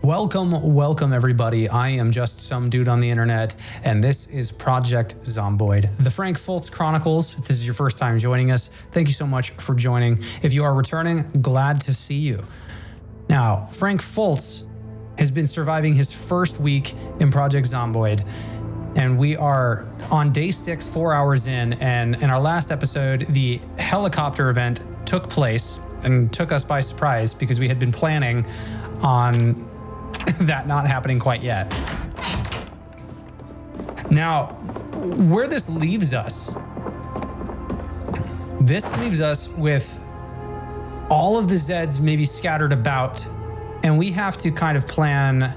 Welcome everybody. I am just some dude on the internet, and this is Project Zomboid, the Frank Fultz Chronicles. If this is your first time joining us, thank you so much for joining. If you are returning, glad to see you. Now, Frank Fultz has been surviving his first week in Project Zomboid, and we are on day 6, 4 hours in, and in our last episode, the helicopter event took place and took us by surprise because we had been planning on that not happening quite yet. Now, where this leaves us with all of the Zeds maybe scattered about, and we have to kind of plan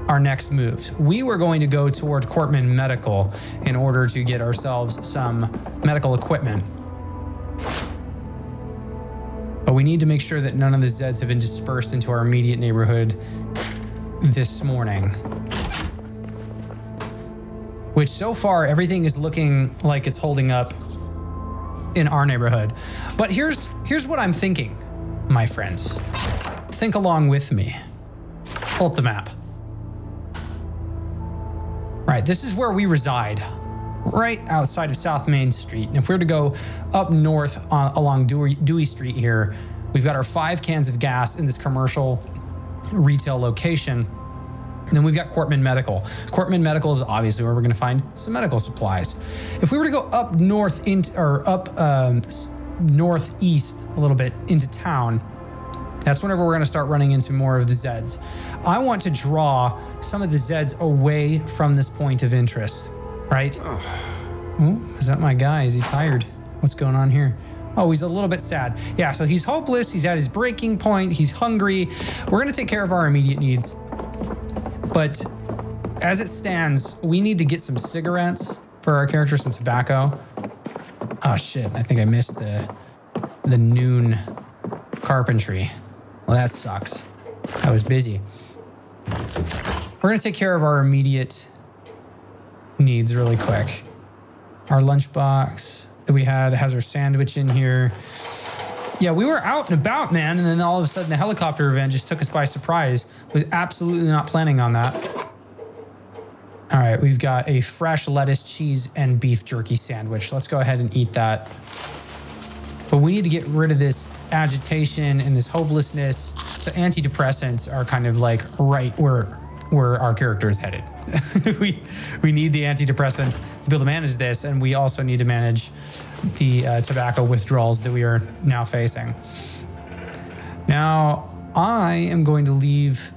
our next moves. We were going to go toward Cortman Medical in order to get ourselves some medical equipment. But we need to make sure that none of the Zeds have been dispersed into our immediate neighborhood this morning. Which so far, everything is looking like it's holding up in our neighborhood. But here's what I'm thinking, my friends. Think along with me. Pull up the map. Right, this is where we reside. Right outside of South Main Street. And if we were to go up north along Dewey Street here, we've got our 5 cans of gas in this commercial retail location. And then we've got Cortman Medical. Cortman Medical is obviously where we're going to find some medical supplies. If we were to go up north northeast a little bit into town, that's whenever we're going to start running into more of the Zeds. I want to draw some of the Zeds away from this point of interest. Right? Ooh, is that my guy? Is he tired? What's going on here? Oh, he's a little bit sad. Yeah, so he's hopeless. He's at his breaking point. He's hungry. We're going to take care of our immediate needs. But as it stands, we need to get some cigarettes for our character, some tobacco. Oh, shit. I think I missed the noon carpentry. Well, that sucks. I was busy. We're going to take care of our immediate needs really quick. Our lunchbox that we had has our sandwich in here. Yeah, we were out and about, man, and then all of a sudden the helicopter event just took us by surprise. Was absolutely not planning on that. All right, we've got a fresh lettuce, cheese, and beef jerky sandwich. Let's go ahead and eat that. But we need to get rid of this agitation and this hopelessness. So antidepressants are kind of like right where our character is headed. we need the antidepressants to be able to manage this, and we also need to manage the tobacco withdrawals that we are now facing. Now, I am going to leave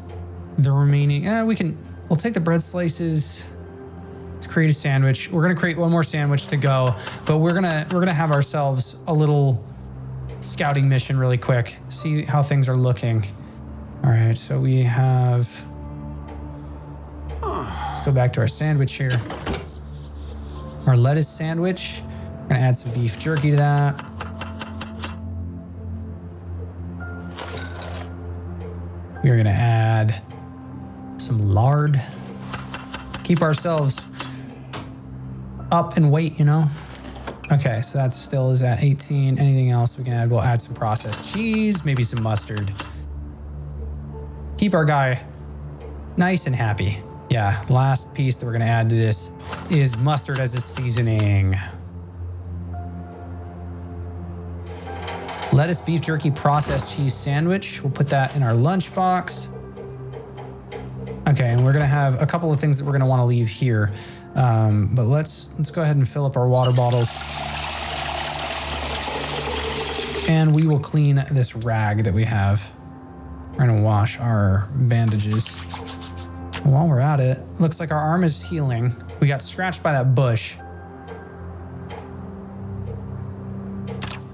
the remaining. We'll take the bread slices. Let's create a sandwich. We're gonna create one more sandwich to go, but we're gonna have ourselves a little scouting mission really quick. See how things are looking. All right, so we have. Let's go back to our sandwich here. Our lettuce sandwich. We're gonna add some beef jerky to that. We're gonna add some lard. Keep ourselves up in weight, you know? Okay, so that still is at 18. Anything else we can add? We'll add some processed cheese, maybe some mustard. Keep our guy nice and happy. Yeah, last piece that we're gonna add to this is mustard as a seasoning. Lettuce, beef jerky, processed cheese sandwich. We'll put that in our lunchbox. Okay, and we're gonna have a couple of things that we're gonna wanna leave here. But let's go ahead and fill up our water bottles. And we will clean this rag that we have. We're gonna wash our bandages. While we're at it, looks like our arm is healing. We got scratched by that bush.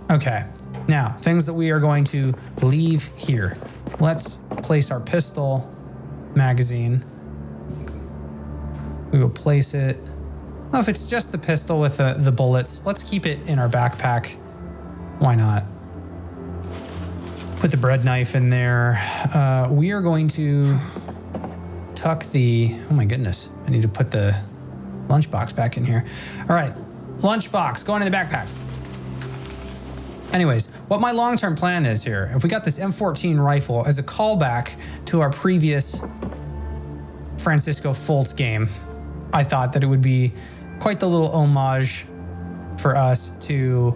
Okay, now things that we are going to leave here. Let's place our pistol magazine. We will place it. Well, if it's just the pistol with the bullets, let's keep it in our backpack. Why not? Put the bread knife in there. We are going to tuck the, oh my goodness, I need to put the lunchbox back in here. All right, lunchbox going in the backpack. Anyways, what my long-term plan is here, if we got this M14 rifle as a callback to our previous Francisco Fultz game, I thought that it would be quite the little homage for us to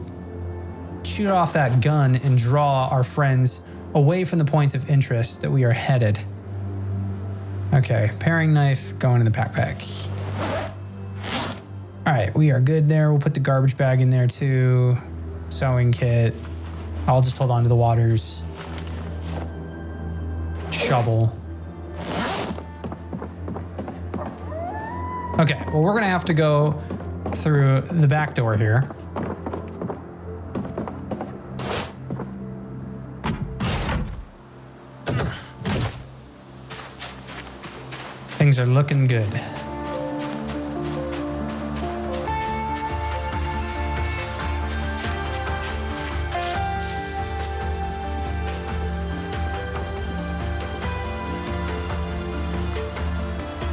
shoot off that gun and draw our friends away from the points of interest that we are headed. Okay, paring knife going in the backpack. All right, we are good there. We'll put the garbage bag in there too. Sewing kit. I'll just hold on to the waters. Shovel. Okay, well, we're gonna have to go through the back door here. Things are looking good.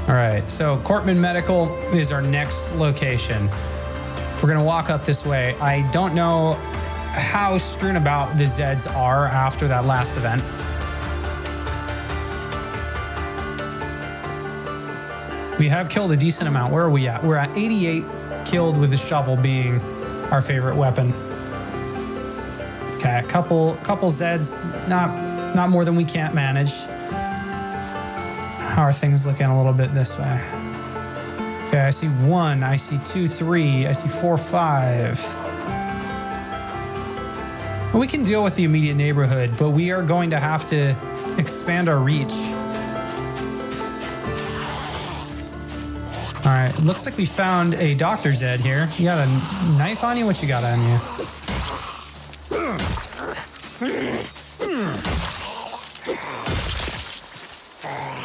All right, so Cortman Medical is our next location. We're gonna walk up this way. I don't know how strewn about the Zeds are after that last event. We have killed a decent amount. Where are we at? We're at 88 killed with the shovel being our favorite weapon. Okay, a couple Zeds, not more than we can't manage. How are things looking a little bit this way? Okay, I see 1, I see 2, 3, I see 4, 5. Well, we can deal with the immediate neighborhood, but we are going to have to expand our reach. All right, looks like we found a Dr. Zed here. You got a knife on you? What you got on you?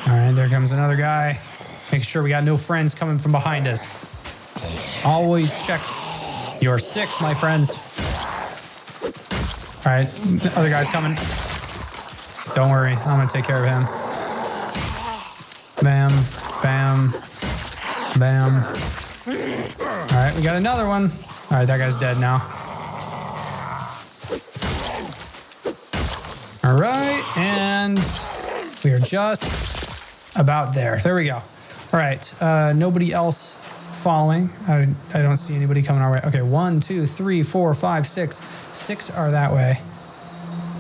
All right, there comes another guy. Make sure we got no friends coming from behind us. Always check your 6, my friends. All right, other guy's coming. Don't worry, I'm gonna take care of him. Bam, bam, bam. All right, we got another one. All right, that guy's dead now. All right, and we are just about there. There we go. All right, nobody else following. I don't see anybody coming our way. Okay, 1, 2, 3, 4, 5, 6. 6 are that way.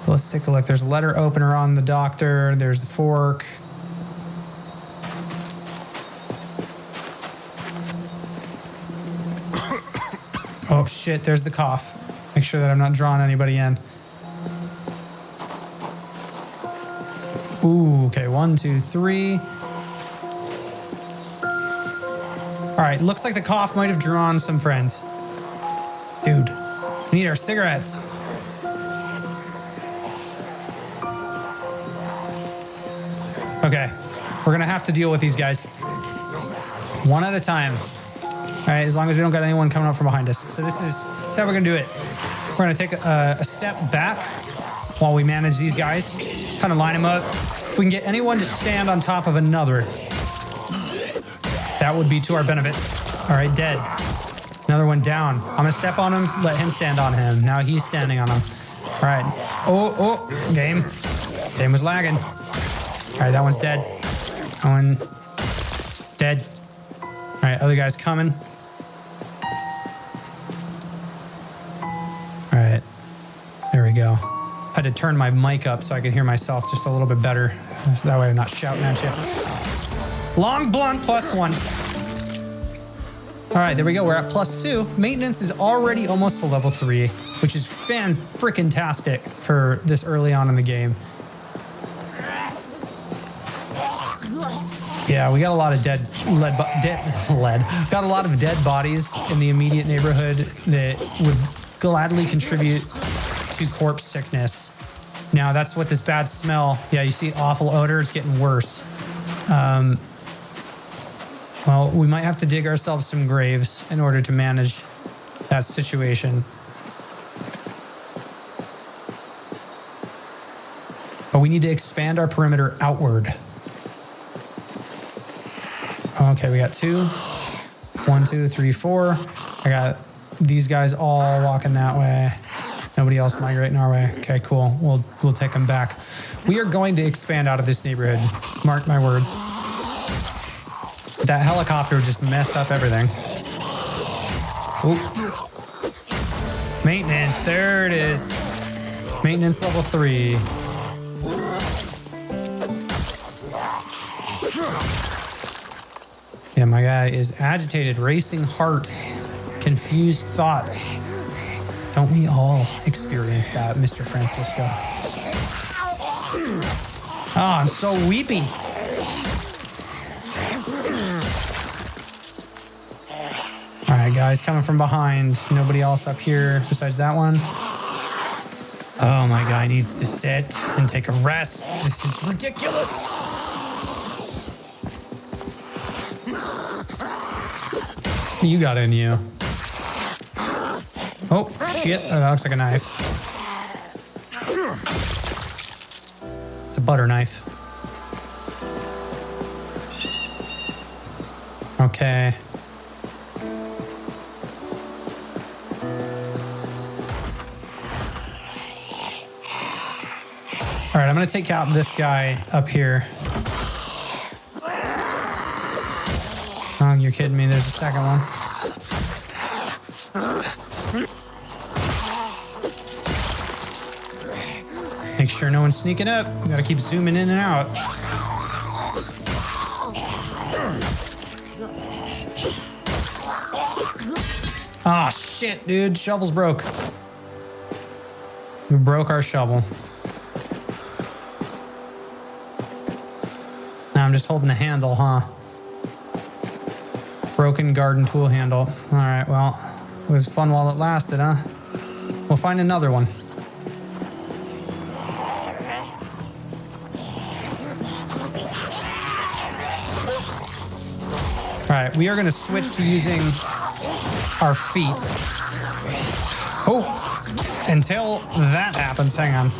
Let's take a look. There's a letter opener on the doctor. There's the fork. Oh shit, there's the cough. Make sure that I'm not drawing anybody in. Ooh, okay, 1, 2, 3. All right, looks like the cough might have drawn some friends. Dude, we need our cigarettes. Okay, we're gonna have to deal with these guys. One at a time. All right, as long as we don't got anyone coming up from behind us. So this is how we're gonna do it. We're gonna take a step back while we manage these guys. Kind of line them up. If we can get anyone to stand on top of another, that would be to our benefit. All right, dead. Another one down. I'm gonna step on him, let him stand on him. Now he's standing on him. All right. Oh, game. Game was lagging. All right, that one's dead. That one dead. All right, other guy's coming. All right, there we go. I had to turn my mic up so I could hear myself just a little bit better. So that way I'm not shouting at you. Long blunt +1. All right, there we go. We're at +2. Maintenance is already almost to level 3, which is fan-frickin-tastic for this early on in the game. Yeah, we got a lot of dead. Got a lot of dead bodies in the immediate neighborhood that would gladly contribute to corpse sickness. Now, that's what this bad smell. Yeah, you see awful odor. It's getting worse. Well, we might have to dig ourselves some graves in order to manage that situation. But we need to expand our perimeter outward. Okay, we got 2. 1, 2, 3, 4. I got these guys all walking that way. Nobody else migrating our way. Okay, cool. We'll take them back. We are going to expand out of this neighborhood. Mark my words. That helicopter just messed up everything. Ooh. Maintenance. There it is. Maintenance level 3. Yeah, my guy is agitated, racing heart, confused thoughts. Don't we all experience that, Mr. Francisco? Oh, I'm so weepy. All right, guys, coming from behind. Nobody else up here besides that one. Oh, my guy needs to sit and take a rest. This is ridiculous. What you got in you? Oh, shit. Oh, that looks like a knife. It's a butter knife. Okay. All right, I'm going to take out this guy up here. Oh, you're kidding me. There's a second one. Make sure no one's sneaking up. We gotta keep zooming in and out. Ah, shit, dude. Shovel's broke. We broke our shovel. Now I'm just holding the handle, huh? Broken garden tool handle. All right, well, it was fun while it lasted, huh? We'll find another one. All right, we are going to switch to using our feet. Oh, until that happens, hang on.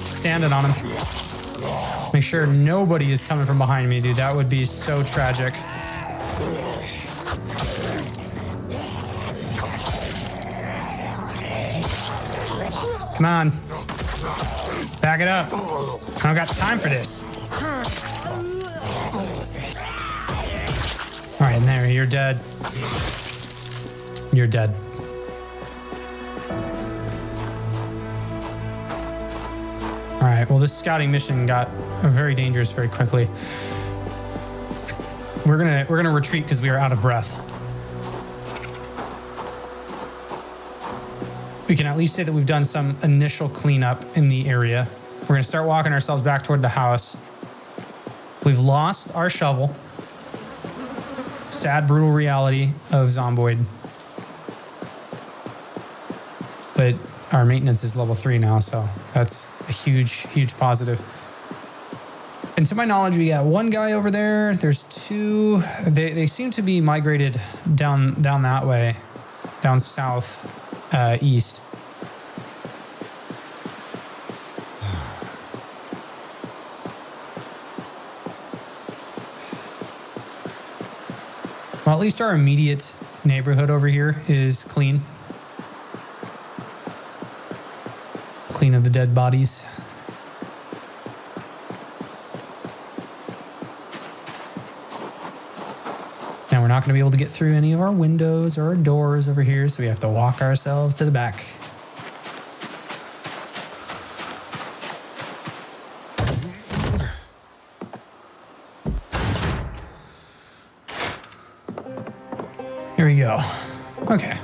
Standing on him. Make sure nobody is coming from behind me, dude. That would be so tragic. Come on. Back it up. I don't got time for this. All right, there, you're dead. You're dead. All right, well, this scouting mission got very dangerous very quickly. We're gonna retreat because we are out of breath. We can at least say that we've done some initial cleanup in the area. We're gonna start walking ourselves back toward the house. We've lost our shovel. Sad, brutal reality of Zomboid. But our maintenance is level 3 now, so that's a huge, huge positive. And to my knowledge, we got one guy over there. There's 2. They seem to be migrated down that way, down south, east. Well, at least our immediate neighborhood over here is clean. Clean of the dead bodies. Now we're not going to be able to get through any of our windows or our doors over here, so we have to walk ourselves to the back. Here we go. Okay.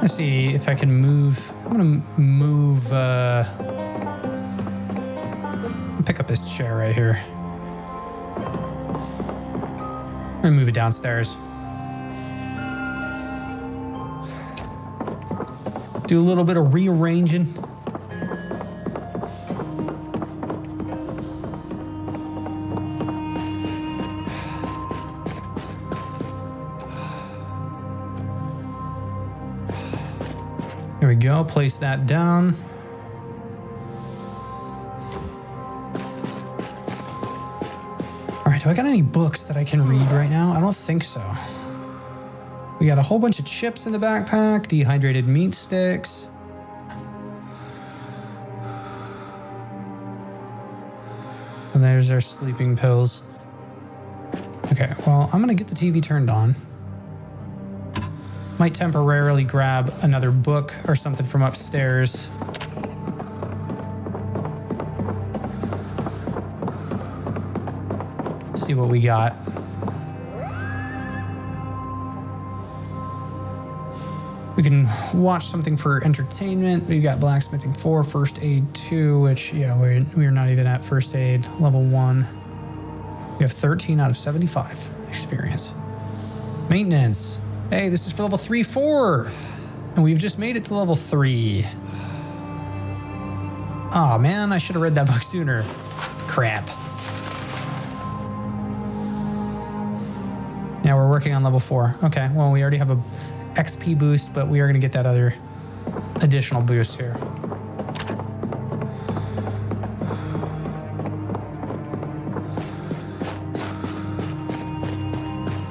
Let's see if I can move. I'm gonna move, pick up this chair right here. I'm gonna move it downstairs. Do a little bit of rearranging. There we go, place that down. All right, do I got any books that I can read right now? I don't think so. We got a whole bunch of chips in the backpack, dehydrated meat sticks. And there's our sleeping pills. Okay, well, I'm gonna get the TV turned on. Might temporarily grab another book or something from upstairs. See what we got. We can watch something for entertainment. We've got blacksmithing 4, first aid 2, which, yeah, we're not even at first aid, level 1. We have 13 out of 75 experience. Maintenance. Hey, this is for level 3, 4. And we've just made it to level 3. Oh man, I should have read that book sooner. Crap. Now we're working on level 4. Okay, well, we already have a XP boost, but we are going to get that other additional boost here.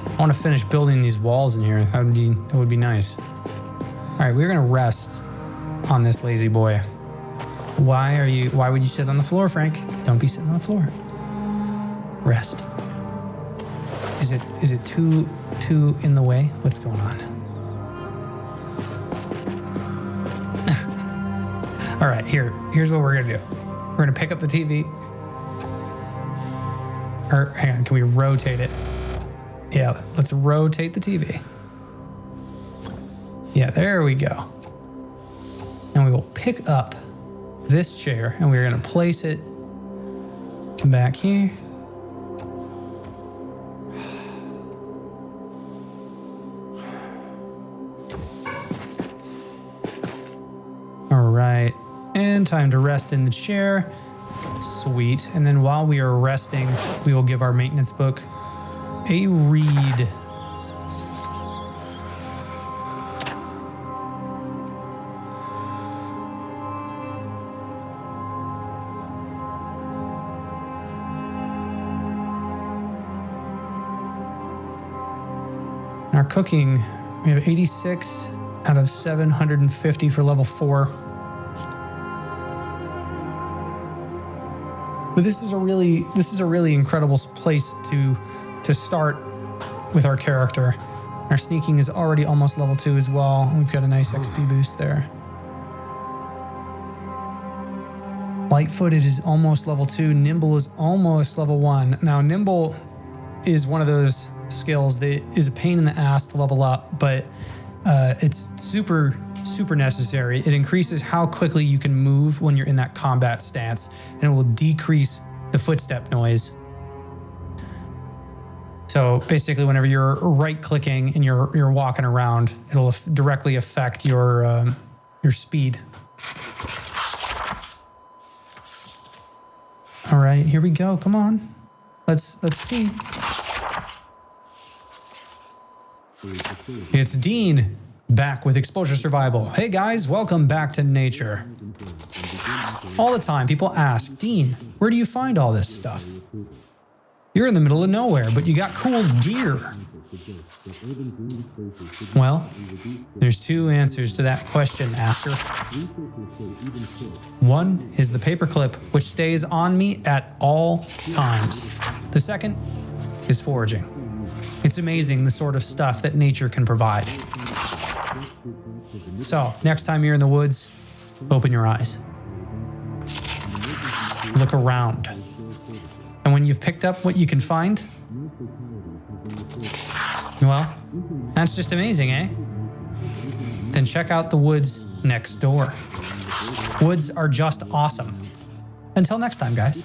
I want to finish building these walls in here. That would be nice. All right, we're going to rest on this lazy boy. Why would you sit on the floor, Frank? Don't be sitting on the floor. Rest. Is it too in the way? What's going on? All right, here's what we're gonna do. We're gonna pick up the TV. Or hang on, can we rotate it? Yeah, let's rotate the TV. Yeah, there we go. And we will pick up this chair and we're gonna place it back here. All right. And time to rest in the chair. Sweet. And then while we are resting, we will give our maintenance book a read. Our cooking, we have 86 out of 750 for level 4. But this is a really incredible place to start with our character. Our sneaking is already almost level 2 as well. We've got a nice XP boost there. Light-footed is almost level 2. Nimble is almost level 1. Now, nimble is one of those skills that is a pain in the ass to level up, but it's super necessary. It increases how quickly you can move when you're in that combat stance, and it will decrease the footstep noise. So basically, whenever you're right-clicking and you're walking around, it'll directly affect your speed. All right, here we go. Come on, let's see. It's Dean, back with Exposure Survival. Hey guys, welcome back to nature. All the time people ask, Dean, where do you find all this stuff? You're in the middle of nowhere, but you got cool gear. Well, there's 2 answers to that question, asker. One is the paperclip, which stays on me at all times. The second is foraging. It's amazing the sort of stuff that nature can provide. So, next time you're in the woods, open your eyes. Look around. And when you've picked up what you can find, well, that's just amazing, eh? Then check out the woods next door. Woods are just awesome. Until next time, guys.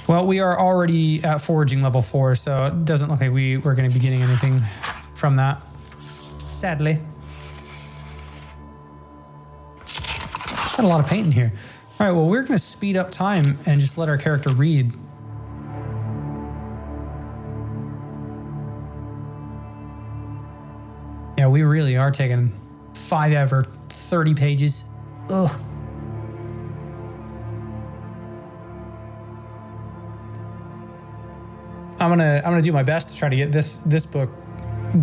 Well, we are already at foraging level 4, so it doesn't look like we're going to be getting anything from that, sadly. Got a lot of paint in here. All right, well, we're going to speed up time and just let our character read. Yeah, we really are taking 5 ever 30 pages. Ugh. I'm gonna do my best to try to get this book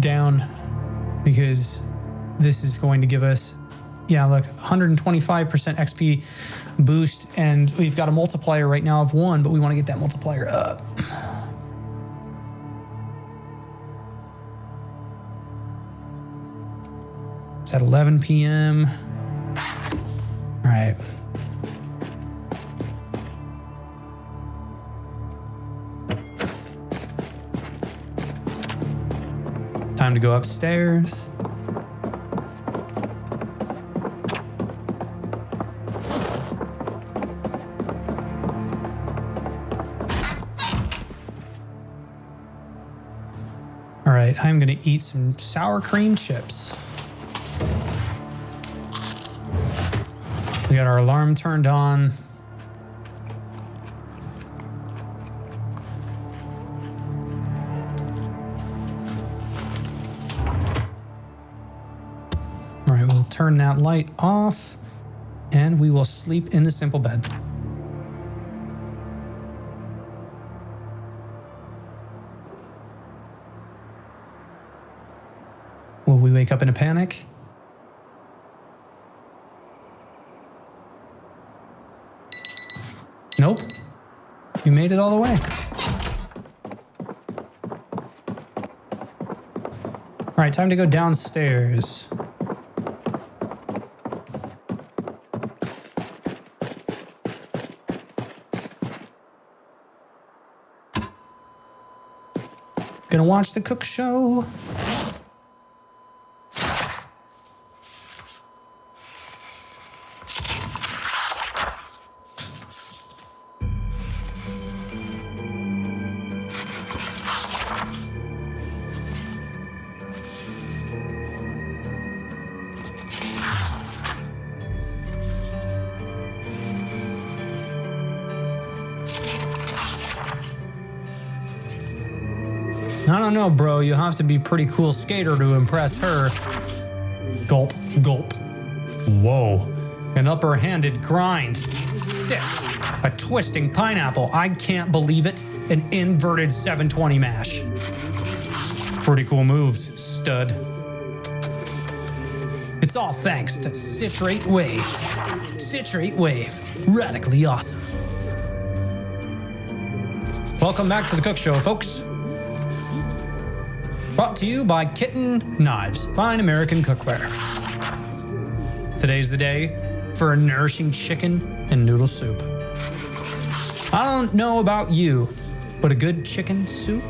down, because this is going to give us, yeah, look, 125% XP boost, and we've got a multiplier right now of 1, but we want to get that multiplier up. It's at 11 p.m. All right. Time to go upstairs. All right, I'm gonna eat some sour cream chips. We got our alarm turned on. All right, we'll turn that light off and we will sleep in the simple bed. Will we wake up in a panic? Nope. You made it all the way. All right, time to go downstairs. Gonna watch the cook show. I don't know, bro. You have to be a pretty cool skater to impress her. Gulp, gulp. Whoa. An upper-handed grind. Sick. A twisting pineapple. I can't believe it. An inverted 720 mash. Pretty cool moves, stud. It's all thanks to Citrate Wave. Citrate Wave. Radically awesome. Welcome back to the Cook Show, folks. Brought to you by Kitten Knives, fine American cookware. Today's the day for a nourishing chicken and noodle soup. I don't know about you, but a good chicken soup?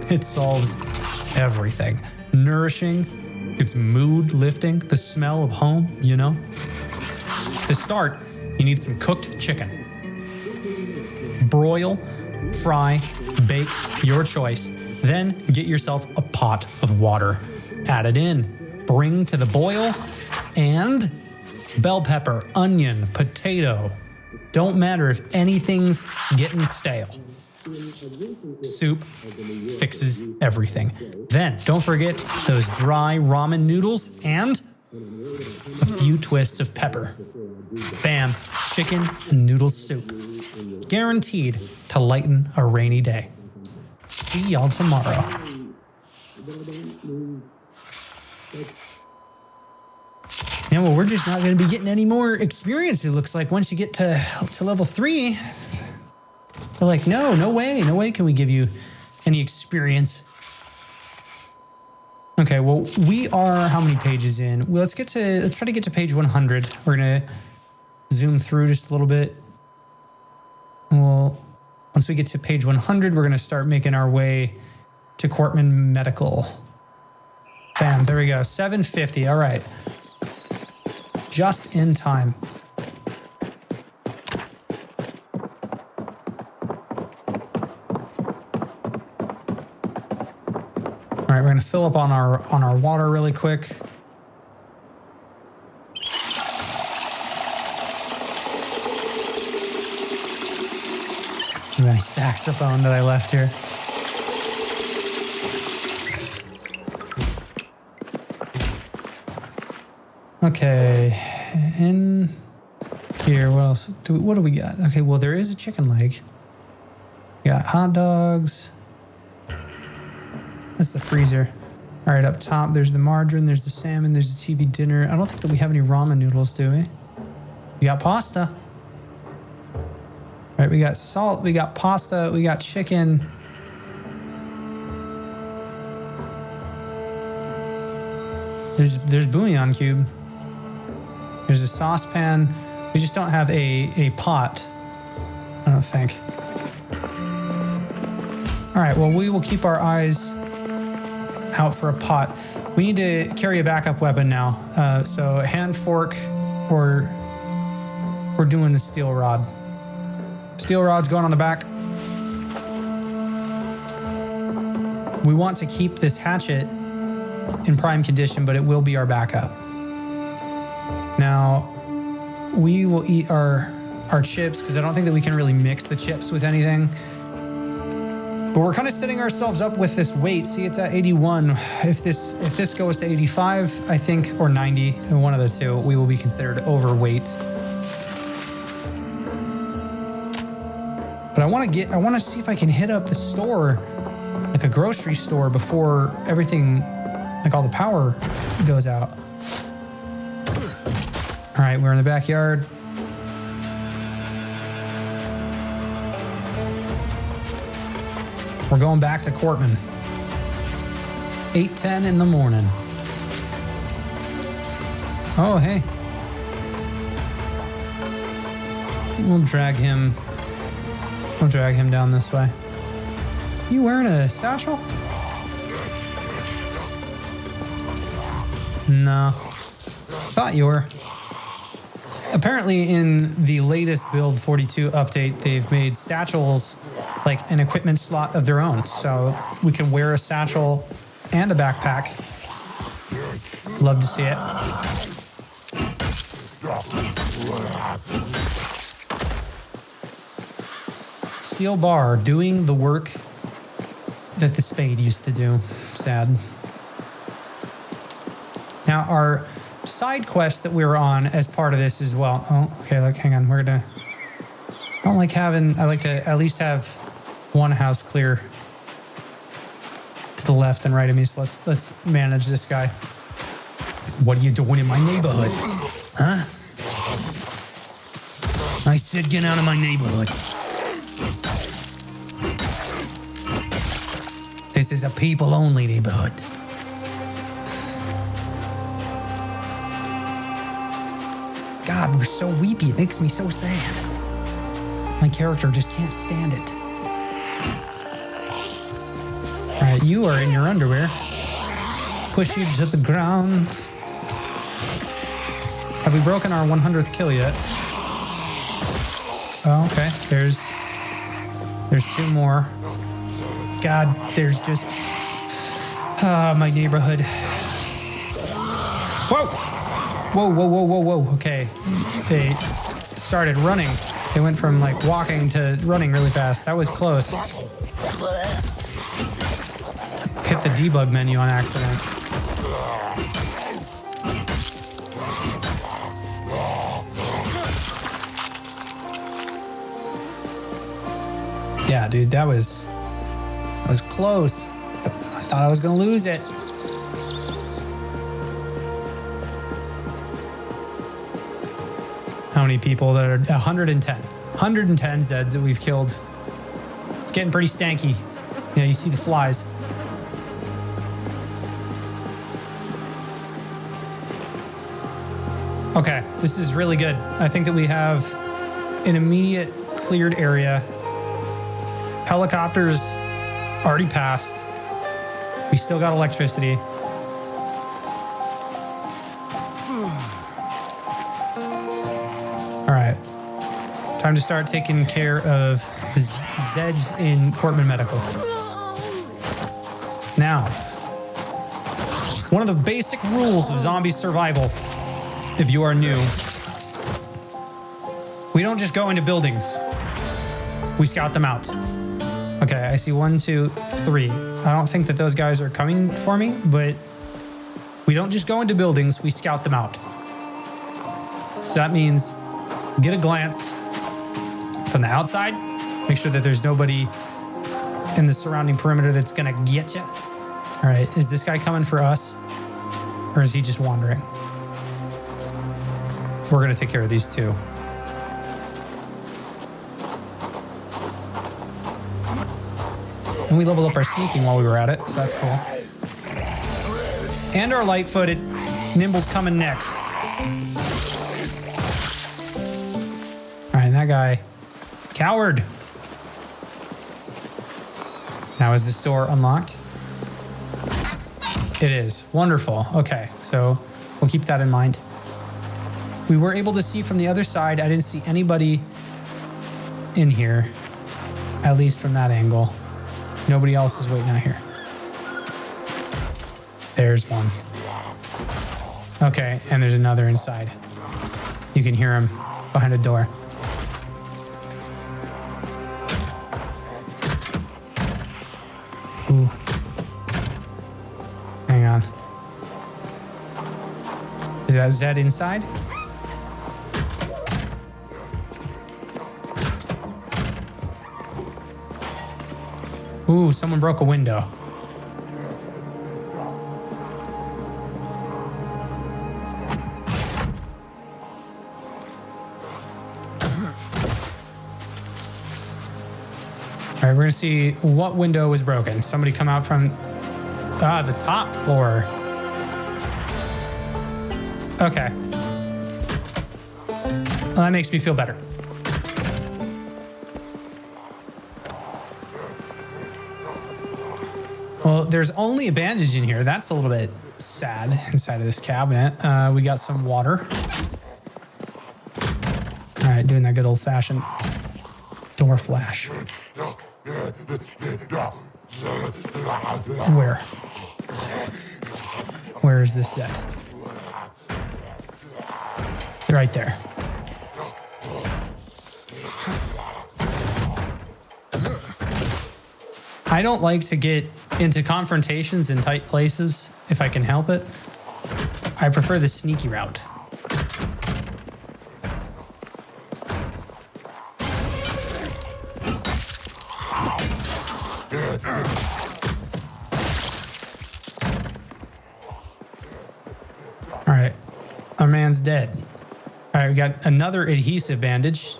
It solves everything. Nourishing, it's mood lifting, the smell of home, you know? To start, you need some cooked chicken. Broil, fry, bake, your choice. Then get yourself a pot of water. Add it in. Bring to the boil. And bell pepper, onion, potato. Don't matter if anything's getting stale. Soup fixes everything. Then don't forget those dry ramen noodles and a few twists of pepper. Bam, chicken and noodle soup. Guaranteed to lighten a rainy day. See y'all tomorrow. Yeah, well, we're just not going to be getting any more experience, it looks like, once you get to level 3. They're like, no way can we give you any experience. Okay, well, we are how many pages in? Well, let's try to get to page 100. We're going to zoom through just a little bit. Well, once we get to page 100, we're going to start making our way to Cortman Medical. Bam, there we go. 750. All right. Just in time. All right, we're going to fill up on our water really quick. My saxophone that I left here. Okay, in here, what else? What do we got? Okay, well, there is a chicken leg. We got hot dogs. That's the freezer. All right, up top, there's the margarine, there's the salmon, there's the TV dinner. I don't think that we have any ramen noodles, do we? We got pasta. All right, we got salt, we got pasta, we got chicken. There's bouillon cube. There's a saucepan. We just don't have a pot, I don't think. All right, well, we will keep our eyes out for a pot. We need to carry a backup weapon now. So a hand fork, or we're doing the steel rod. Steel rod's going on the back. We want to keep this hatchet in prime condition, but it will be our backup. Now, we will eat our chips because I don't think that we can really mix the chips with anything. But we're kind of setting ourselves up with this weight. See, it's at 81. If this goes to 85, I think, or 90, one of the two, we will be considered overweight. But I want to see if I can hit up the store, like a grocery store, before everything, like all the power goes out. All right, we're in the backyard. We're going back to Cortman. 8:10 in the morning. Oh, hey. We'll drag him down this way. You wearing a satchel? No. Thought you were. Apparently in the latest build 42 update, they've made satchels like an equipment slot of their own. So we can wear a satchel and a backpack. Love to see it. Steel bar doing the work that the spade used to do. Sad. Now our side quest that we were on as part of this as well. Oh, okay, like hang on, I like to at least have one house clear to the left and right of me. So let's manage this guy. What are you doing in my neighborhood? Huh? I said get out of my neighborhood. This is a people-only neighborhood. God, we're so weepy. It makes me so sad. My character just can't stand it. All right, you are in your underwear. Push you to the ground. Have we broken our 100th kill yet? Oh, okay. There's two more. God, there's just... my neighborhood. Whoa! Whoa, whoa, whoa, whoa, whoa. Okay. They started running. They went from like walking to running really fast. That was close. Hit the debug menu on accident. Yeah, dude, that was close. I thought I was gonna lose it. How many people that are 110? 110 Zeds that we've killed. It's getting pretty stanky. Yeah, you see the flies. Okay, this is really good. I think that we have an immediate cleared area. Helicopters already passed. We still got electricity. All right. Time to start taking care of the Zeds in Cortman Medical. Now, one of the basic rules of zombie survival, if you are new, we don't just go into buildings. We scout them out. Okay, I see 1, 2, 3. I don't think that those guys are coming for me, but we don't just go into buildings, we scout them out. So that means get a glance from the outside, make sure that there's nobody in the surrounding perimeter that's gonna get you. All right, is this guy coming for us? Or is he just wandering? We're gonna take care of these two. And we leveled up our sneaking while we were at it, so that's cool. And our light-footed. Nimble's coming next. All right, that guy. Coward. Now is this door unlocked? It is. Wonderful. Okay, so we'll keep that in mind. We were able to see from the other side. I didn't see anybody in here, at least from that angle. Nobody else is waiting out here. There's one. Okay, and there's another inside. You can hear him behind a door. Ooh. Hang on. Is that Zed inside? Ooh, someone broke a window. All right, we're gonna see what window was broken. Somebody come out from the top floor. Okay. Well, that makes me feel better. Well, there's only a bandage in here. That's a little bit sad inside of this cabinet. We got some water. All right, doing that good old-fashioned door flash. Where? Where is this at? Right there. I don't like to get into confrontations in tight places if I can help it. I prefer the sneaky route. All right, our man's dead. All right, we got another adhesive bandage.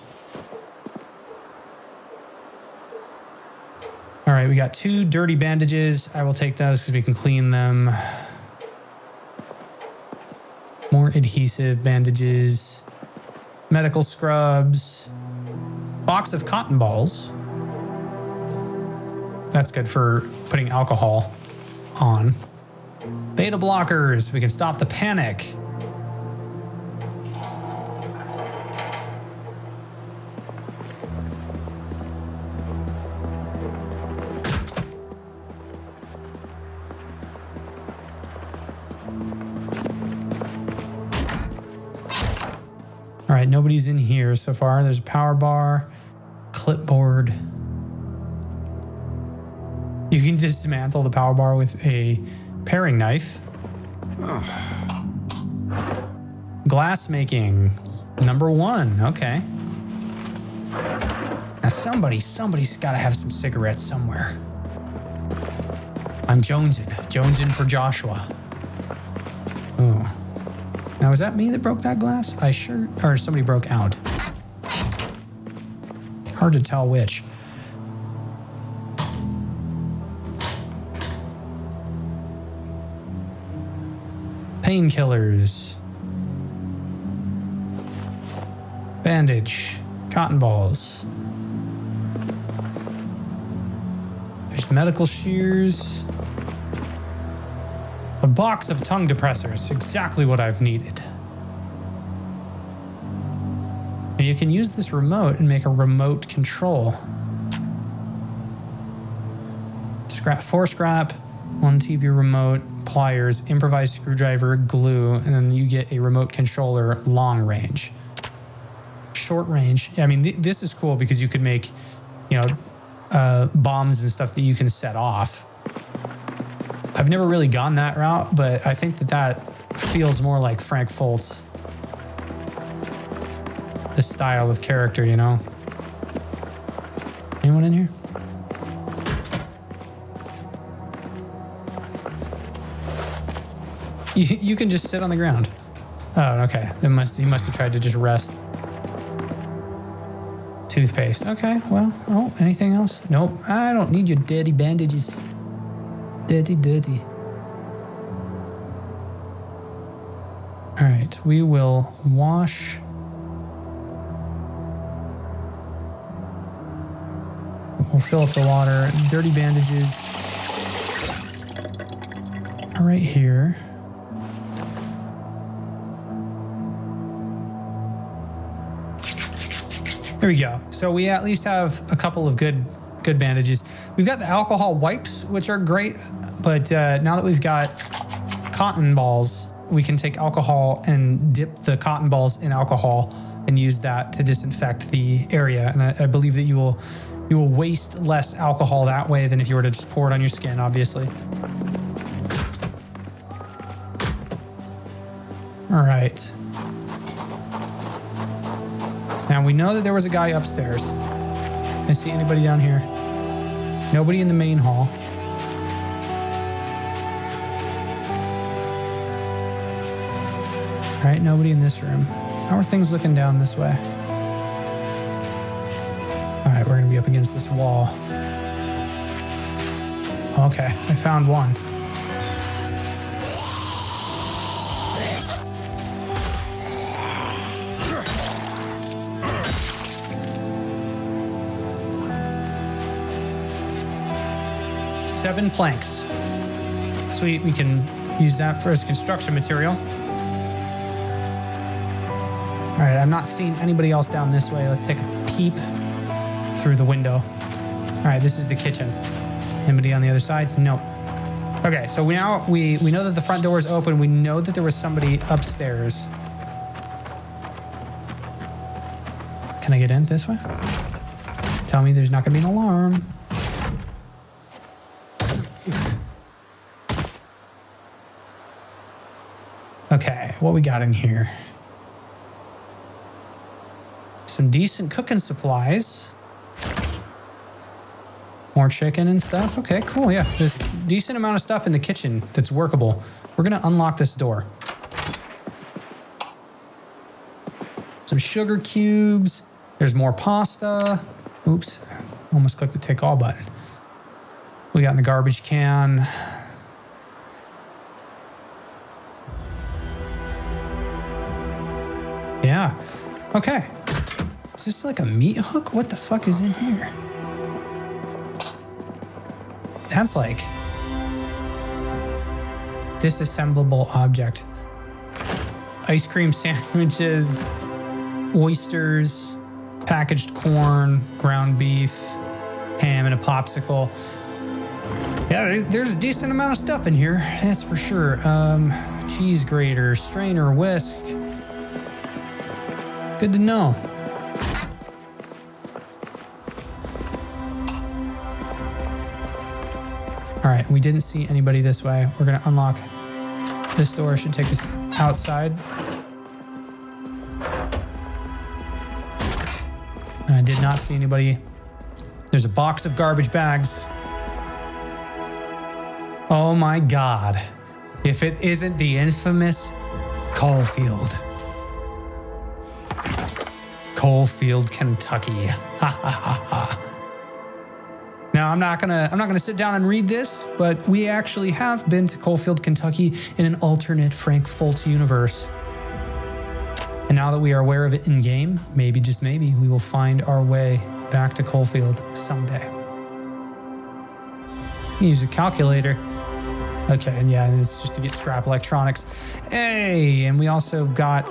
All right, we got 2 dirty bandages. I will take those because we can clean them. More adhesive bandages. Medical scrubs. Box of cotton balls. That's good for putting alcohol on. Beta blockers. We can stop the panic. All right, nobody's in here so far. There's a power bar, clipboard. You can dismantle the power bar with a paring knife. Glass making, number 1. Okay. Now somebody's got to have some cigarettes somewhere. I'm jonesing for Joshua. Oh. Now, was that me that broke that glass? Or somebody broke out. Hard to tell which. Painkillers. Bandage. Cotton balls. There's medical shears. A box of tongue depressors, exactly what I've needed. And you can use this remote and make a remote control. 4 scrap, 1 TV remote, pliers, improvised screwdriver, glue, and then you get a remote controller long range. Short range, I mean, this is cool because you could make, bombs and stuff that you can set off. I've never really gone that route, but I think that feels more like Frank Fultz. The style of character, you know? Anyone in here? You can just sit on the ground. Oh, okay. He must have tried to just rest. Toothpaste. Okay, well, oh, anything else? Nope. I don't need your dirty bandages. Dirty. All right, we will wash. We'll fill up the water. Dirty bandages are right here. There we go. So we at least have a couple of good bandages. We've got the alcohol wipes, which are great, but now that we've got cotton balls, we can take alcohol and dip the cotton balls in alcohol and use that to disinfect the area. And I believe that you will waste less alcohol that way than if you were to just pour it on your skin, obviously. All right. Now we know that there was a guy upstairs. I see anybody down here? Nobody in the main hall. All right, nobody in this room. How are things looking down this way? All right, we're gonna be up against this wall. Okay, I found one. Seven planks. Sweet, we can use that for as construction material. All right, I'm not seeing anybody else down this way. Let's take a peep through the window. All right, this is the kitchen. Anybody on the other side? Nope. Okay, so we know that the front door is open. We know that there was somebody upstairs. Can I get in this way? Tell me there's not gonna be an alarm. Okay, what we got in here? Some decent cooking supplies. More chicken and stuff. Okay, cool. Yeah, there's a decent amount of stuff in the kitchen that's workable. We're gonna unlock this door. Some sugar cubes. There's more pasta. Oops, almost clicked the take all button. We got in the garbage can. Yeah. Okay. Is this like a meat hook? What the fuck is in here? That's like disassemblable object. Ice cream sandwiches, oysters, packaged corn, ground beef, ham, and a popsicle. Yeah, there's a decent amount of stuff in here. That's for sure. Cheese grater, strainer, whisk. Good to know. All right, we didn't see anybody this way. We're gonna unlock this door. Should take us outside. I did not see anybody. There's a box of garbage bags. Oh my God. If it isn't the infamous Coalfield. Coalfield, Kentucky. Ha ha ha ha. Now I'm not gonna sit down and read this, but we actually have been to Coalfield, Kentucky in an alternate Frank Fultz universe. And now that we are aware of it in game, maybe, just maybe, we will find our way back to Coalfield someday. Use a calculator. Okay, and yeah, it's just to get scrap electronics. Hey, and we've also got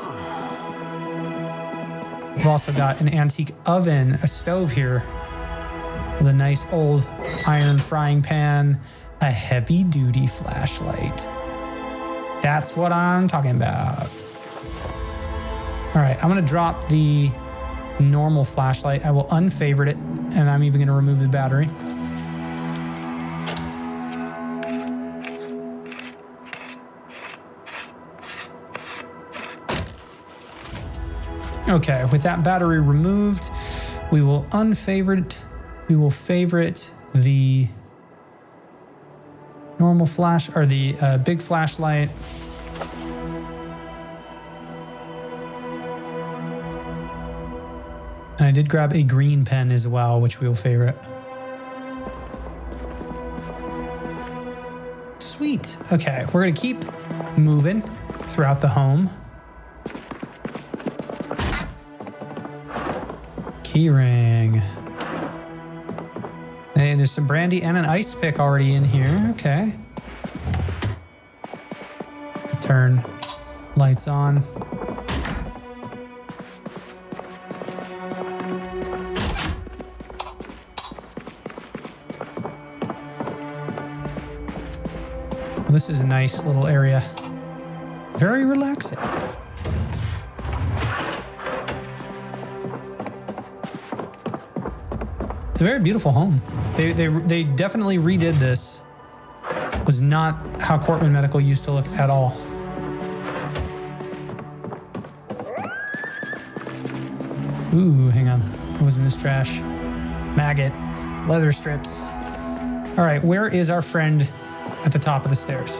an antique oven, a stove here, with a nice old iron frying pan, a heavy duty flashlight. That's what I'm talking about. All right, I'm gonna drop the normal flashlight. I will unfavorite it, and I'm even gonna remove the battery. Okay, with that battery removed, we will unfavorite. We will favorite the normal flash, or the big flashlight. And I did grab a green pen as well, which we will favorite. Sweet. Okay, we're going to keep moving throughout the home. Key ring. Hey, there's some brandy and an ice pick already in here. Okay. Turn lights on. Well, this is a nice little area. Very relaxing. It's a very beautiful home. They definitely redid this. It was not how Cortman Medical used to look at all. Ooh, hang on. What was in this trash? Maggots, leather strips. All right, where is our friend at the top of the stairs?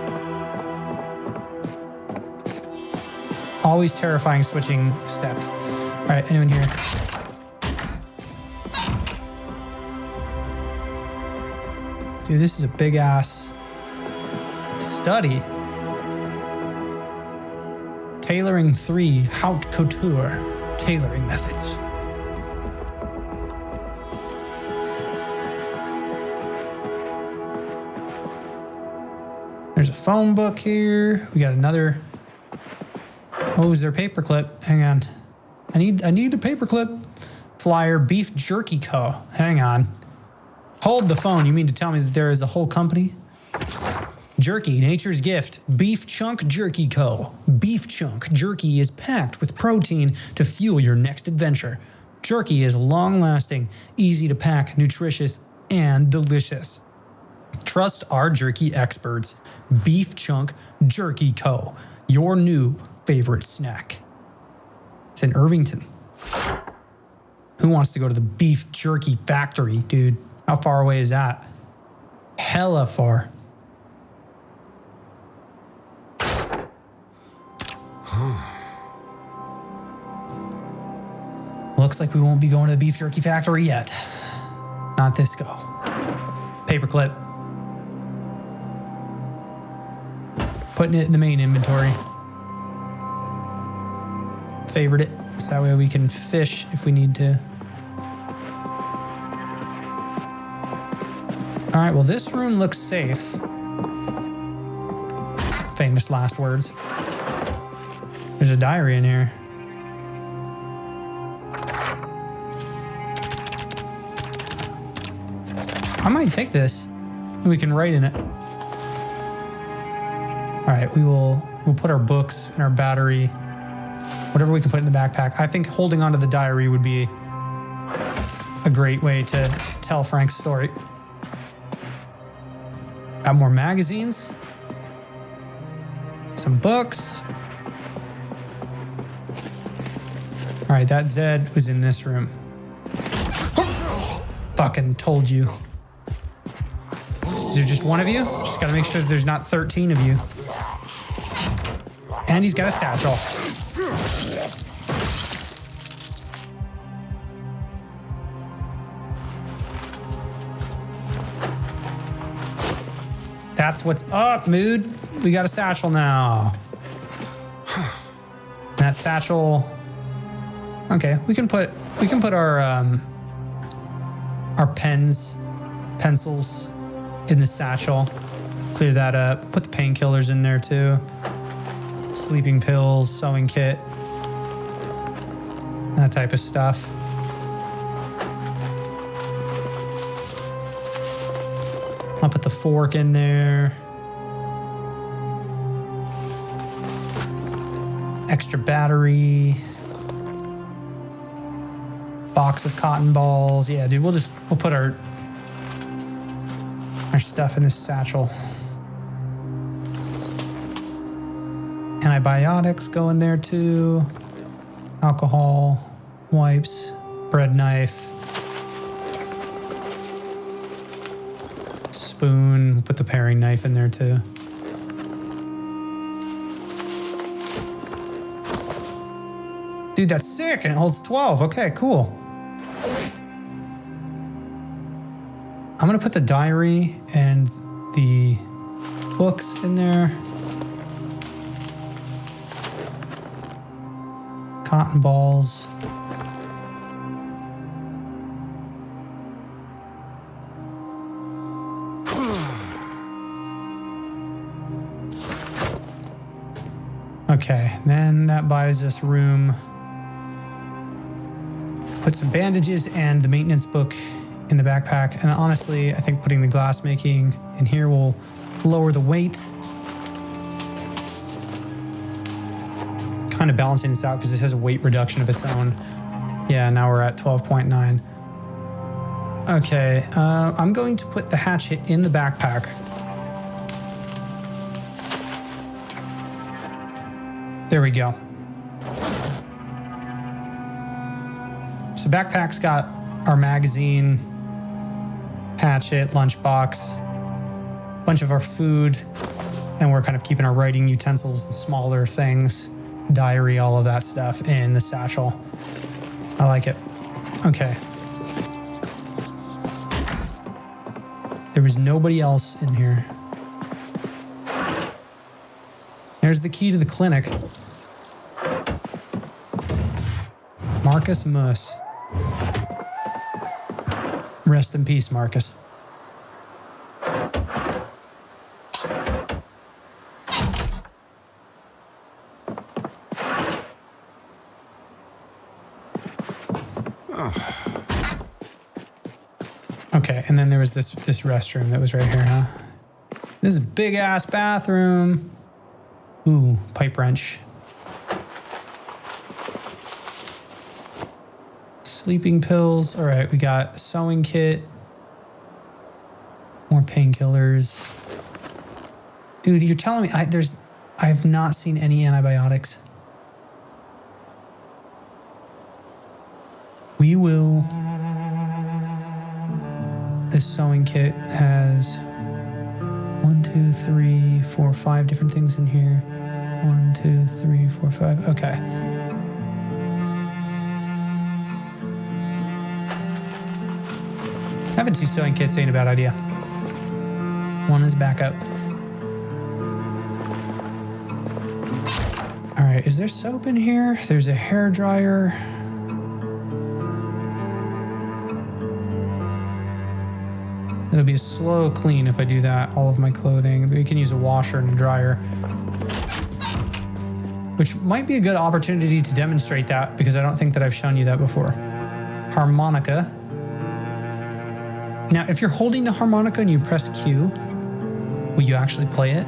Always terrifying switching steps. All right, anyone here? Dude, this is a big ass study. Tailoring 3 haute couture tailoring methods. There's a phone book here. We got another. Oh, is there a paperclip? Hang on. I need a paperclip. Flyer Beef Jerky Co. Hang on. Hold the phone. You mean to tell me that there is a whole company? Jerky, nature's gift. Beef Chunk Jerky Co. Beef Chunk Jerky is packed with protein to fuel your next adventure. Jerky is long-lasting, easy to pack, nutritious, and delicious. Trust our jerky experts. Beef Chunk Jerky Co. Your new favorite snack. It's in Irvington. Who wants to go to the beef jerky factory, dude? How far away is that? Hella far. Looks like we won't be going to the beef jerky factory yet. Not this go. Paperclip. Putting it in the main inventory. Favorite it, so that way we can fish if we need to. All right, well, this room looks safe. Famous last words. There's a diary in here. I might take this. We can write in it. All right, we'll put our books and our battery, whatever we can put in the backpack. I think holding onto the diary would be a great way to tell Frank's story. Got more magazines, some books. All right, that Zed was in this room. Fucking told you. Is there just one of you? Just gotta make sure that there's not 13 of you. And he's got a satchel. That's what's up, mood. We got a satchel now. That satchel. Okay, we can put our pencils in the satchel. Clear that up. Put the painkillers in there too. Sleeping pills, sewing kit, that type of stuff. I'll put the fork in there. Extra battery. Box of cotton balls. Yeah, dude, we'll put our stuff in this satchel. Antibiotics go in there too. Alcohol, wipes, bread knife, spoon. We'll put the paring knife in there too. Dude, that's sick, and it holds 12. Okay, cool. I'm gonna put the diary and the books in there. Cotton balls. Okay, then that buys us room. Put some bandages and the maintenance book in the backpack. And honestly, I think putting the glass making in here will lower the weight. Kind of balancing this out because this has a weight reduction of its own. Yeah, now we're at 12.9. Okay, I'm going to put the hatchet in the backpack. There we go. So backpack's got our magazine, hatchet, lunchbox, bunch of our food, and we're kind of keeping our writing utensils, the smaller things, diary, all of that stuff in the satchel. I like it. Okay. There was nobody else in here. There's the key to the clinic. Marcus Mus. Rest in peace, Marcus. Okay, and then there was this restroom that was right here, huh? This is a big ass bathroom. Ooh, pipe wrench. Sleeping pills. All right, we got a sewing kit. More painkillers. Dude, you're telling me I've not seen any antibiotics. We will. This sewing kit has 1, 2, 3, 4, 5 different things in here. 1, 2, 3, 4, 5. Okay. Having 2 sewing kits ain't a bad idea. One is backup. All right, is there soap in here? There's a hair dryer. It'll be a slow clean if I do that, all of my clothing. We can use a washer and a dryer. Which might be a good opportunity to demonstrate that because I don't think that I've shown you that before. Harmonica. Now, if you're holding the harmonica and you press Q, will you actually play it?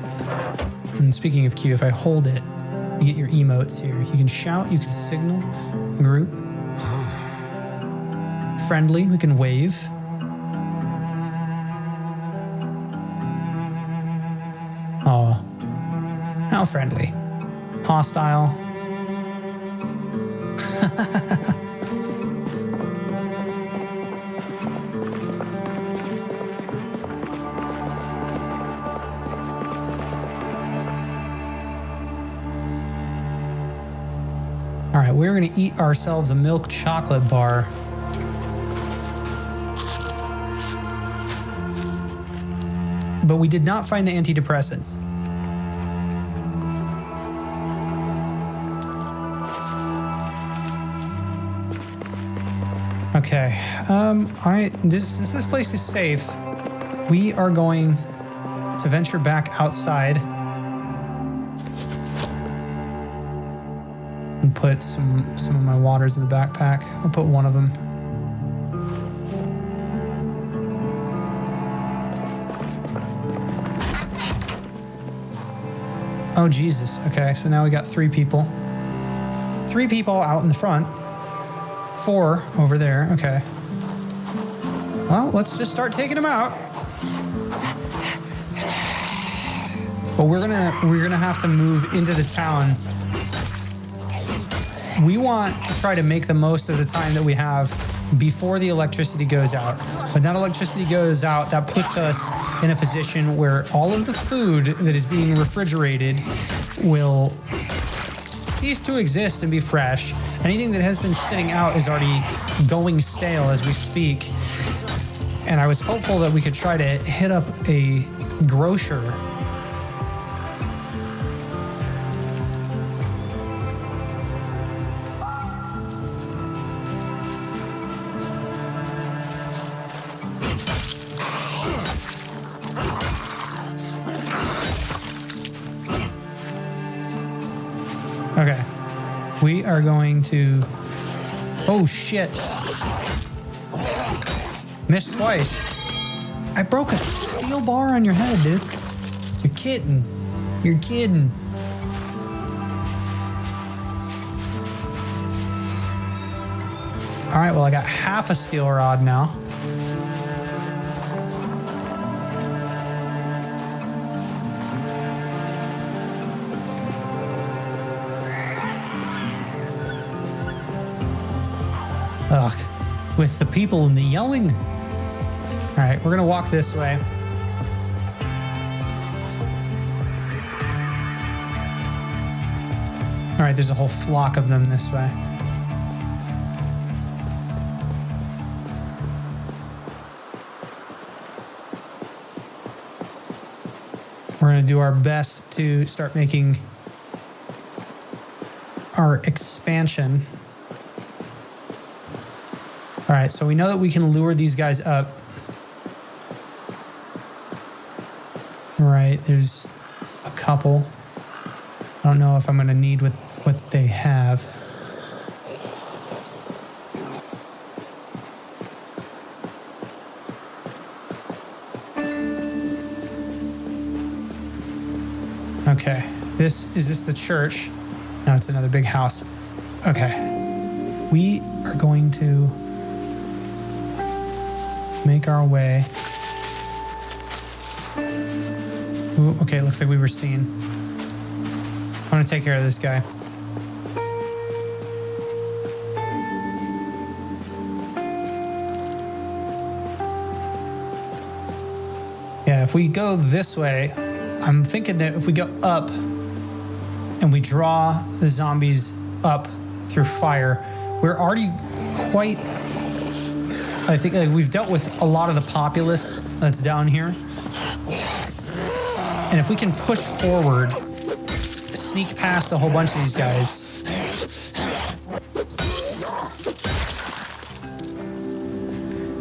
And speaking of Q, if I hold it, you get your emotes here. You can shout, you can signal, group. Friendly, we can wave. Oh, how friendly. Hostile. All right, we're gonna eat ourselves a milk chocolate bar. But we did not find the antidepressants. Okay, since this place is safe, we are going to venture back outside and put some of my waters in the backpack. I'll put one of them. Oh, Jesus. Okay, so now we got 3 people. 3 people out in the front. 4 over there. Okay. Well, let's just start taking them out. But we're gonna have to move into the town. We want to try to make the most of the time that we have before the electricity goes out. When that electricity goes out, that puts us in a position where all of the food that is being refrigerated will cease to exist and be fresh. Anything that has been sitting out is already going stale as we speak. And I was hopeful that we could try to hit up a grocer. Okay. We are going to... Oh, shit. Missed twice. I broke a steel bar on your head, dude. You're kidding. You're kidding. All right, well, I got half a steel rod now. Ugh, with the people and the yelling. All right, we're gonna walk this way. All right, there's a whole flock of them this way. We're gonna do our best to start making our expansion. All right, so we know that we can lure these guys up. All right, there's a couple. I don't know if I'm gonna need what they have. Okay, is this the church? No, it's another big house. Okay, we are going to make our way. Ooh, okay, looks like we were seen. I'm gonna take care of this guy. Yeah, if we go this way, I'm thinking that if we go up and we draw the zombies up through fire, we're already quite... I think we've dealt with a lot of the populace that's down here. And if we can push forward, sneak past a whole bunch of these guys.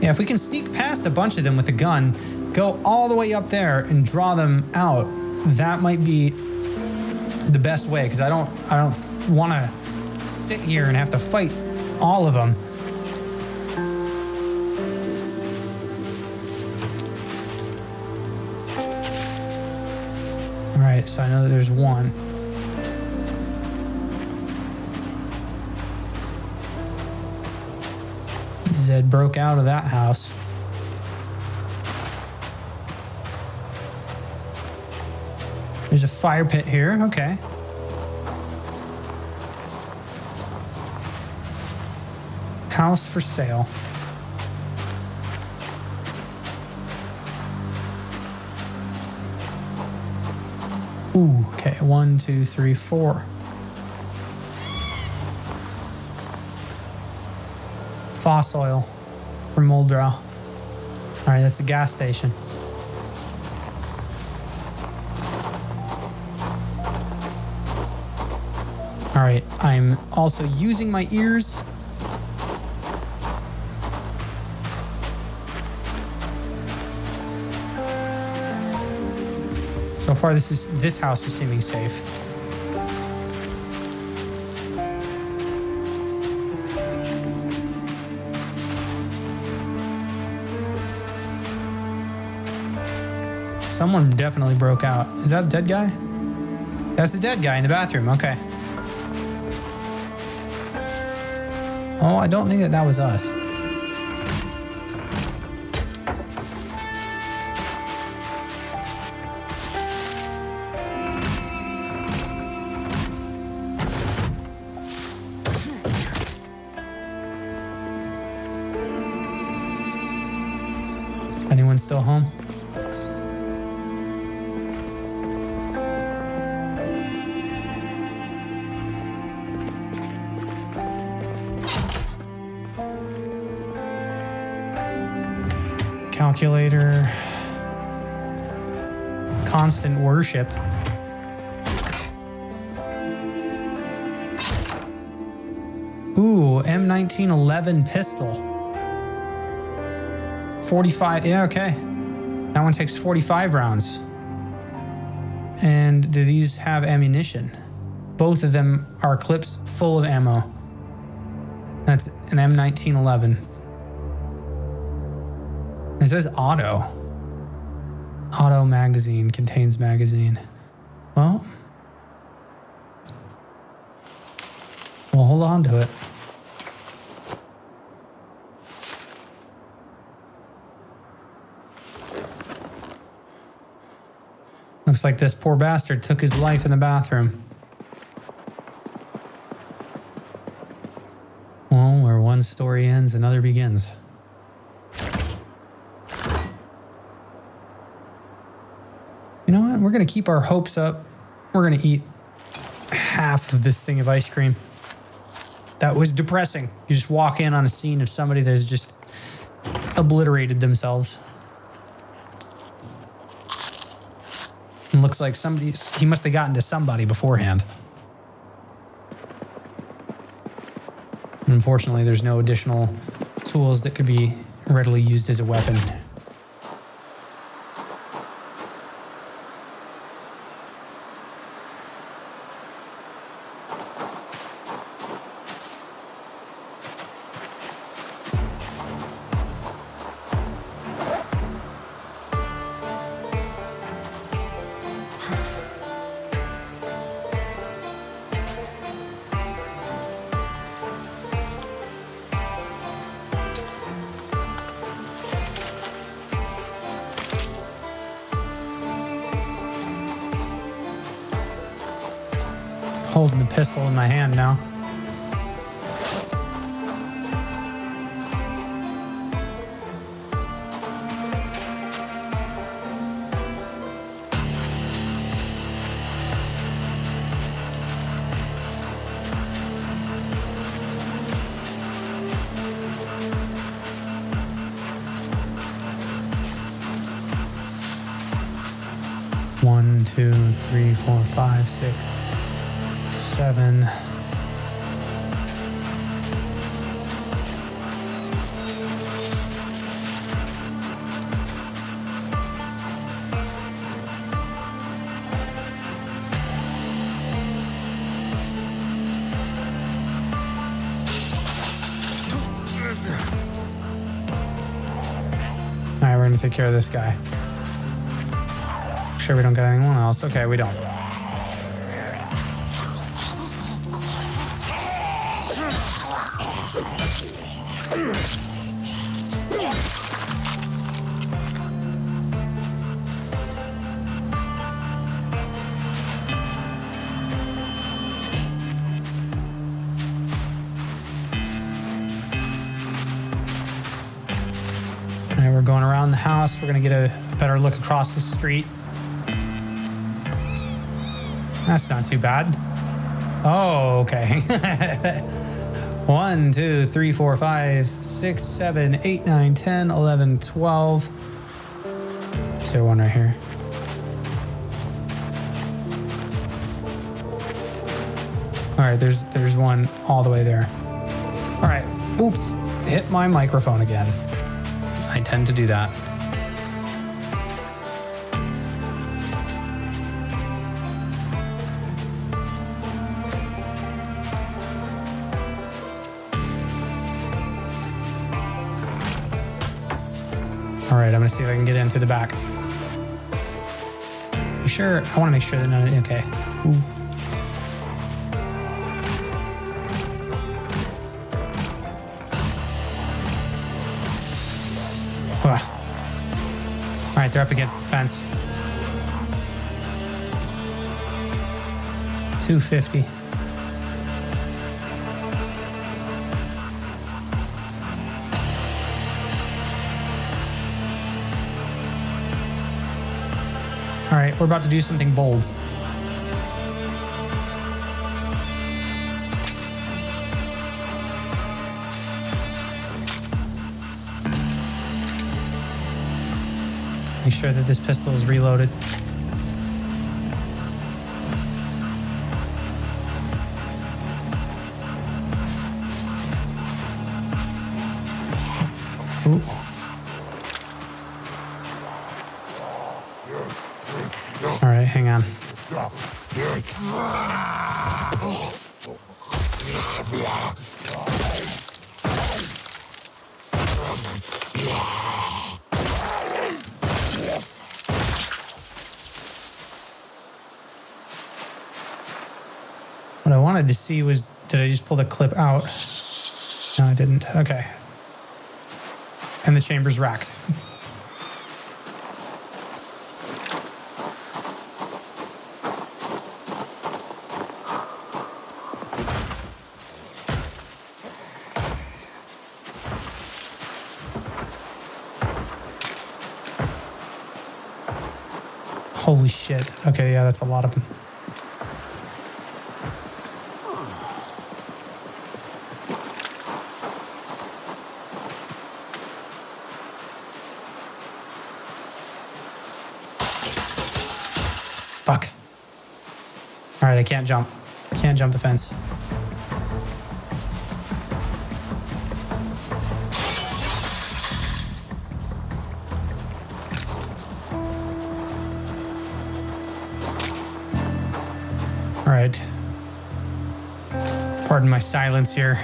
Yeah, if we can sneak past a bunch of them with a gun, go all the way up there and draw them out, that might be the best way, because I don't want to sit here and have to fight all of them. All right, so I know that there's one. Zed broke out of that house. There's a fire pit here. Okay. House for sale. Ooh, okay. 1, 2, 3, 4. Fossil oil from Muldraugh. All right, that's a gas station. All right, I'm also using my ears. So far, this house is seeming safe. Someone definitely broke out. Is that a dead guy? That's the dead guy in the bathroom. Okay. Oh, I don't think that was us. Anyone still home? Calculator. Constant worship. Ooh, M1911 pistol. 45, yeah, okay. That one takes 45 rounds. And do these have ammunition? Both of them are clips full of ammo. That's an M1911. It says auto. Auto magazine, contains magazine. Well, we'll hold on to it. Looks like this poor bastard took his life in the bathroom. Well, where one story ends, another begins. You know what? We're going to keep our hopes up. We're going to eat half of this thing of ice cream. That was depressing. You just walk in on a scene of somebody that has just obliterated themselves. And looks like he must have gotten to somebody beforehand. Unfortunately, there's no additional tools that could be readily used as a weapon. Holding the pistol in my hand now. One, 2, 3, 4, 5, 6, 7. All right, we're gonna take care of this guy. Sure we don't get anyone else. Okay, we don't. All right, we're going around the house. We're gonna get a better look across the street. That's not too bad. Oh, okay. 1, 2, 3, 4, 5, 6, 7, 8, 9, 10, 11, 12. Is there one right here? All right, there's one all the way there. All right, oops, hit my microphone again. I tend to do that. All right, I'm gonna see if I can get in through the back. You sure? I want to make sure that none of okay. Ooh. All right, they're up against the fence. 250. All right, we're about to do something bold. Make sure that this pistol is reloaded. Ooh. All right, hang on. What I wanted to see was, did I just pull the clip out? No, I didn't. Okay. And the chamber's racked. Holy shit. Okay, yeah, that's a lot of them. Fuck. All right, I can't jump. I can't jump the fence. All right. Pardon my silence here.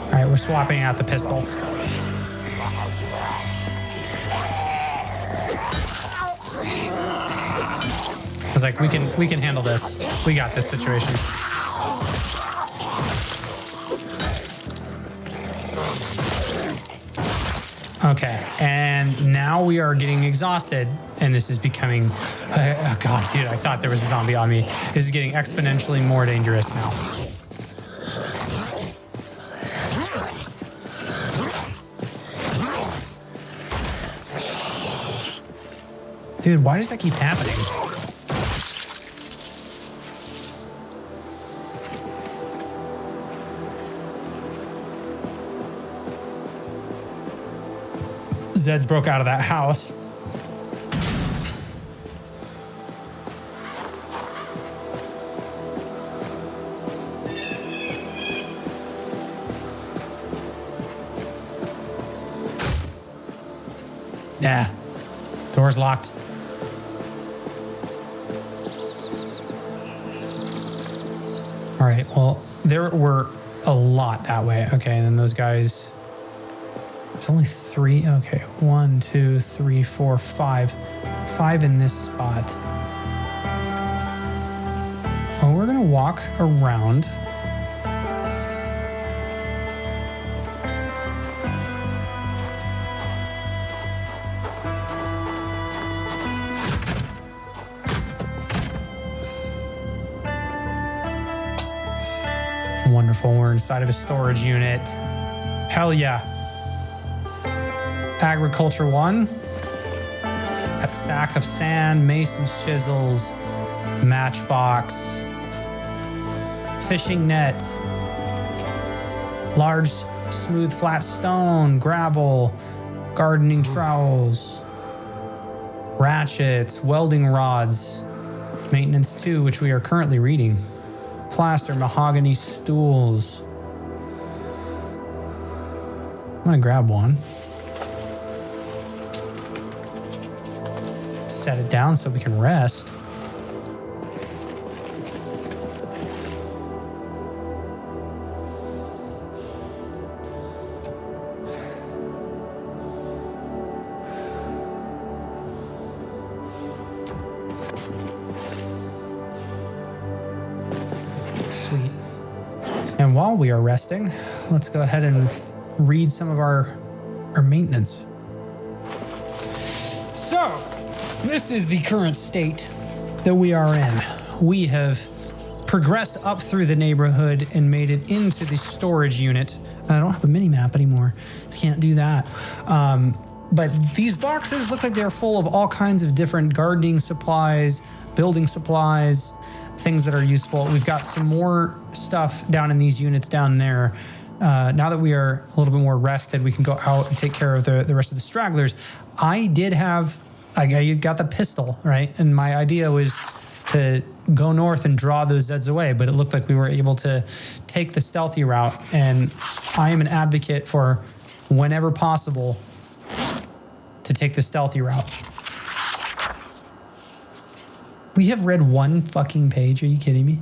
All right, we're swapping out the pistol. I was like, we can handle this. We got this situation. Okay, and now we are getting exhausted, and this is becoming, oh God, dude, I thought there was a zombie on me. This is getting exponentially more dangerous now. Dude, why does that keep happening? Zeds broke out of that house. Yeah. Door's locked. All right, well, there were a lot that way. Okay, and then those guys... There's only 3. Okay, 1, 2, 3, 4, 5. 5 in this spot. Oh, we're gonna walk around. Wonderful, we're inside of a storage unit. Hell yeah. Agriculture 1. That sack of sand, mason's chisels, matchbox, fishing net, large, smooth, flat stone, gravel, gardening trowels, ratchets, welding rods, maintenance 2, which we are currently reading, plaster, mahogany stools. I'm gonna grab one. Set it down so we can rest. Sweet. And while we are resting, let's go ahead and read some of our maintenance. So, this is the current state that we are in. We have progressed up through the neighborhood and made it into the storage unit. And I don't have a mini map anymore. Can't do that. But these boxes look like they're full of all kinds of different gardening supplies, building supplies, things that are useful. We've got some more stuff down in these units down there. Now that we are a little bit more rested, we can go out and take care of the rest of the stragglers. I got the pistol, right? And my idea was to go north and draw those Zeds away, but it looked like we were able to take the stealthy route. And I am an advocate for, whenever possible, to take the stealthy route. We have read one fucking page. Are you kidding me?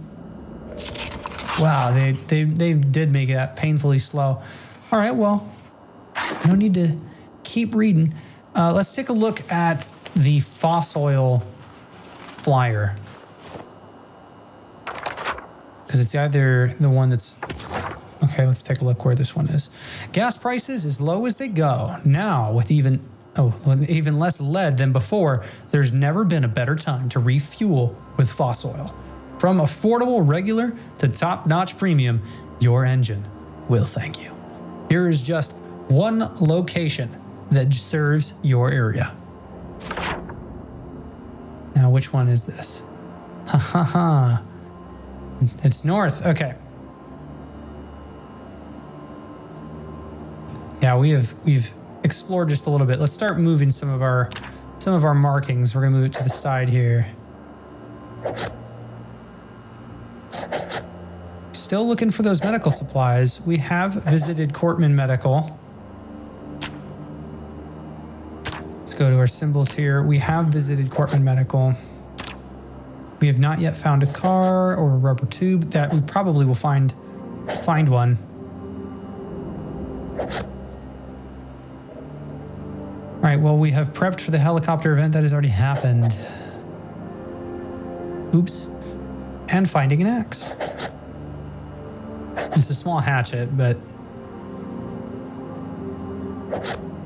Wow, they did make that painfully slow. All right, well, no need to keep reading. Let's take a look at the fossil flyer. Because it's either the one that's... Okay, let's take a look where this one is. Gas prices as low as they go. Now, with even less lead than before, there's never been a better time to refuel with fossil oil. From affordable regular to top-notch premium, your engine will thank you. Here is just one location that serves your area. Now, which one is this? Ha ha ha. It's north. Okay. Yeah, we've explored just a little bit. Let's start moving some of our markings. We're gonna move it to the side here. Still looking for those medical supplies. We have visited Cortman Medical. Let's go to our symbols here. We have visited Cortman Medical. We have not yet found a car or a rubber tube. That we probably will find one. All right, well, we have prepped for the helicopter event that has already happened. Oops. And finding an axe. It's a small hatchet, but...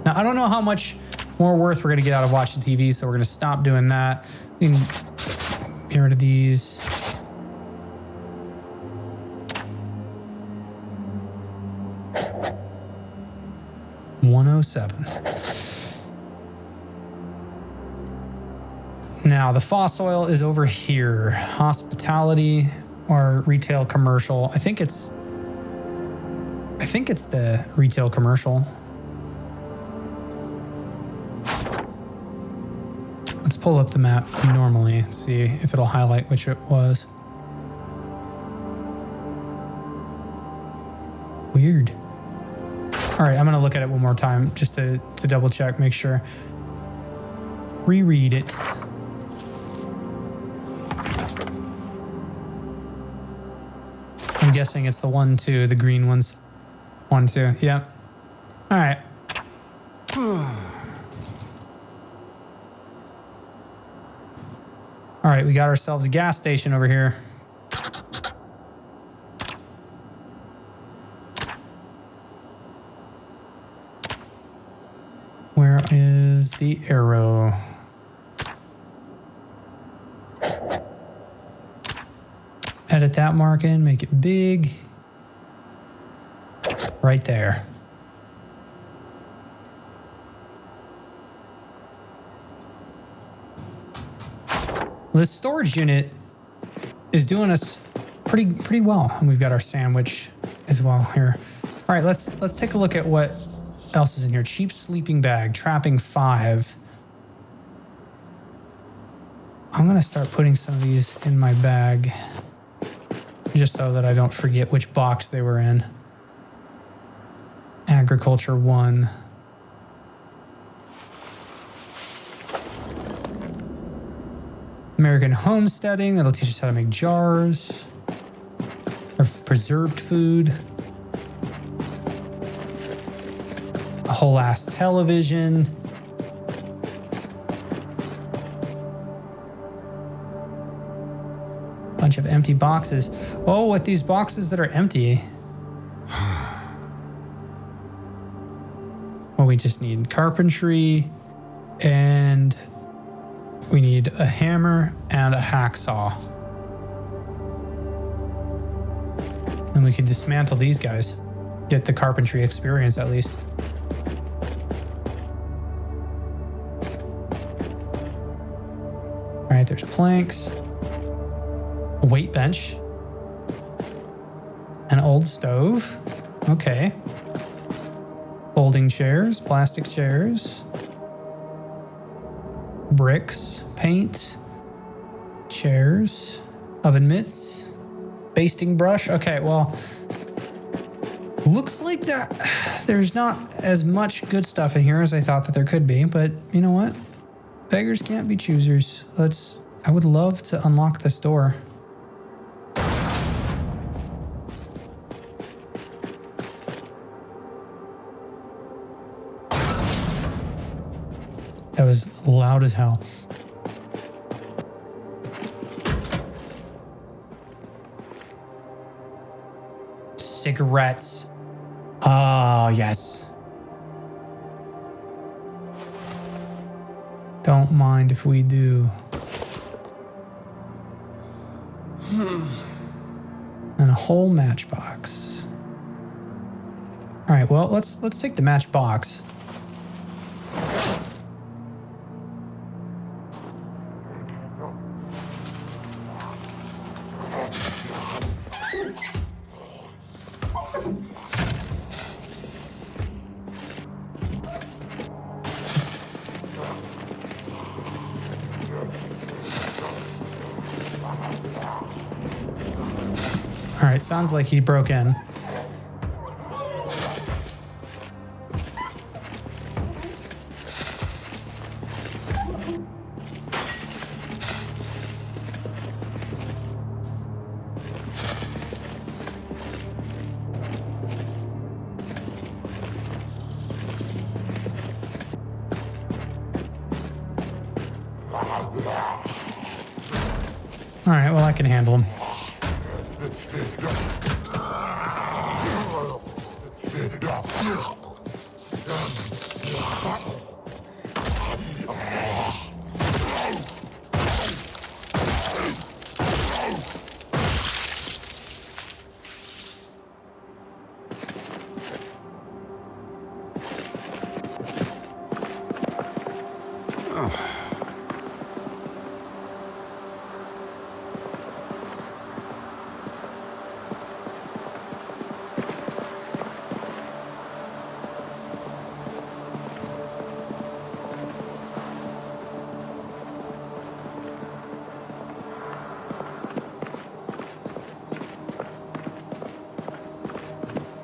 Now, I don't know how much more worth we're going to get out of watching TV, so we're going to stop doing that. We can get rid of these. $107. Now, the fossil oil is over here. Hospitality or retail commercial. I think it's the retail commercial. Let's pull up the map normally and see if it'll highlight which it was. Weird. All right, I'm going to look at it one more time just to double check, make sure. Reread it. I'm guessing it's the 1, 2, the green ones. 1, 2, yeah. All right. All right, we got ourselves a gas station over here. Where is the arrow? Edit that marking, make it big. Right there. This storage unit is doing us pretty well, and we've got our sandwich as well here. All right, let's take a look at what else is in here. Cheap sleeping bag, trapping 5. I'm gonna start putting some of these in my bag, just so that I don't forget which box they were in. Agriculture 1. American homesteading, that'll teach us how to make jars. Or preserved food. A whole ass television. Bunch of empty boxes. Oh, with these boxes that are empty. Well, we just need carpentry, and we need a hammer and a hacksaw. And we can dismantle these guys. Get the carpentry experience at least. right, there's planks, a weight bench, an old stove. Okay. Folding chairs, plastic chairs, bricks, paint, chairs, oven mitts, basting brush. Okay, well, looks like that there's not as much good stuff in here as I thought that there could be, but you know what? Beggars can't be choosers. I would love to unlock this door. That was loud as hell. Cigarettes. Oh, yes. Don't mind if we do. And a whole matchbox. All right, well, let's take the matchbox. All right, sounds like he broke in. All right, well, I can handle him.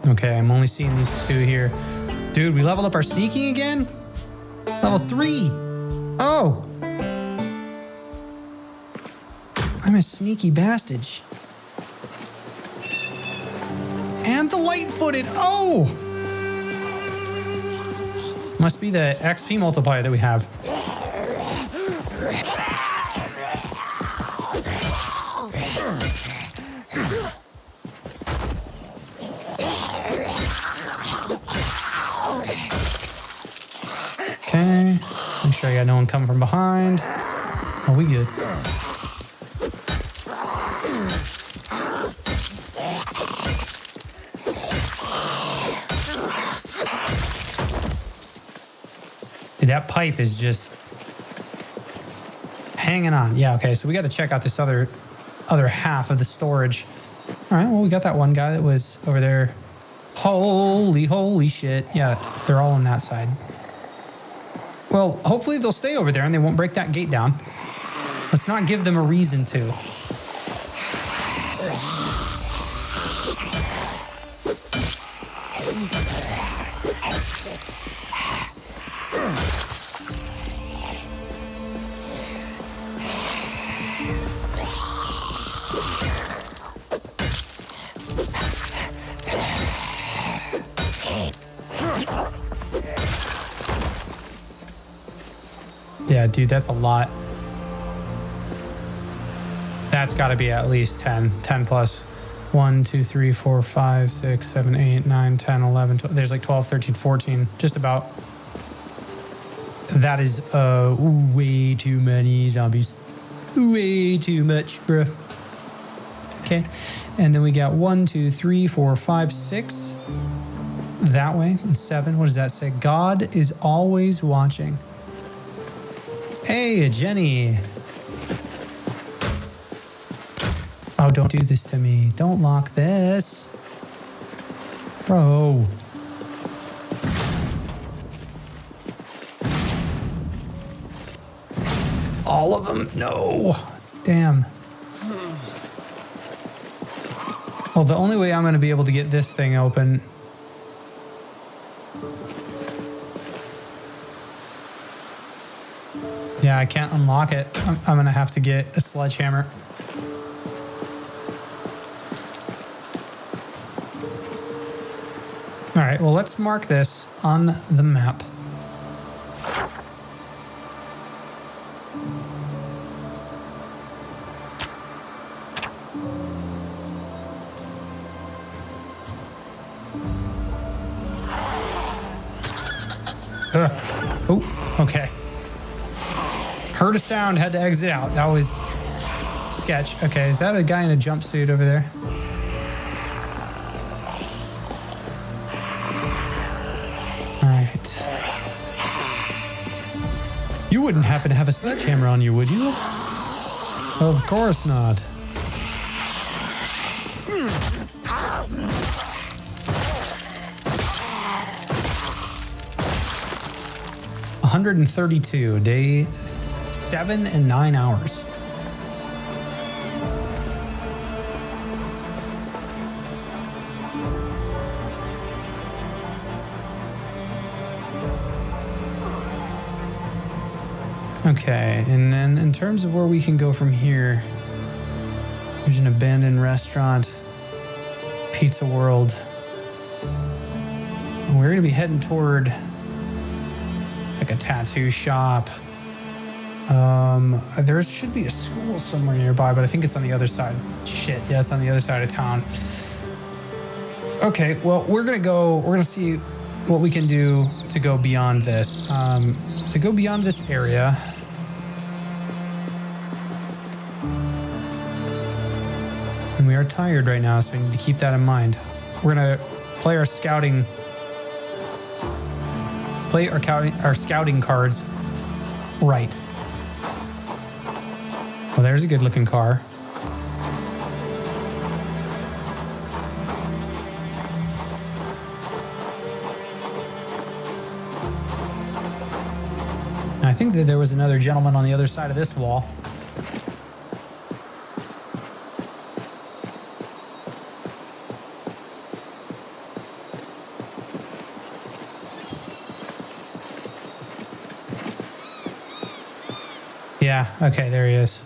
Okay, I'm only seeing these two here. Dude, we leveled up our sneaking again? Level 3. Oh. I'm a sneaky bastard. And the light-footed. Oh. Must be the XP multiplier that we have. Okay, make sure I got no one coming from behind. Oh, we good. Dude, that pipe is just hanging on. Yeah, okay, so we got to check out this other half of the storage. All right, well, we got that one guy that was over there. Holy shit. Yeah, they're all on that side. Well, hopefully they'll stay over there and they won't break that gate down. Let's not give them a reason to. Yeah, dude, that's a lot. That's got to be at least 10 plus. 1, 2, 3, 4, 5, 6, 7, 8, 9, 10, 11, 12. There's like 12, 13, 14, just about. That is way too many zombies. Way too much, bruh. Okay, and then we got 1, 2, 3, 4, 5, 6. That way, and 7. What does that say? God is always watching. Hey, Jenny. Don't do this to me. Don't lock this. Bro. All of them? No. Damn. Well, the only way I'm going to be able to get this thing open... Yeah, I can't unlock it. I'm going to have to get a sledgehammer. All right, well, let's mark this on the map. Oh, okay. Heard a sound, had to exit out. That was sketch. Okay, is that a guy in a jumpsuit over there? All right. You wouldn't happen to have a sledgehammer on you, would you? Of course not. $132, day 7 and 9 hours. Okay, and then in terms of where we can go from here, there's an abandoned restaurant, Pizza World. And we're going to be heading toward like a tattoo shop. There should be a school somewhere nearby, but I think it's on the other side. Shit, yeah, it's on the other side of town. Okay, well, we're gonna see what we can do to go beyond this. To go beyond this area. And we are tired right now, so we need to keep that in mind. We're gonna play our scouting cards right. Well, there's a good looking car. And I think that there was another gentleman on the other side of this wall. Yeah, okay, there he is.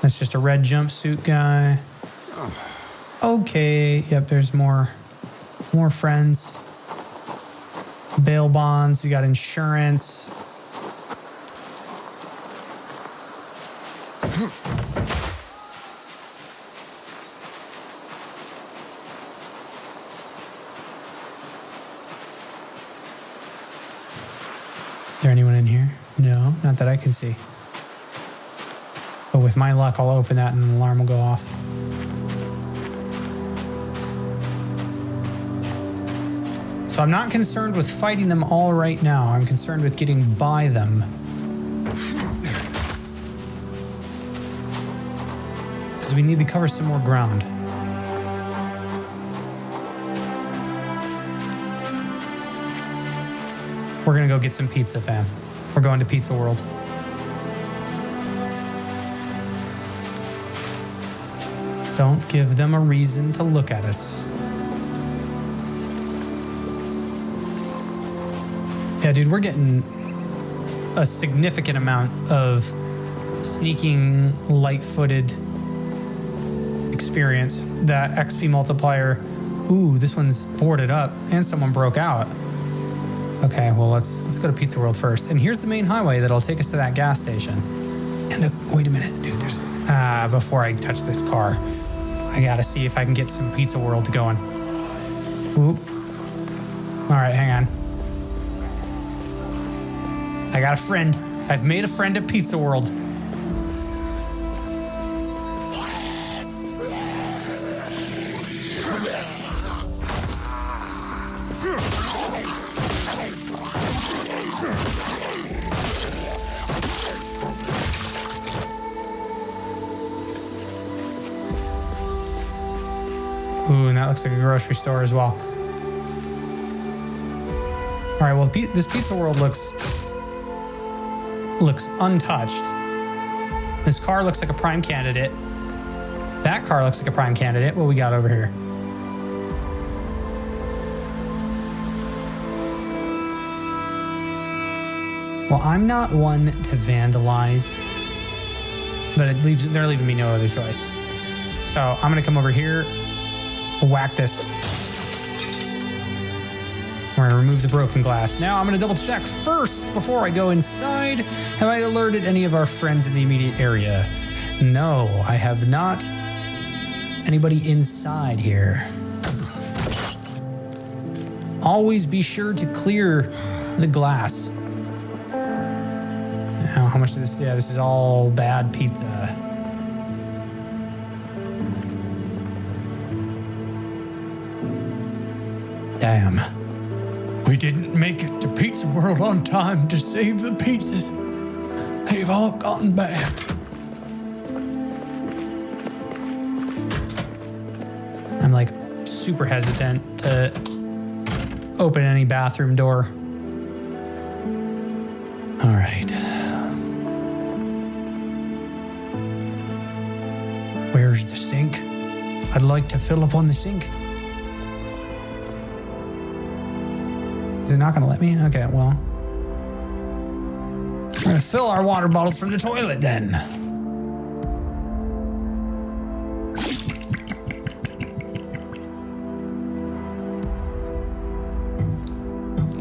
That's just a red jumpsuit guy. Okay, yep, there's more friends. Bail bonds, we got insurance. Is there anyone in here? No, not that I can see. But with my luck, I'll open that and an alarm will go off. So I'm not concerned with fighting them all right now. I'm concerned with getting by them. Because we need to cover some more ground. We're gonna go get some pizza, fam. We're going to Pizza World. Don't give them a reason to look at us. Yeah, dude, we're getting a significant amount of sneaking, light-footed experience. That XP multiplier. Ooh, this one's boarded up, and someone broke out. Okay, well, let's go to Pizza World first. And here's the main highway that'll take us to that gas station. And wait a minute, dude. There's before I touch this car, I gotta see if I can get some Pizza World going. Oop. All right, hang on. I got a friend. I've made a friend at Pizza World. that looks like a grocery store as well. All right, well, this pizza world looks untouched. This car looks like a prime candidate. That car looks like a prime candidate. What we got over here? Well, I'm not one to vandalize, but they're leaving me no other choice. So I'm gonna come over here, whack this. We're gonna remove the broken glass. Now I'm gonna double check first before I go inside. Have I alerted any of our friends in the immediate area? No, I have not. Anybody inside here? Always be sure to clear the glass. Now, how much of this? Yeah, this is all bad pizza. Damn. We didn't make it to Pizza World on time to save the pizzas. They've all gotten bad. I'm like super hesitant to open any bathroom door. All right. Where's the sink? I'd like to fill up on the sink. Is it not going to let me? Okay, well. We're going to fill our water bottles from the toilet then.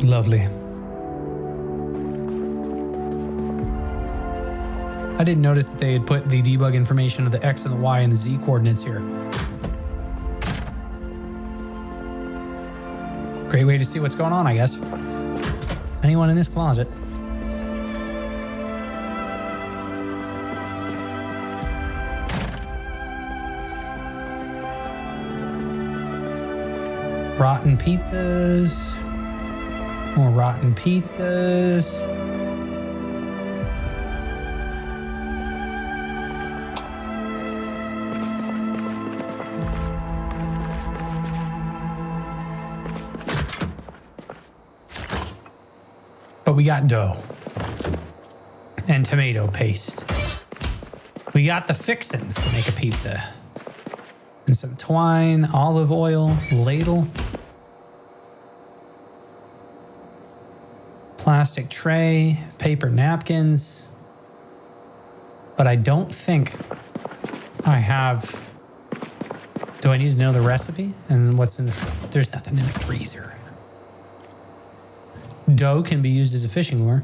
Lovely. I didn't notice that they had put the debug information of the X and the Y and the Z coordinates here. Great way to see what's going on, I guess. Anyone in this closet? Rotten pizzas. More rotten pizzas. But we got dough and tomato paste. We got the fixins to make a pizza. And some twine, olive oil, ladle. Plastic tray, paper napkins. But I don't think I have... Do I need to know the recipe? And what's in the... There's nothing in the freezer. Dough can be used as a fishing lure.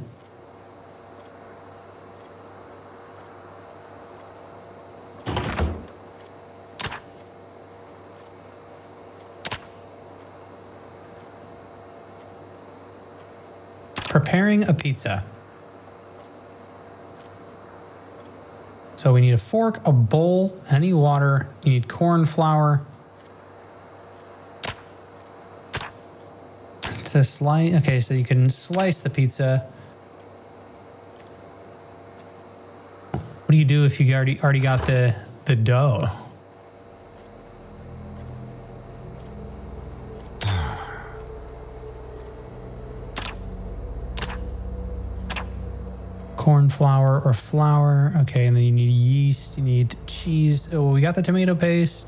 Preparing a pizza. So we need a fork, a bowl, any water. You need corn flour. To slice, okay, so you can slice the pizza. What do you do if you already got the dough? Corn flour or flour. Okay, and then you need yeast, you need cheese. Oh, we got the tomato paste.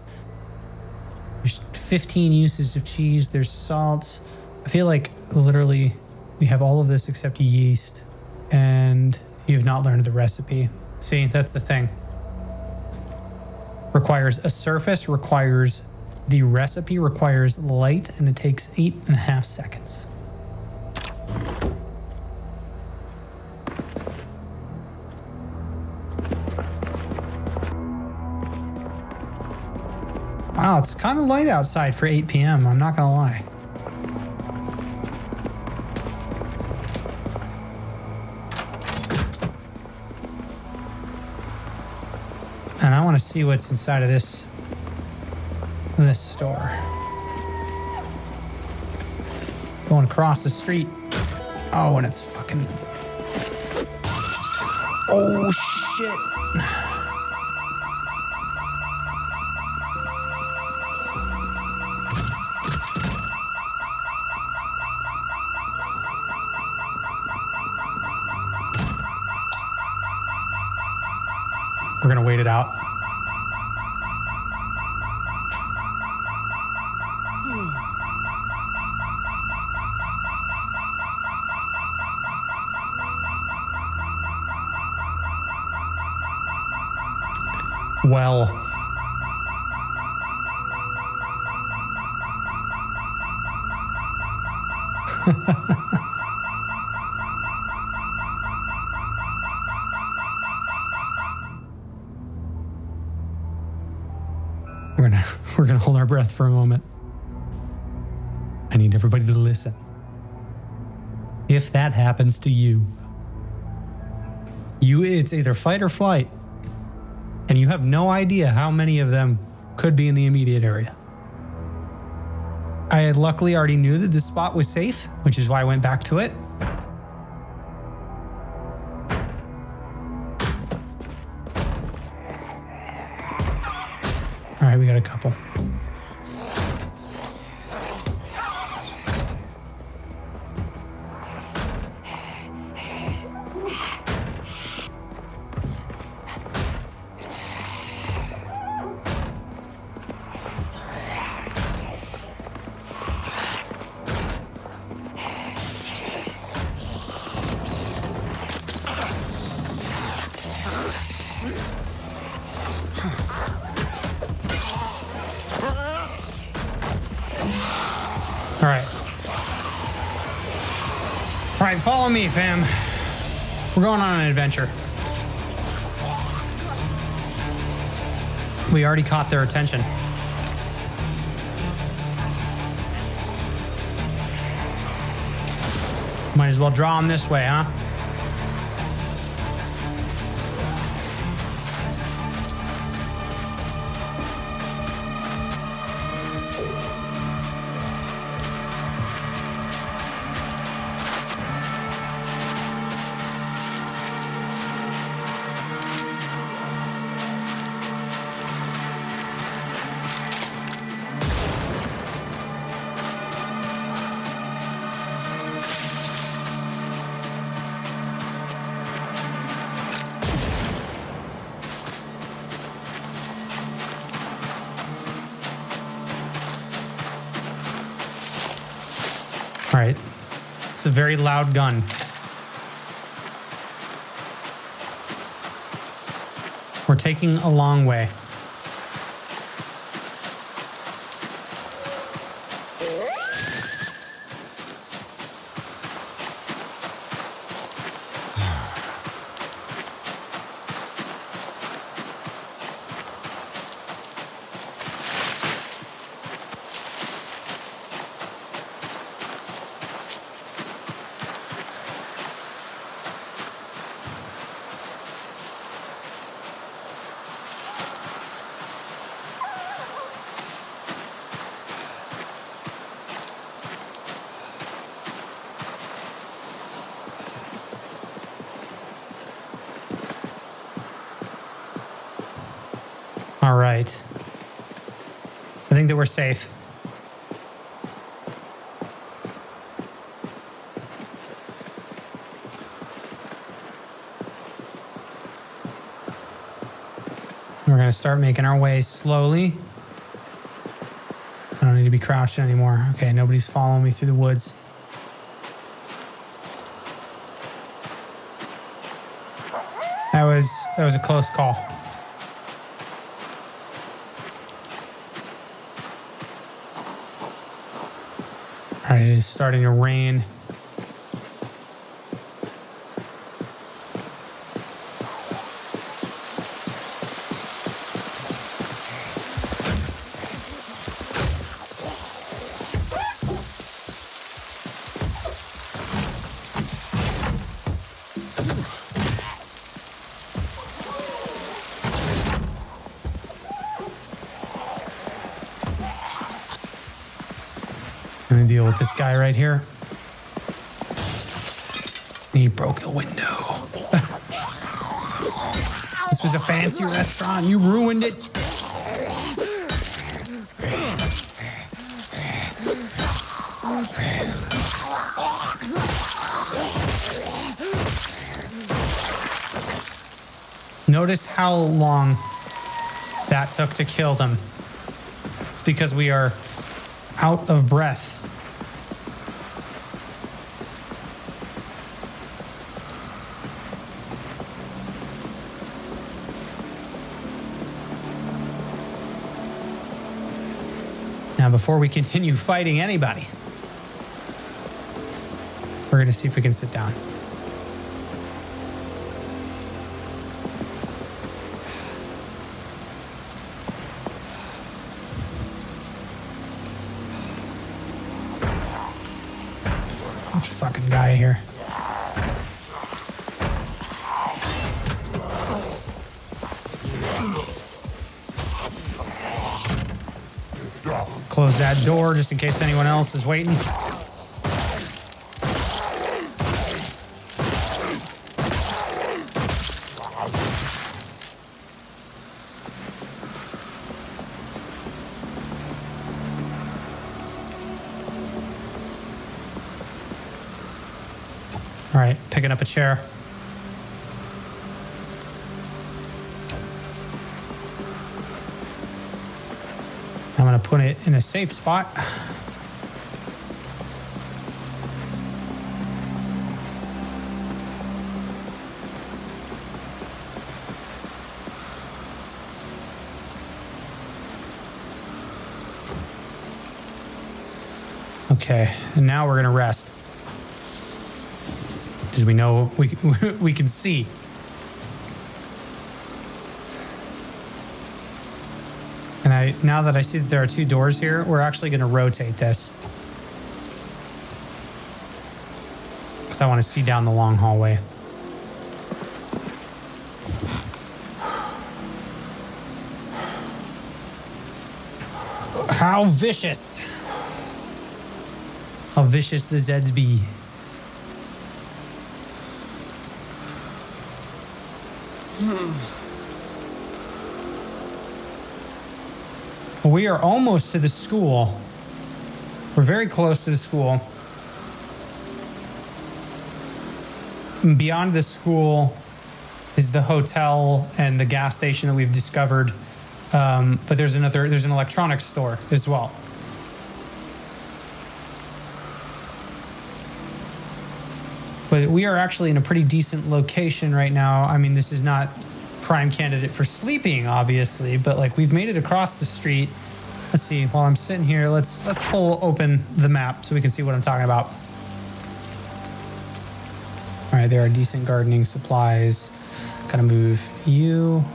There's 15 uses of cheese. There's salt. I feel like literally we have all of this except yeast, and you've not learned the recipe. See, that's the thing. Requires a surface, requires the recipe, requires light, and it takes 8.5 seconds. Wow, it's kind of light outside for 8 p.m. I'm not gonna lie. And I want to see what's inside of this store. Going across the street. Oh, and it's fucking... Oh, shit. We're gonna wait it out. Well, we're gonna hold our breath for a moment. I need everybody to listen. If that happens to you, it's either fight or flight. And you have no idea how many of them could be in the immediate area. I had luckily already knew that this spot was safe, which is why I went back to it. All right, we got a couple. All right, follow me, fam. We're going on an adventure. We already caught their attention. Might as well draw them this way, huh? All right, it's a very loud gun. We're taking a long way. All right. I think that we're safe. We're going to start making our way slowly. I don't need to be crouched anymore. Okay, nobody's following me through the woods. That was a close call. All right, it's starting to rain. Gonna deal with this guy right here. He broke the window. This was a fancy restaurant. You ruined it. Notice how long that took to kill them. It's because we are out of breath. Now, before we continue fighting anybody, we're going to see if we can sit down. Which fucking guy here? Close that door just in case anyone else is waiting. All right, picking up a chair. I'm going to put it in a safe spot. Okay, and now we're going to rest. Because we know we can see. And now that I see that there are two doors here, we're actually going to rotate this. Because I want to see down the long hallway. How vicious. How vicious the Zeds be. We are almost to the school. We're very close to the school. Beyond the school is the hotel and the gas station that we've discovered. But there's an electronics store as well. But we are actually in a pretty decent location right now. I mean, this is not prime candidate for sleeping, obviously, but like we've made it across the street. Let's see, while I'm sitting here, let's pull open the map so we can see what I'm talking about. All right, there are decent gardening supplies. Gotta move you.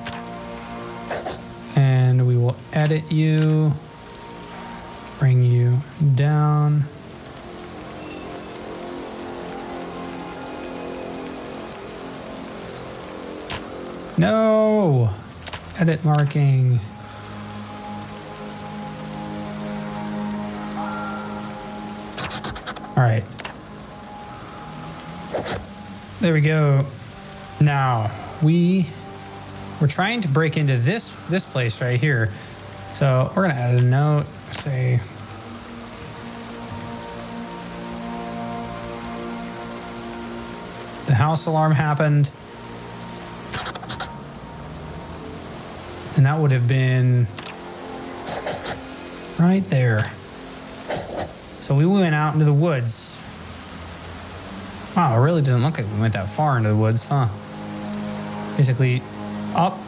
And we will edit you. Bring you down. No! Edit marking. All right. There we go. Now, we're trying to break into this place right here. So we're gonna add a note, say, the house alarm happened. And that would have been right there. So we went out into the woods. Wow, it really didn't look like we went that far into the woods, huh? Basically, up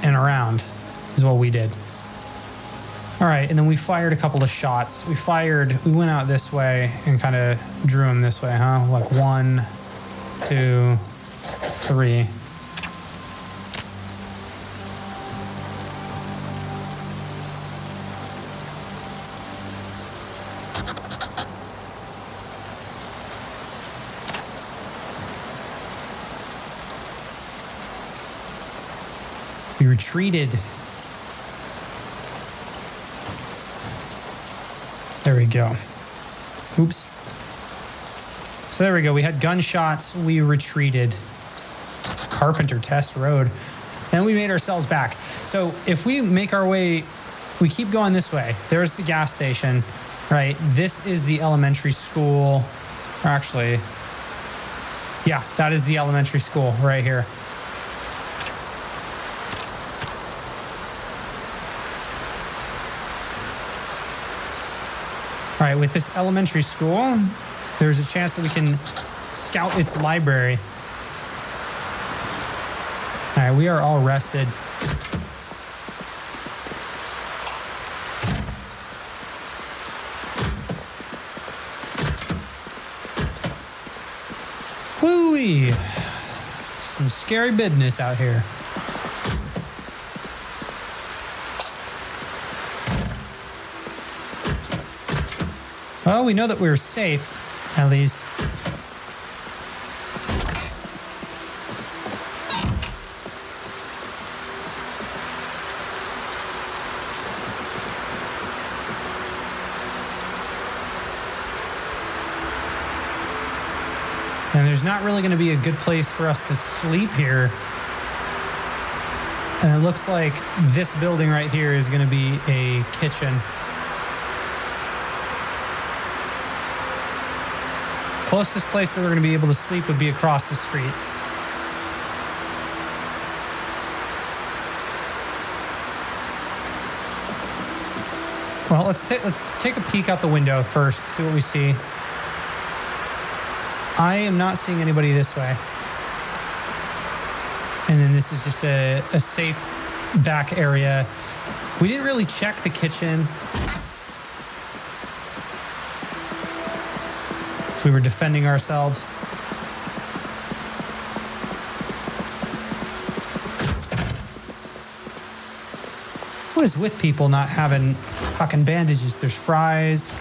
and around is what we did. All right, and then we fired a couple of shots. We went out this way and kind of drew them this way, huh? Like 1, 2, 3. We retreated. There we go. Oops. So there we go. We had gunshots. We retreated. Carpenter Test Road. And we made ourselves back. So if we make our way, we keep going this way. There's the gas station, right? This is the elementary school. Or actually, yeah, that is the elementary school right here. right, with this elementary school, there's a chance that we can scout its library. All right, we are all rested. Whoo-wee. Some scary business out here. Well, we know that we're safe, at least. And there's not really going to be a good place for us to sleep here. And it looks like this building right here is going to be a kitchen. Closest place that we're going to be able to sleep would be across the street. Well, let's take a peek out the window first, see what we see. I am not seeing anybody this way. And then this is just a safe back area. We didn't really check the kitchen. So we were defending ourselves. What is with people not having fucking bandages? There's fries.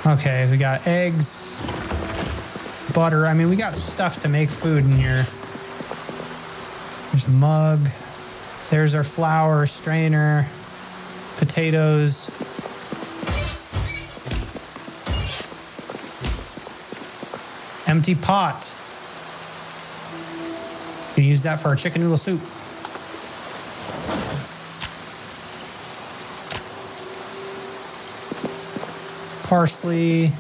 Okay, we got eggs, butter. I mean, we got stuff to make food in here. There's a mug. There's our flour strainer, potatoes. Empty pot. We can use that for our chicken noodle soup. Parsley,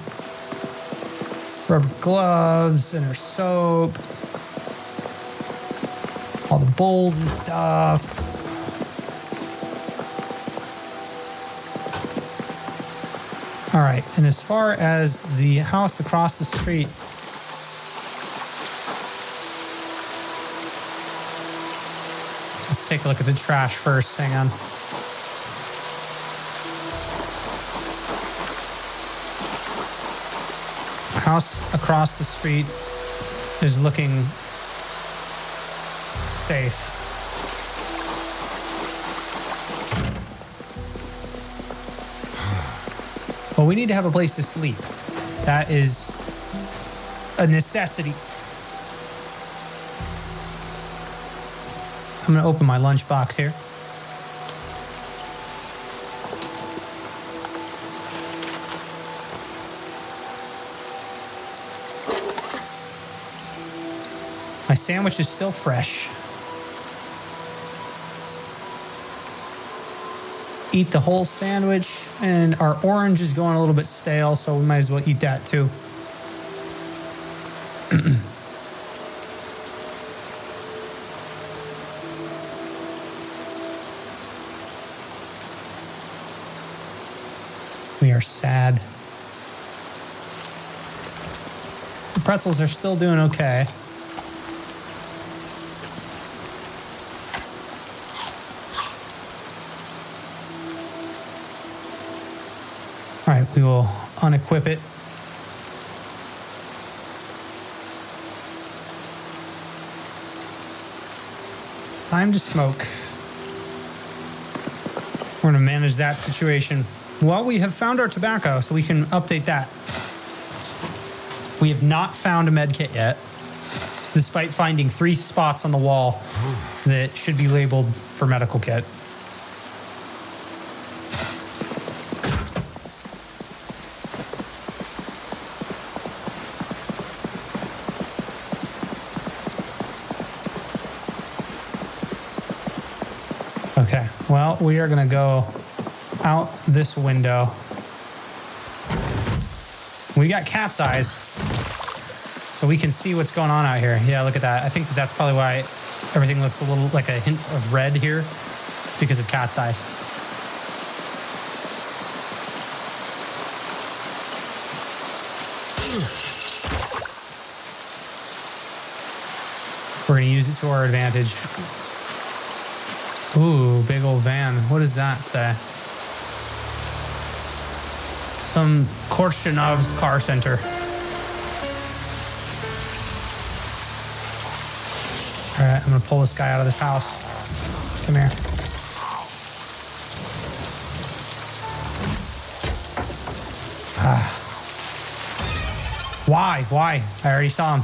rubber gloves, and our soap, all the bowls and stuff. All right, and as far as the house across the street, let's take a look at the trash first. Hang on. House across the street is looking safe. But we need to have a place to sleep. That is a necessity. I'm going to open my lunchbox here. My sandwich is still fresh. Eat the whole sandwich, and our orange is going a little bit stale, so we might as well eat that too. We are sad. The pretzels are still doing okay. All right, we will unequip it. Time to smoke. We're going to manage that situation. Well, we have found our tobacco, so we can update that. We have not found a med kit yet, despite finding 3 spots on the wall that should be labeled for medical kit. Okay, well, we are going to go out this window. We got cat's eyes, so we can see what's going on out here. Yeah, look at that. I think that's probably why everything looks a little like a hint of red here. It's because of cat's eyes. We're going to use it to our advantage. Ooh, big old van. What does that say? Some Korchanov's car center. All right, I'm going to pull this guy out of this house. Come here. Why? Why? I already saw him.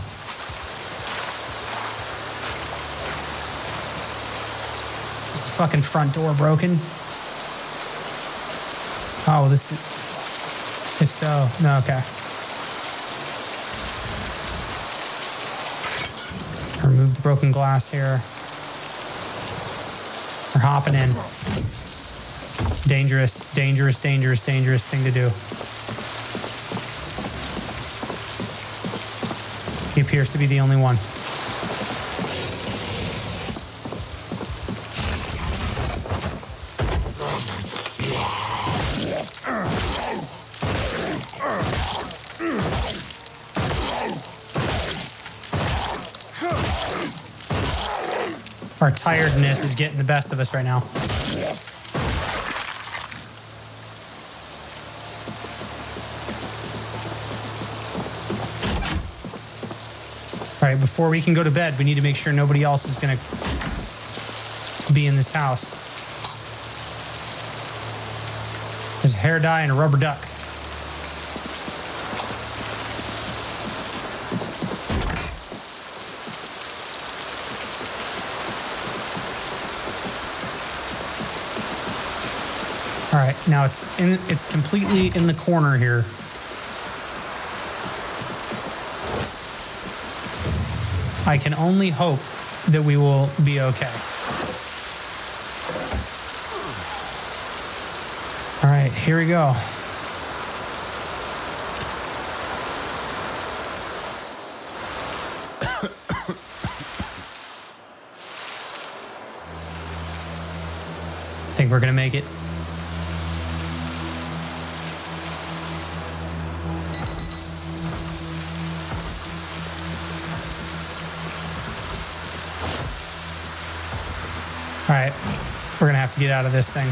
Is the fucking front door broken? Oh, this is... If so, no, okay. Remove the broken glass here. We're hopping in. Dangerous, dangerous, dangerous, dangerous thing to do. He appears to be the only one. Our tiredness is getting the best of us right now. All right, before we can go to bed, we need to make sure nobody else is going to be in this house. There's a hair dye and a rubber duck. All right, now it's completely in the corner here. I can only hope that we will be okay. All right, here we go. I think we're gonna make it. All right, we're gonna have to get out of this thing.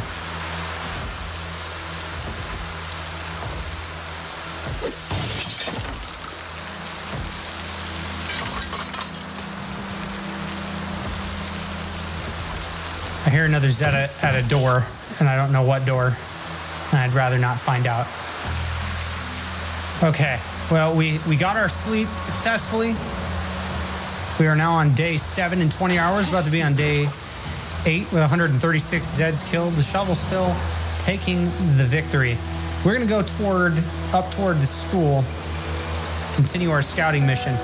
I hear another Zed at a door, and I don't know what door, and I'd rather not find out. Okay, well, we got our sleep successfully. We are now on day 7 in 20 hours, about to be on day 8 with 136 Zeds killed. The shovel's still taking the victory. We're gonna go up toward the school, continue our scouting mission.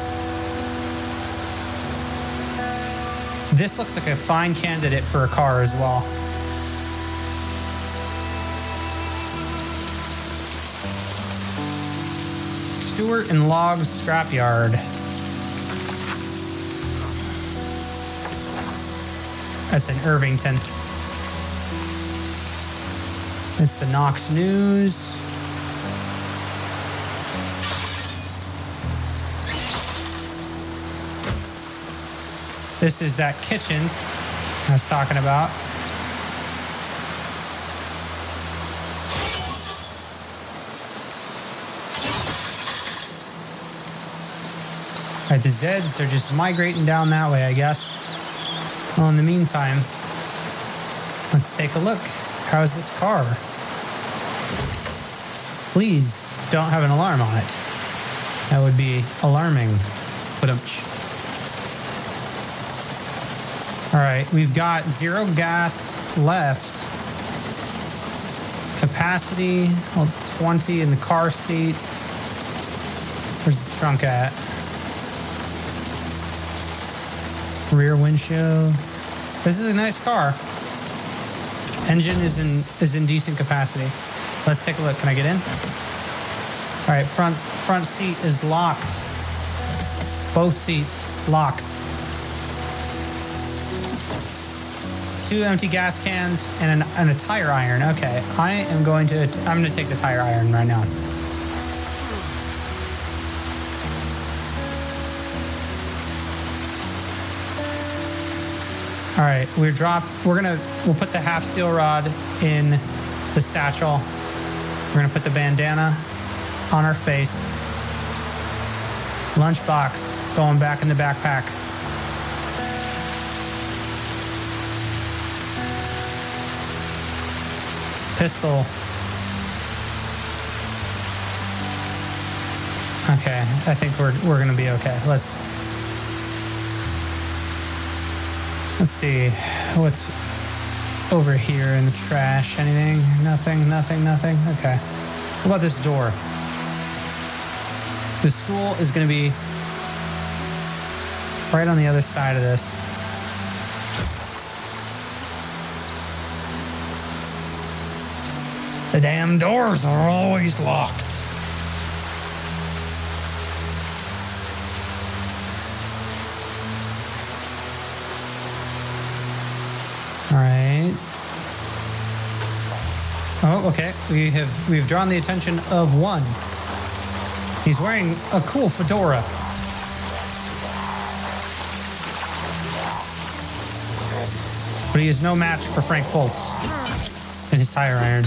This looks like a fine candidate for a car as well. Stewart and Logs Scrapyard. That's in Irvington. It's the Knox News. This is that kitchen I was talking about. All right, the Zeds are just migrating down that way, I guess. Well, in the meantime, let's take a look. How is this car? Please don't have an alarm on it. That would be alarming. All right, we've got 0 gas left. Capacity, well, it's 20 in the car seats. Where's the trunk at? Rear windshield. This is a nice car. Engine is in decent capacity. Let's take a look. Can I get in? All right, front seat is locked. Both seats locked. 2 empty gas cans and a tire iron. Okay, I'm going to take the tire iron right now. All right, we'll put the half steel rod in the satchel. We're gonna put the bandana on our face. Lunchbox going back in the backpack. Pistol. Okay, I think we're gonna be okay. Let's see what's over here in the trash. Anything? Nothing. Okay. What about this door? The school is gonna be right on the other side of this. The damn doors are always locked. All right. Oh, okay. We've drawn the attention of one. He's wearing a cool fedora. But he is no match for Frank Fultz and his tire iron.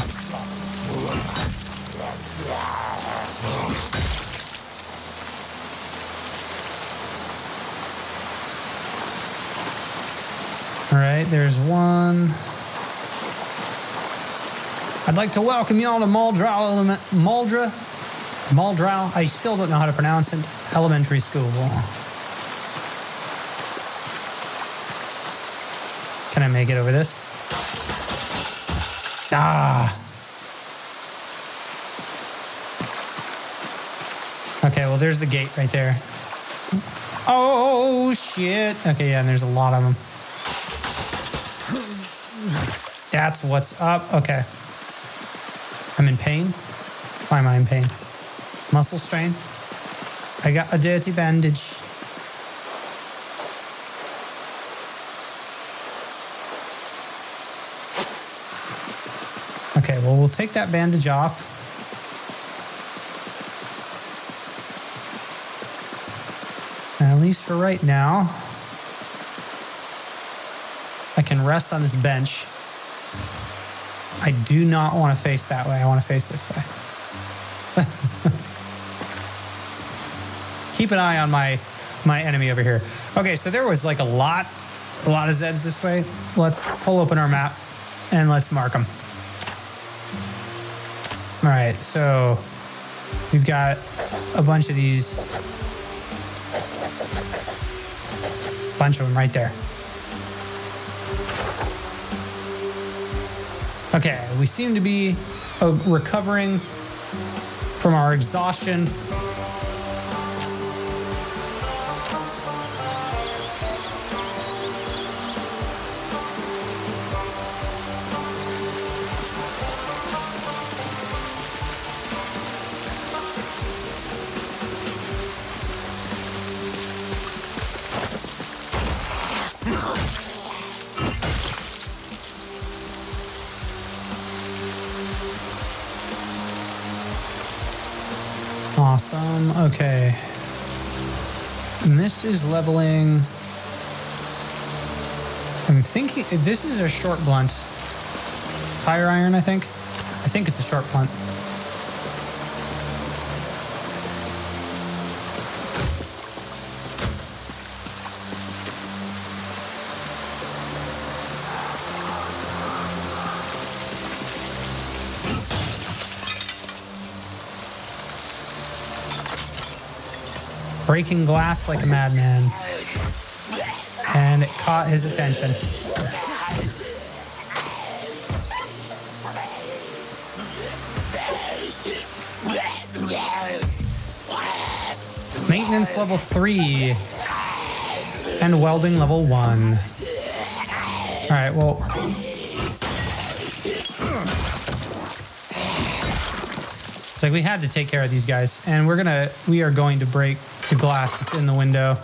All right, there's one. I'd like to welcome you all to Muldraugh. I still don't know how to pronounce it. Elementary school. Can I make it over this? Ah. Okay, well, there's the gate right there. Oh, shit. Okay, yeah, and there's a lot of them. That's what's up. Okay. I'm in pain. Why am I in pain? Muscle strain. I got a dirty bandage. Okay, well, we'll take that bandage off. And at least for right now, I can rest on this bench. I do not want to face that way. I want to face this way. Keep an eye on my enemy over here. Okay, so there was like a lot of Zeds this way. Let's pull open our map and let's mark them. All right, so we've got a bunch of these. Bunch of them right there. Okay, we seem to be recovering from our exhaustion. Awesome. Okay. And this is leveling. I'm thinking this is a short blunt. Tire iron, I think. I think it's a short blunt. Breaking glass like a madman. And it caught his attention. Maintenance level 3. And welding level 1. Alright, well. It's like we had to take care of these guys. And we are going to break the glass that's in the window.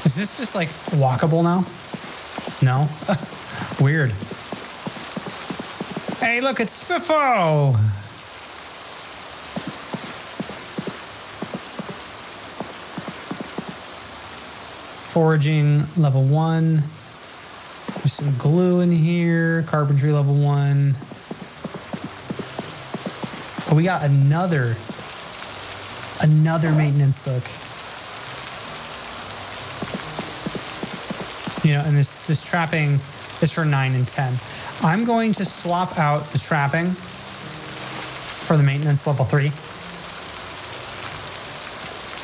Is this just like walkable now? No? Weird. Hey, look, it's Spiffo! Foraging level 1. There's some glue in here. Carpentry level 1. Oh, we got another maintenance book. You know, and this trapping is for 9 and 10. I'm going to swap out the trapping for the maintenance level 3.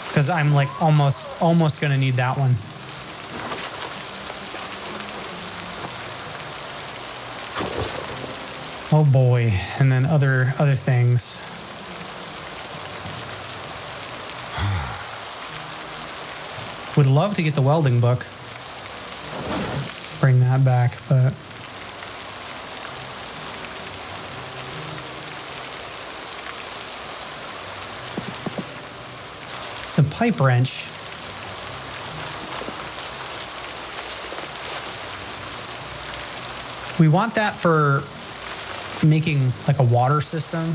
Because I'm like almost gonna need that one. Oh boy, and then other things. Would love to get the welding book. Bring that back, but the pipe wrench. We want that for making like a water system.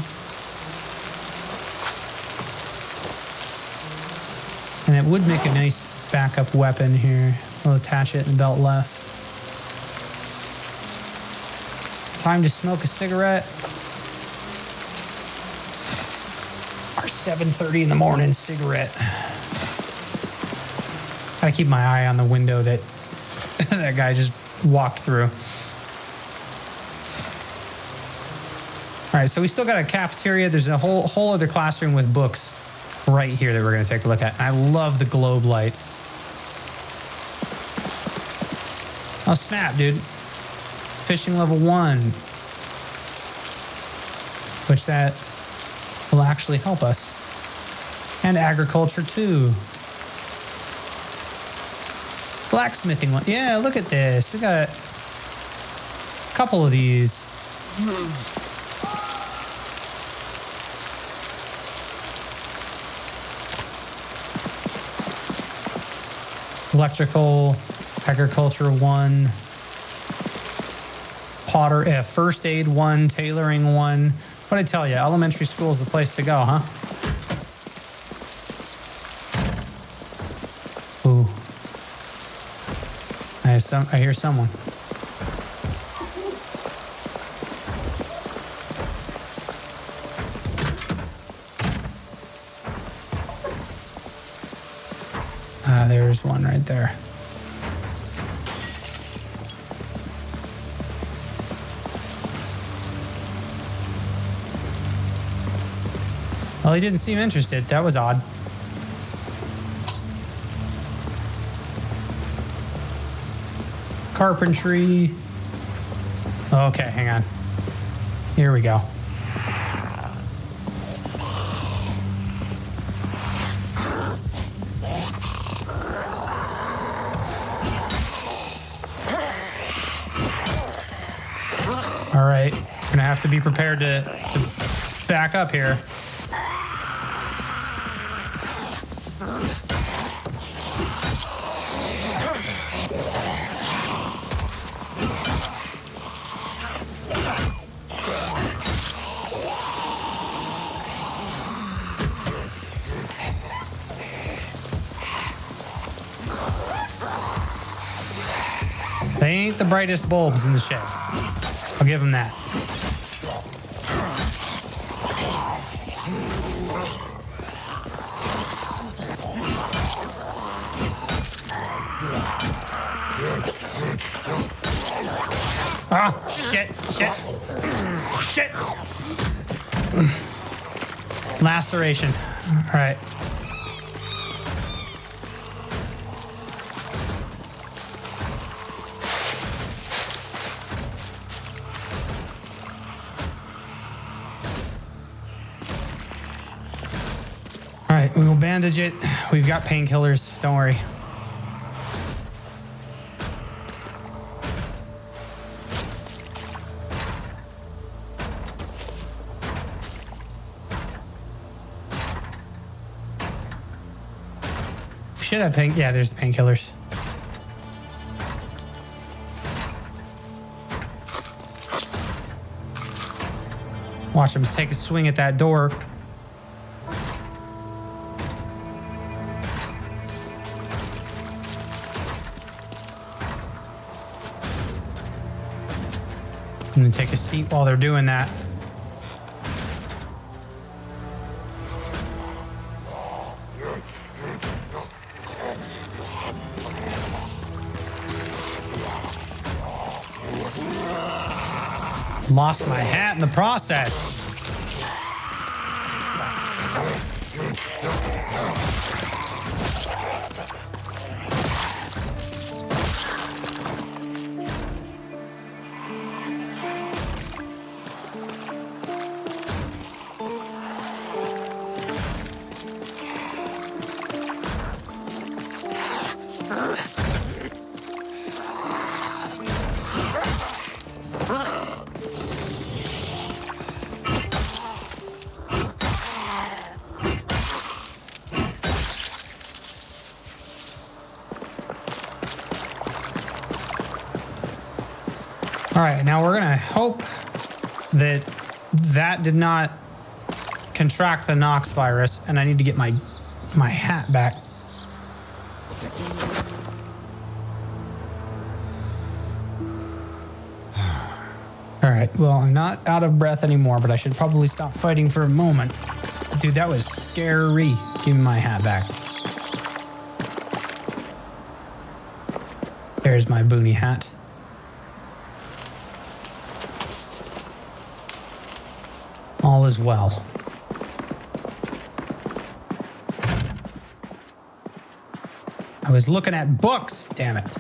And it would make a nice backup weapon here. We'll attach it in the belt left. Time to smoke a cigarette. Our 7:30 in the morning cigarette. Gotta keep my eye on the window that that guy just walked through. All right, so we still got a cafeteria. There's a whole other classroom with books right here that we're gonna take a look at. I love the globe lights. Oh snap, dude. Fishing level 1. Which that will actually help us. And agriculture too. Blacksmithing one. Yeah, look at this. We got a couple of these. Electrical, agriculture 1, potter, first aid 1, tailoring 1. What'd I tell you? Elementary school is the place to go, huh? Ooh. I hear someone. There's one right there. Well, he didn't seem interested. That was odd. Carpentry. Okay, hang on. Here we go. All right, gonna have to be prepared to back up here. They ain't the brightest bulbs in the shed. I'll give him that. Ah, shit. Laceration. All right. All right, we will bandage it. We've got painkillers. Don't worry. Should have pain. Yeah, there's the painkillers. Watch him take a swing at that door. And then take a seat while they're doing that. Lost my hat in the process. All right, now we're gonna hope that that did not contract the Knox virus, and I need to get my hat back. All right, well, I'm not out of breath anymore, but I should probably stop fighting for a moment. Dude, that was scary. Give me my hat back. There's my boonie hat. All is well. I was looking at books, damn it.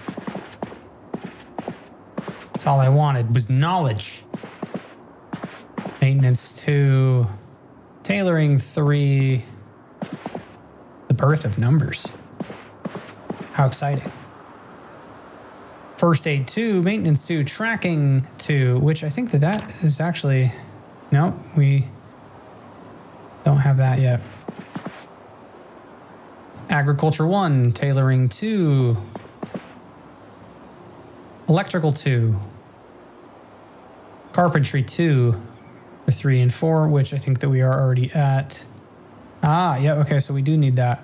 That's all I wanted was knowledge. Maintenance 2, tailoring 3, the birth of numbers. How exciting. First aid 2, maintenance 2, tracking 2, which I think that is actually... No, we don't have that yet. Agriculture 1, tailoring 2, electrical 2, carpentry 2, for 3 and 4, which I think that we are already at. Ah, yeah, okay, so we do need that.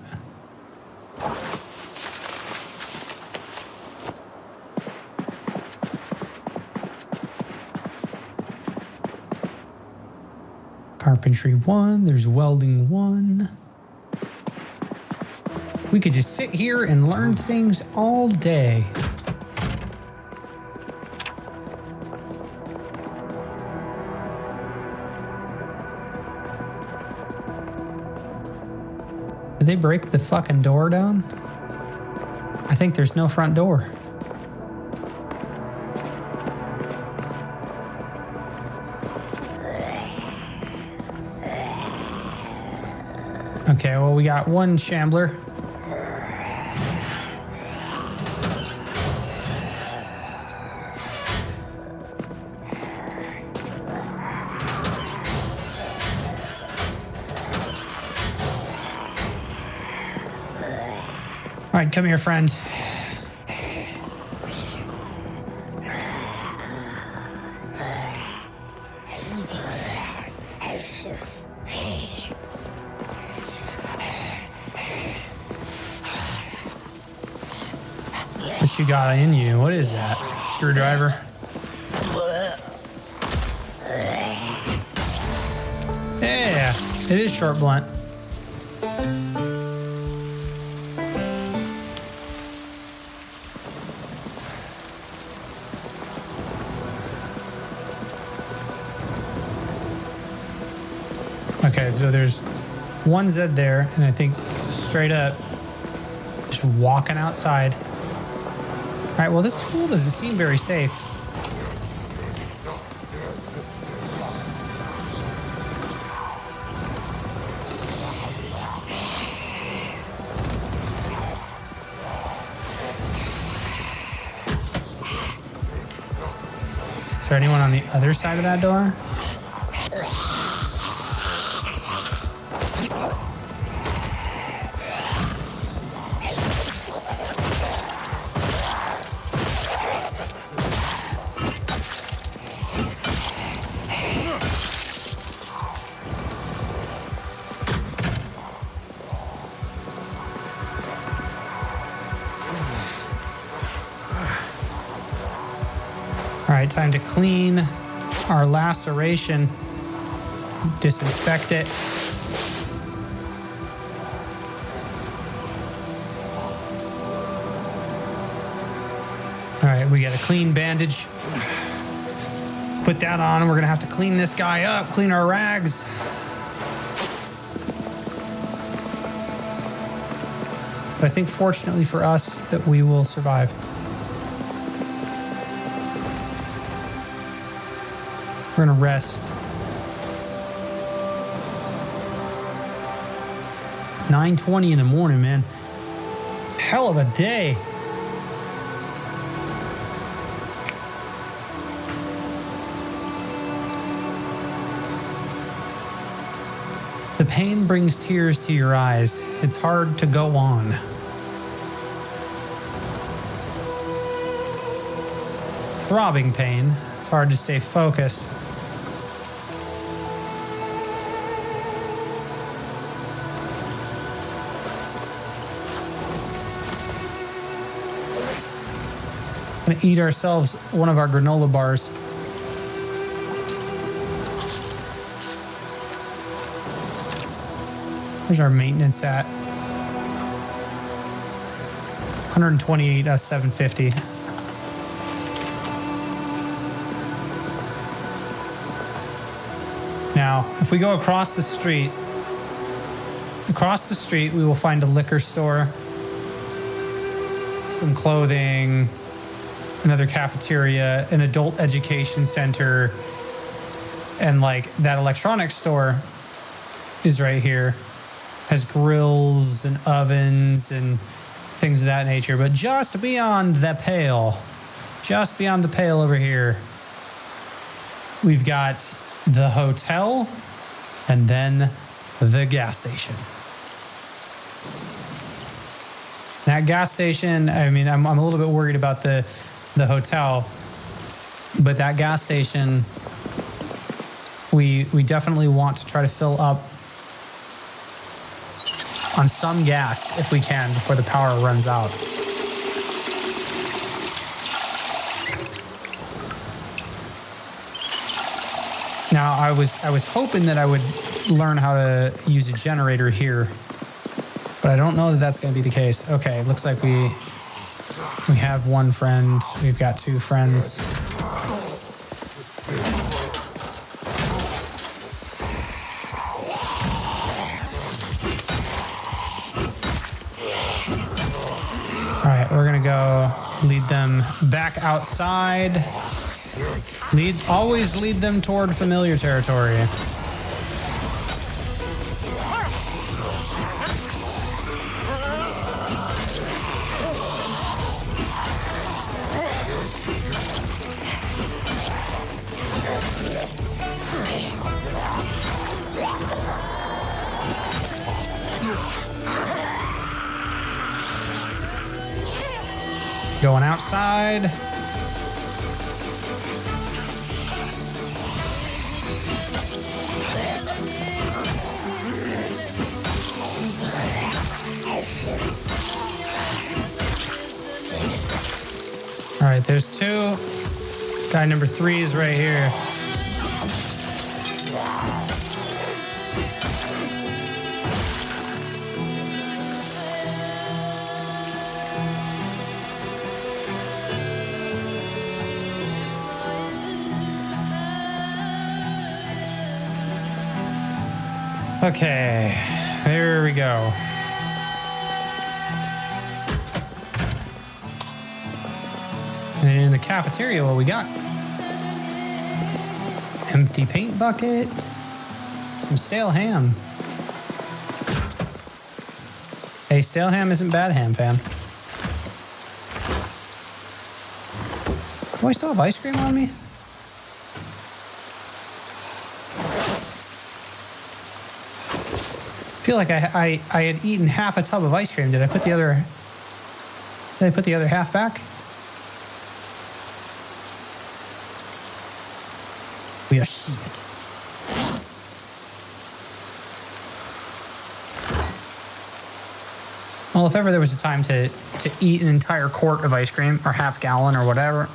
Carpentry 1, there's welding 1. We could just sit here and learn things all day. Did they break the fucking door down? I think there's no front door. Okay, well, we got one shambler. All right, come here, friend. What you got in you? What is that? Screwdriver? Yeah, it is short blunt. Okay, so there's one Zed there, and I think straight up, just walking outside. All right, well, this school doesn't seem very safe. Is there anyone on the other side of that door? All right, time to clean. our laceration. Disinfect it. All right, we got a clean bandage. Put that on, and we're gonna have to clean this guy up, clean our rags. But I think fortunately for us that we will survive. We're gonna rest. 9:20 in the morning, man. Hell of a day. The pain brings tears to your eyes. It's hard to go on. Throbbing pain. It's hard to stay focused. I'm gonna eat ourselves one of our granola bars. Where's our maintenance at? 128, 750. Now, if we go across the street, we will find a liquor store, some clothing, another cafeteria, an adult education center, and like that electronics store is right here. Has grills and ovens and things of that nature. But just beyond the pale over here, we've got the hotel and then the gas station. That gas station, I mean, I'm a little bit worried about the hotel, but that gas station, we definitely want to try to fill up on some gas if we can before the power runs out. Now, I was hoping that I would learn how to use a generator here, but I don't know that that's going to be the case. Okay, looks like we have one friend. We've got two friends. We're gonna go lead them back outside. Always lead them toward familiar territory. Going outside. All right, there's two. Guy number 3 is right here. Okay, there we go. And in the cafeteria, what we got? Empty paint bucket, some stale ham. Hey, stale ham isn't bad ham, fam. Do I still have ice cream on me? I feel like I had eaten half a tub of ice cream. Did I put the other half back? We are shit. Well, if ever there was a time to eat an entire quart of ice cream or half gallon or whatever,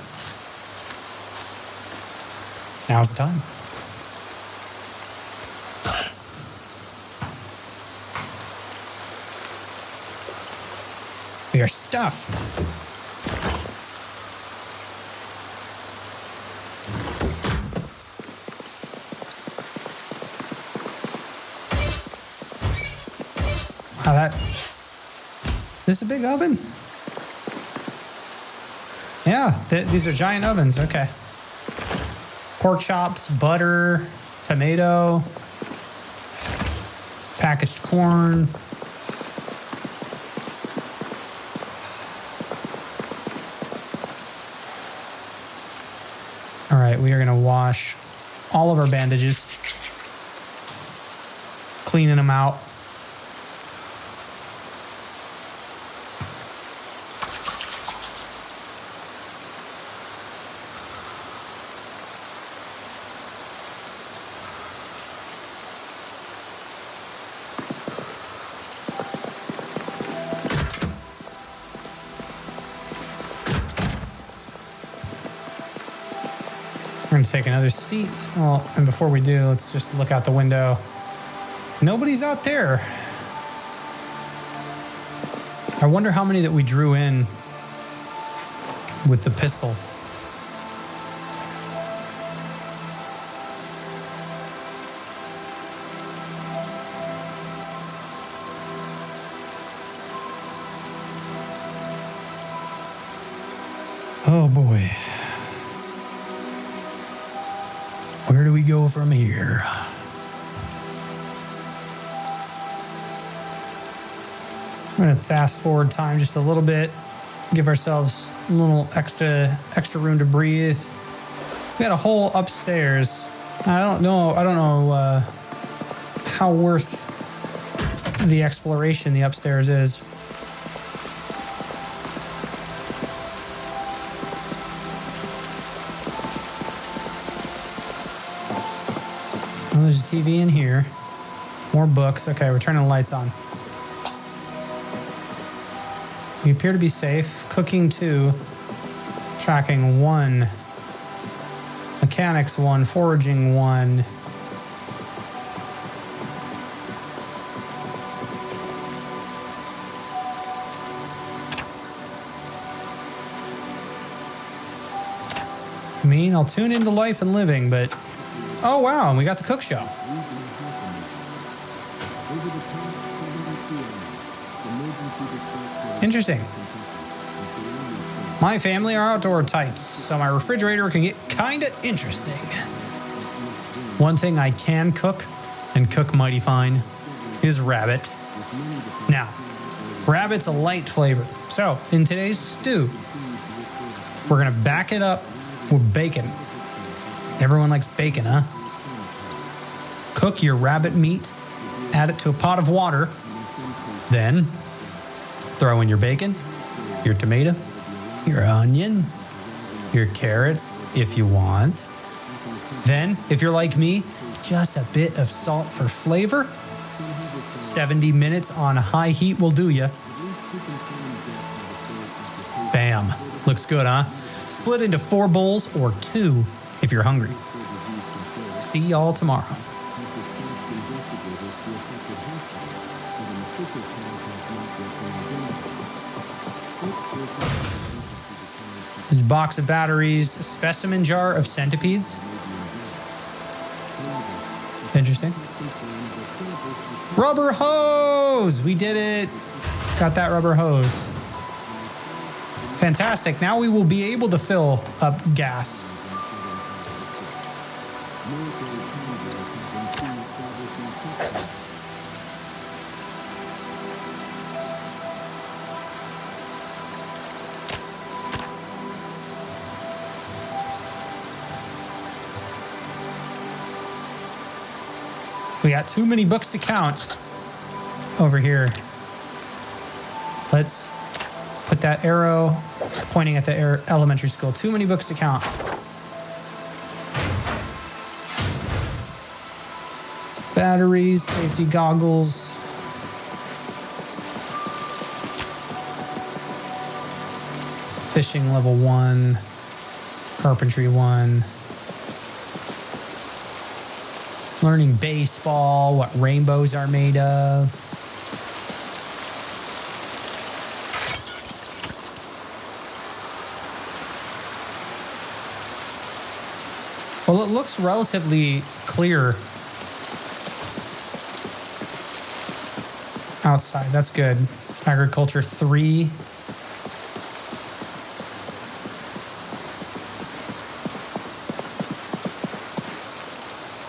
Now's the time. We are stuffed. Wow, is this a big oven? Yeah, these are giant ovens. Okay. Pork chops, butter, tomato, packaged corn. All right, we are going to wash all of our bandages, cleaning them out. We're going to take another seat. Well, and before we do, let's just look out the window. Nobody's out there. I wonder how many that we drew in with the pistol. Oh boy. Where do we go from here? I'm going to fast forward time just a little bit, give ourselves a little extra room to breathe. We got a hole upstairs. I don't know how worth the exploration the upstairs is. Oh, there's a TV in here. More books. Okay, we're turning the lights on. We appear to be safe. Cooking 2. Tracking 1. Mechanics 1. Foraging 1. I mean, I'll tune into life and living, but... Oh, wow, and we got the cook show. Interesting. My family are outdoor types, so my refrigerator can get kind of interesting. One thing I can cook, and cook mighty fine, is rabbit. Now, rabbit's a light flavor. So, in today's stew, we're going to back it up with bacon. Everyone likes bacon, huh? Cook your rabbit meat, add it to a pot of water, then throw in your bacon, your tomato, your onion, your carrots if you want. Then, if you're like me, just a bit of salt for flavor. 70 minutes on high heat will do ya. Bam. Looks good, huh? Split into 4 bowls or 2 if you're hungry. See y'all tomorrow. There's a box of batteries, a specimen jar of centipedes. Interesting. Rubber hose! We did it! Got that rubber hose. Fantastic. Now we will be able to fill up gas. We got too many books to count over here. Let's put that arrow pointing at the elementary school. Too many books to count. Batteries, safety goggles. Fishing level 1. Carpentry 1. Learning baseball, what rainbows are made of. Well, it looks relatively clear outside. That's good. Agriculture 3.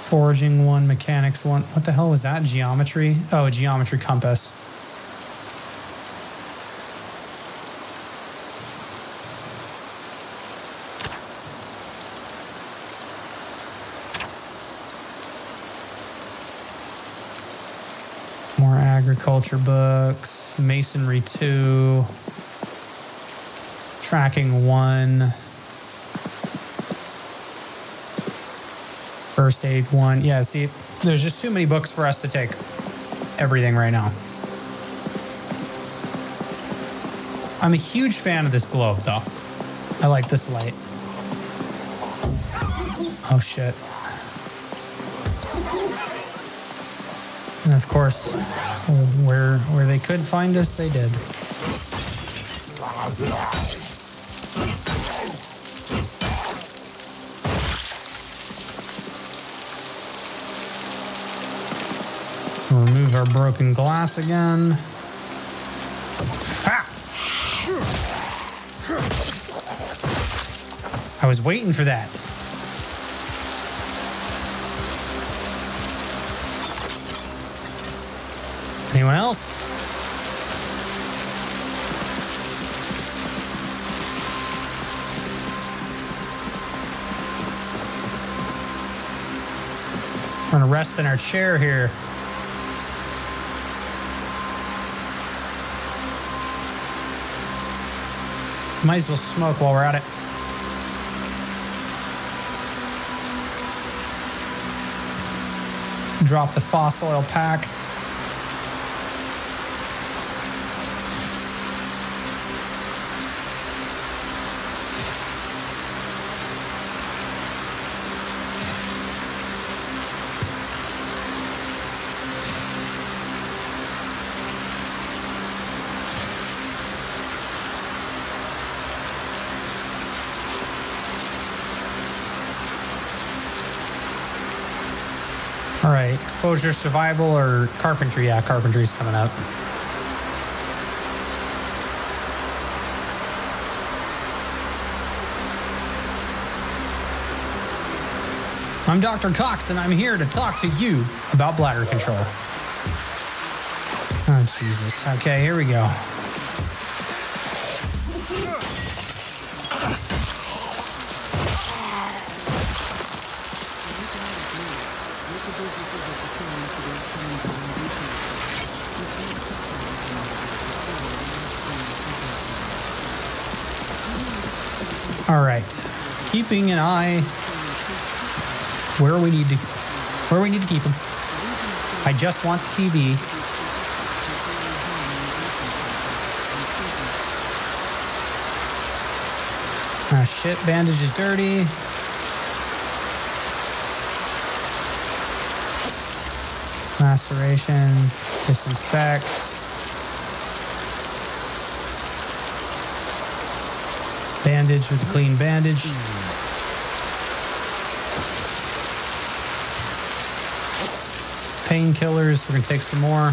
Foraging 1, mechanics 1. What the hell was that? Geometry? Oh, a geometry compass. More agriculture books. Masonry 2. Tracking 1. First aid 1. Yeah, see, there's just too many books for us to take everything right now. I'm a huge fan of this globe, though. I like this light. Oh, shit. And of course, where they could find us, they did. Remove our broken glass again. Ah! I was waiting for that. Anyone else? We're gonna rest in our chair here. Might as well smoke while we're at it. Drop the fossil oil pack. All right, exposure, survival, or carpentry? Yeah, carpentry's coming up. I'm Dr. Cox, and I'm here to talk to you about bladder control. Oh, Jesus. Okay, here we go. All right, keeping an eye where we need to keep them. I just want the TV. Ah, shit, bandage is dirty. Laceration, disinfects. Bandage with a clean bandage. Painkillers, we're gonna take some more.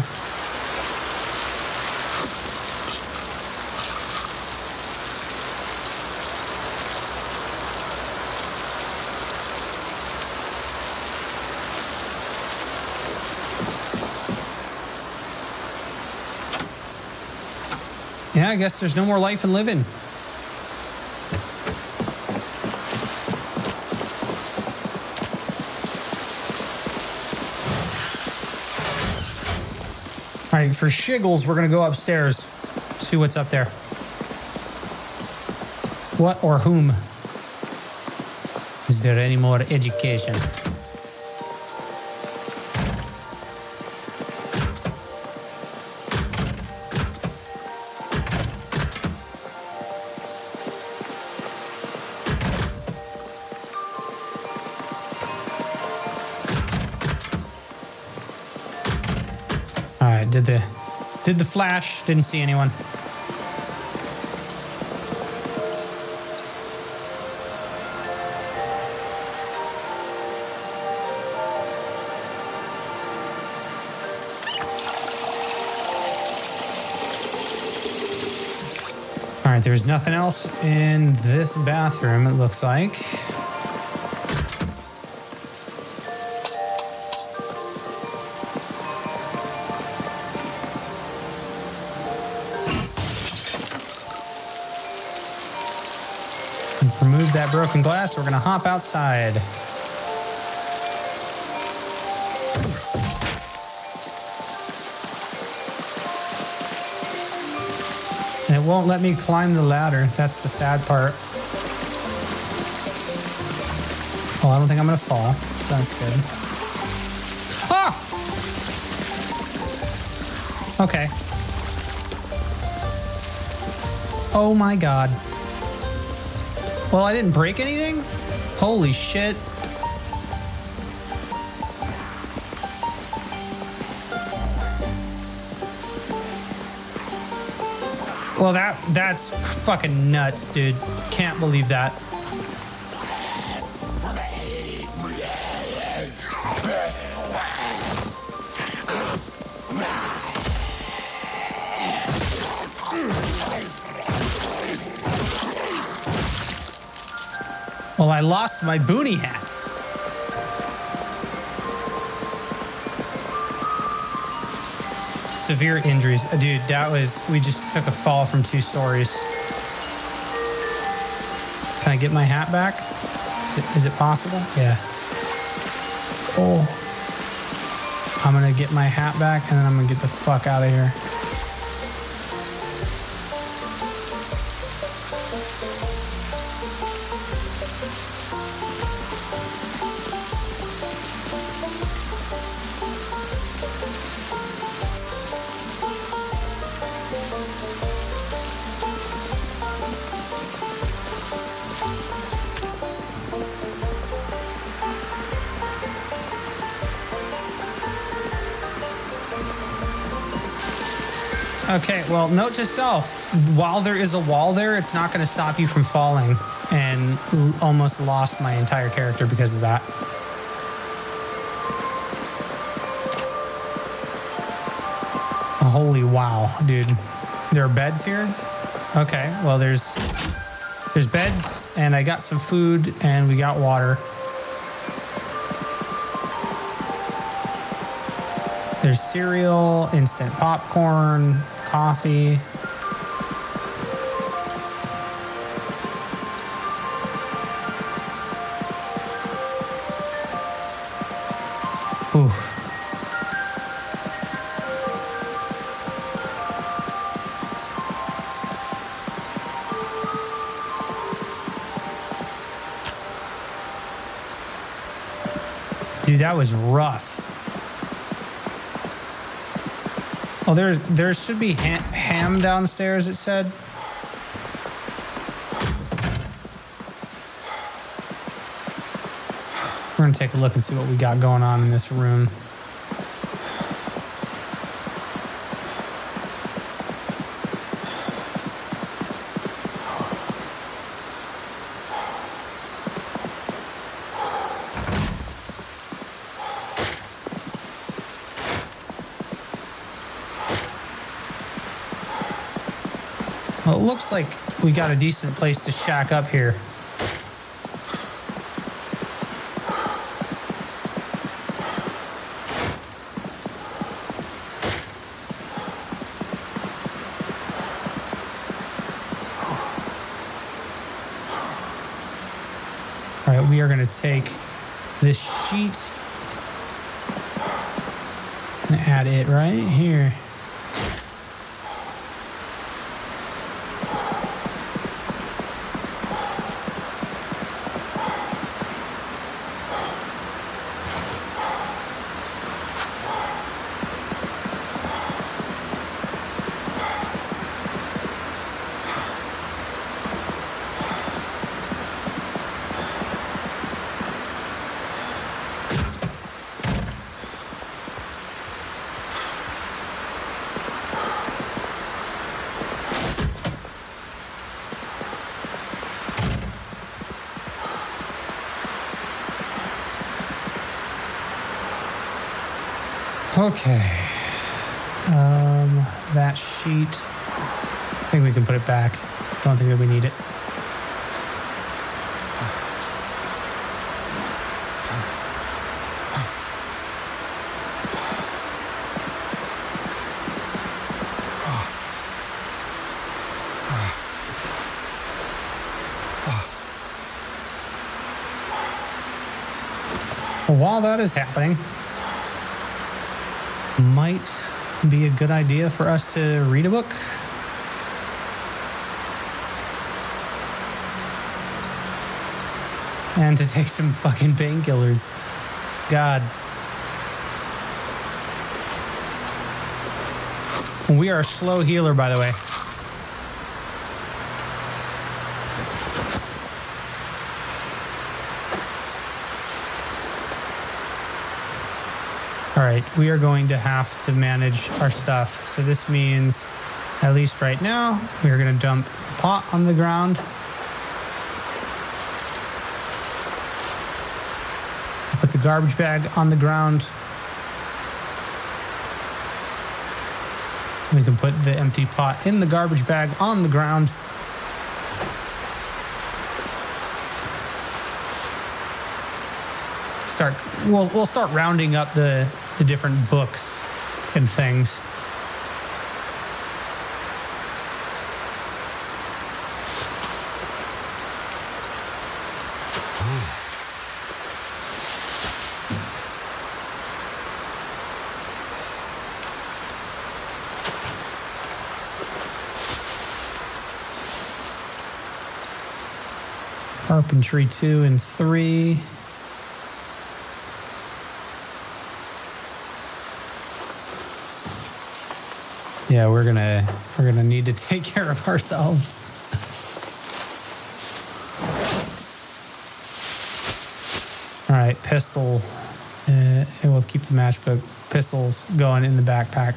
Yeah, I guess there's no more life in living. All right, for shiggles, we're going to go upstairs, see what's up there. What or whom? Is there any more education? All right, did the flash, didn't see anyone. All right, there's nothing else in this bathroom, it looks like. Remove that broken glass. We're going to hop outside. And it won't let me climb the ladder. That's the sad part. Well, I don't think I'm going to fall. So that's good. Ah! Okay. Oh my God. Well, I didn't break anything? Holy shit. Well, that's fucking nuts, dude. Can't believe that. Well, I lost my boonie hat. Severe injuries. Dude, we just took a fall from 2 stories. Can I get my hat back? Is it possible? Yeah. Oh. I'm gonna get my hat back and then I'm gonna get the fuck out of here. Okay, well, note to self, while there is a wall there, it's not going to stop you from falling, and almost lost my entire character because of that. Holy wow, dude. There are beds here? Okay, well, there's beds, and I got some food, and we got water. There's cereal, instant popcorn, coffee. Oof. Dude, that was rough. Oh, there should be ham downstairs, it said. We're gonna take a look and see what we got going on in this room. Well, it looks like we got a decent place to shack up here. All right, we are going to take this sheet and add it right here. Okay. That sheet. I think we can put it back. Don't think that we need it. While that is happening, might be a good idea for us to read a book. And to take some fucking painkillers. God. We are a slow healer, by the way. All right, we are going to have to manage our stuff. So this means, at least right now, we are going to dump the pot on the ground. Put the garbage bag on the ground. We can put the empty pot in the garbage bag on the ground. We'll start rounding up the different books and things. Carpentry 2 and 3. Yeah, we're gonna need to take care of ourselves. All right, pistol. It will keep the matchbook. Pistols going in the backpack.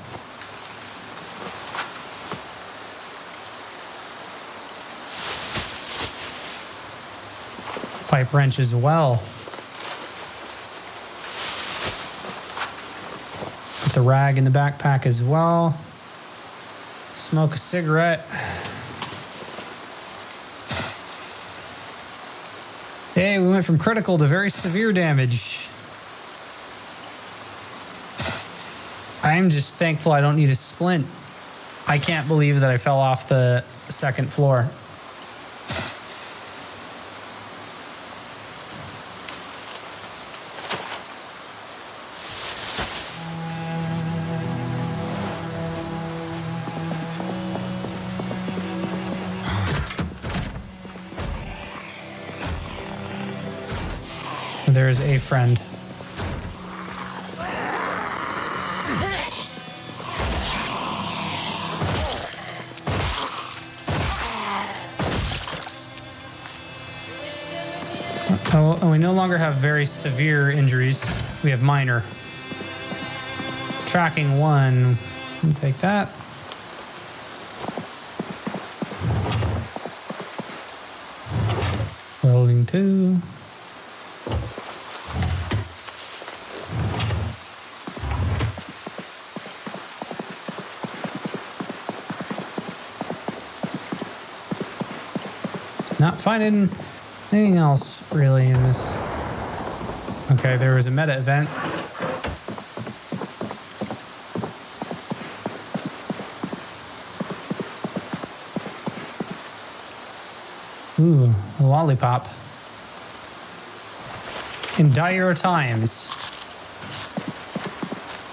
Pipe wrench as well. Put the rag in the backpack as well. Smoke a cigarette. Hey, we went from critical to very severe damage. I'm just thankful I don't need a splint. I can't believe that I fell off the second floor. There is a friend. Oh, and we no longer have very severe injuries. We have minor. Tracking 1. We'll take that. Welding 2. Not finding anything else really in this. Okay, there was a meta event. Ooh, a lollipop. In dire times.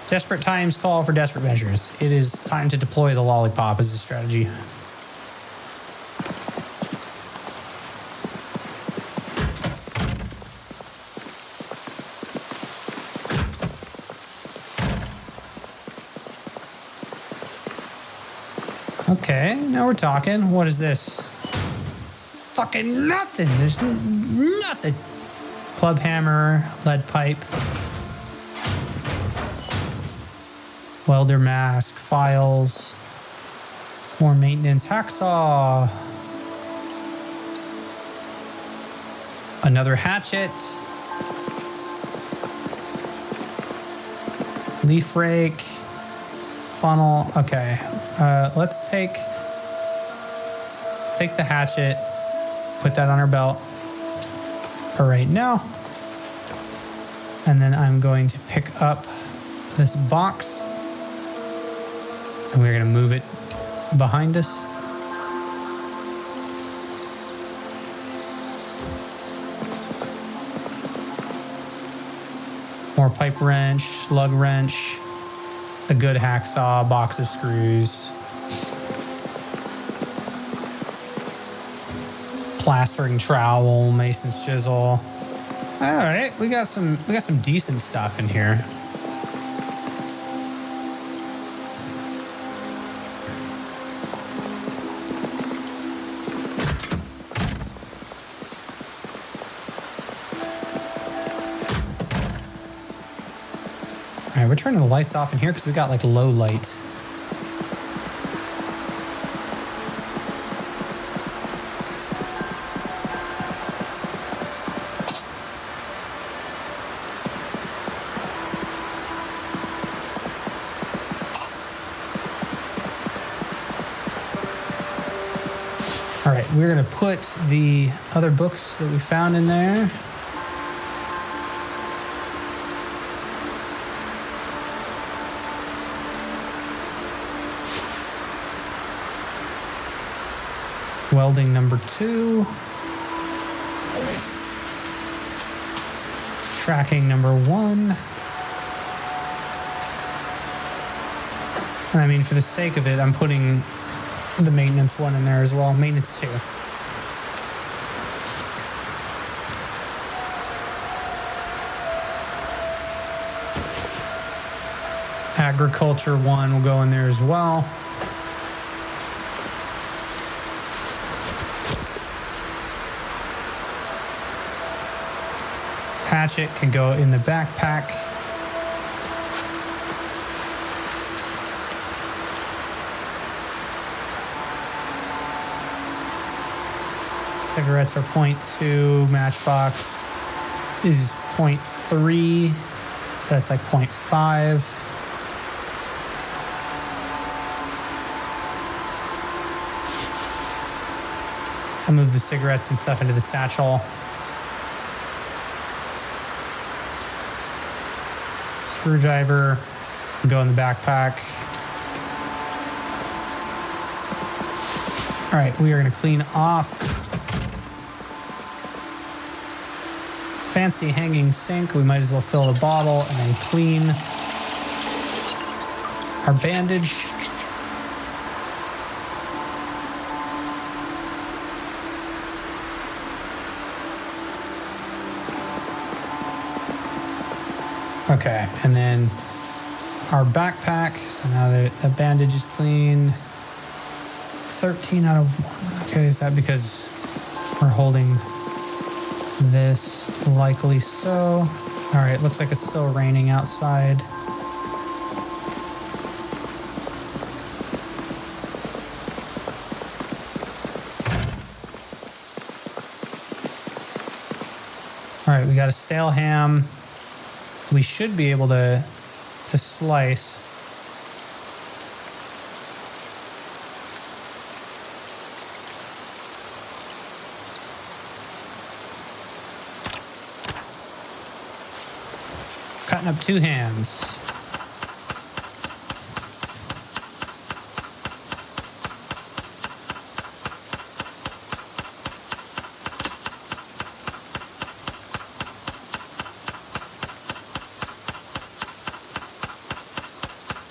Desperate times call for desperate measures. It is time to deploy the lollipop as a strategy. Okay, now we're talking. What is this? Fucking nothing. There's nothing. Club hammer, lead pipe, welder mask, files, more maintenance, hacksaw, another hatchet. Leaf rake, funnel. Okay, let's take the hatchet, put that on our belt for right now. And then I'm going to pick up this box and we're going to move it behind us. More pipe wrench, lug wrench, a good hacksaw, box of screws, plastering trowel, mason's chisel. All right, we got some decent stuff in here. All right, we're turning the lights off in here because we got like low light. All right, we're gonna put the other books that we found in there. Welding number 2. Tracking number 1. And I mean, for the sake of it, I'm putting the maintenance 1 in there as well. Maintenance 2. Agriculture 1 will go in there as well. Hatchet can go in the backpack. Cigarettes are 0.2. Matchbox is 0.3. So that's like 0.5. I'll move the cigarettes and stuff into the satchel. Screwdriver go in the backpack. All right, we are going to clean off fancy hanging sink. We might as well fill the bottle and then clean our bandage. Okay, and then our backpack. So now the bandage is clean. 13 out of 1. Okay, is that because we're holding this? Likely so. All right, looks like it's still raining outside. All right, we got a stale ham. We should be able to slice. Cutting up 2 hams.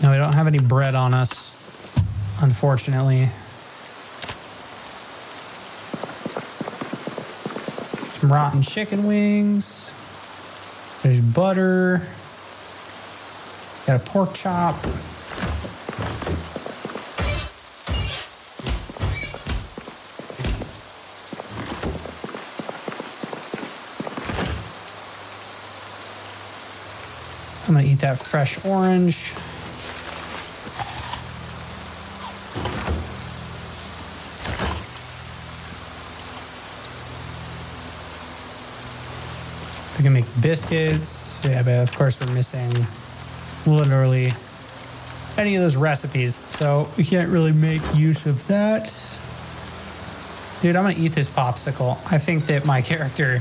No, we don't have any bread on us, unfortunately. Some rotten chicken wings. There's butter. Got a pork chop. I'm gonna eat that fresh orange. We can make biscuits. Yeah, but of course we're missing literally any of those recipes. So we can't really make use of that. Dude, I'm going to eat this popsicle. I think that my character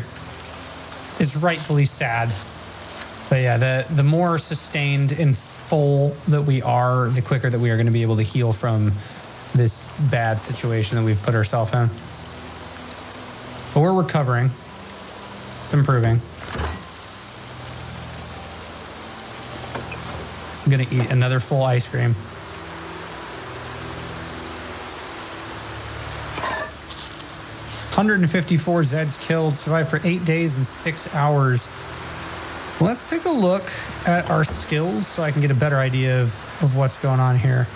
is rightfully sad. But yeah, the more sustained and full that we are, the quicker that we are going to be able to heal from this bad situation that we've put ourselves in. But we're recovering. It's improving. I'm going to eat another full ice cream. $154 Zeds killed, survived for 8 days and 6 hours. Let's take a look at our skills so I can get a better idea of what's going on here.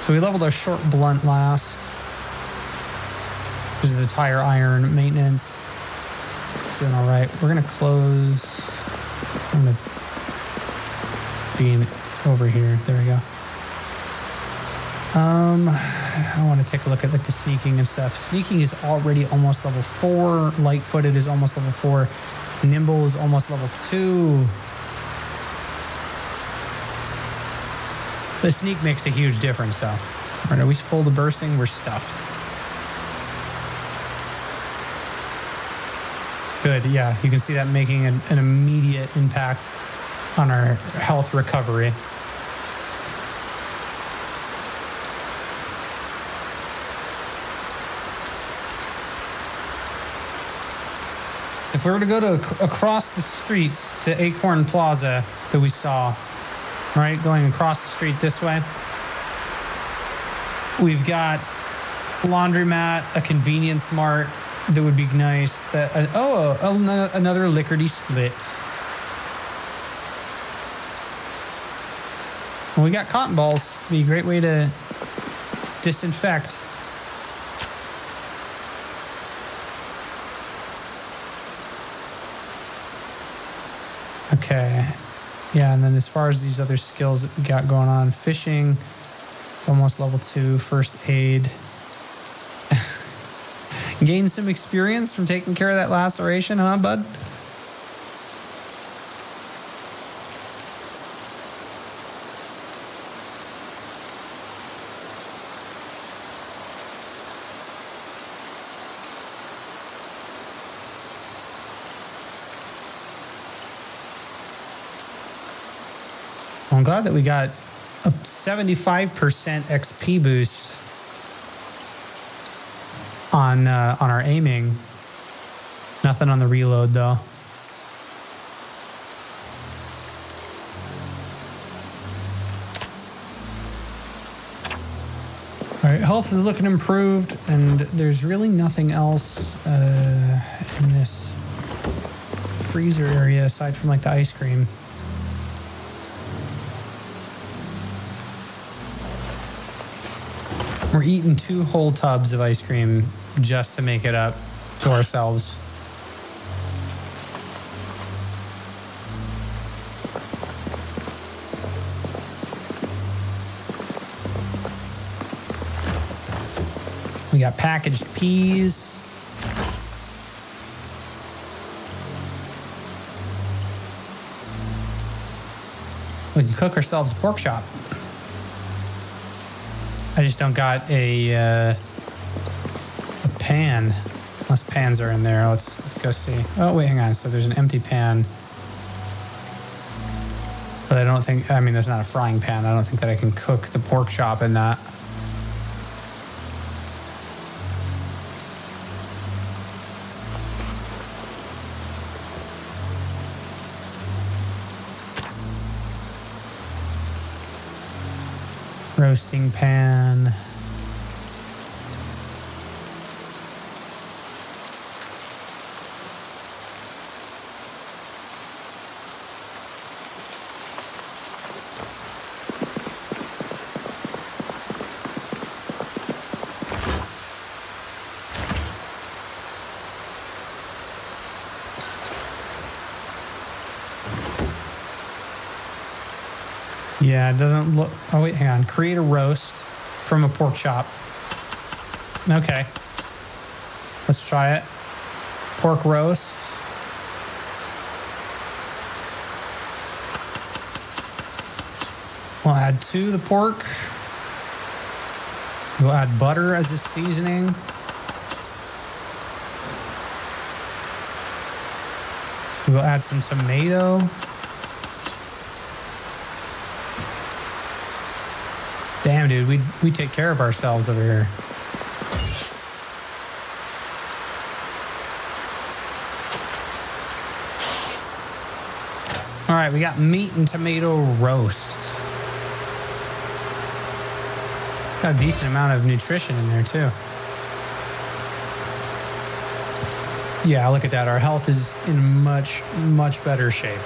So we leveled our short blunt last. This is the tire iron maintenance. It's doing all right. We're going to close. I'm going to beam over here. There we go. I want to take a look at like the sneaking and stuff. Sneaking is already almost level 4. Light-footed is almost level 4. Nimble is almost level 2. The sneak makes a huge difference though. All right, are we full to bursting? We're stuffed. Good, yeah. You can see that making an immediate impact on our health recovery. So if we were to go to across the street to Acorn Plaza that we saw, right, going across the street this way, we've got a laundromat, a convenience mart that would be nice. Another lickety split. Well, we got cotton balls. Be a great way to disinfect. Okay. Yeah, and then as far as these other skills that we got going on, fishing, it's almost level 2, first aid. Gain some experience from taking care of that laceration, huh, bud? I'm glad that we got a 75% XP boost on our aiming. Nothing on the reload though. All right, health is looking improved, and there's really nothing else in this freezer area aside from like the ice cream. We're eating 2 whole tubs of ice cream just to make it up to ourselves. We got packaged peas. We can cook ourselves a pork chop. I just don't got a pan. Unless pans are in there. Let's go see. Oh, wait, hang on. So there's an empty pan. But I don't think, I mean, there's not a frying pan. I don't think that I can cook the pork chop in that. Roasting pan. Yeah, it doesn't look... Oh, wait, hang on. Create a roast from a pork chop. Okay. Let's try it. Pork roast. We'll add to the pork. We'll add butter as a seasoning. We'll add some tomato. Damn, dude, we take care of ourselves over here. All right, we got meat and tomato roast. Got a decent amount of nutrition in there too. Yeah, look at that. Our health is in much, much better shape.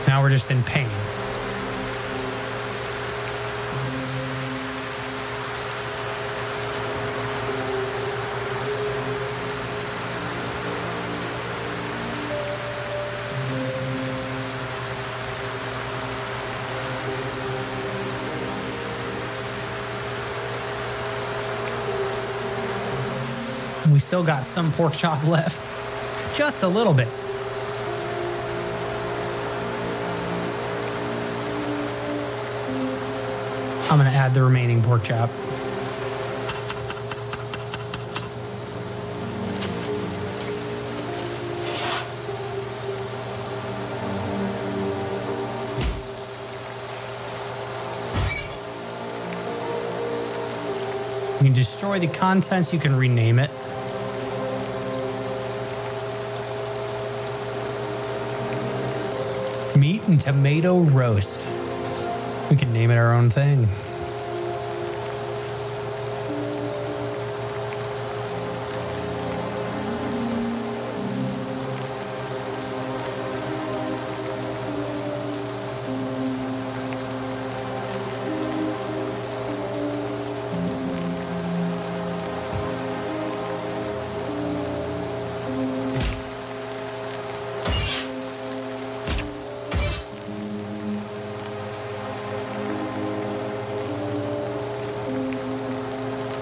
Now we're just in pain. We still got some pork chop left. Just a little bit. I'm going to add the remaining pork chop. You can destroy the contents, you can rename it. Meat and tomato roast. We can name it our own thing.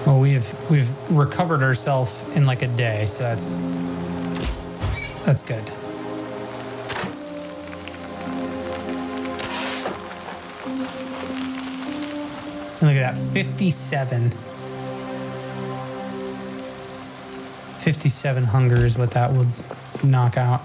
Well, we've recovered ourselves in like a day, so that's good. And look at that, 57. 57 hunger is what that would knock out.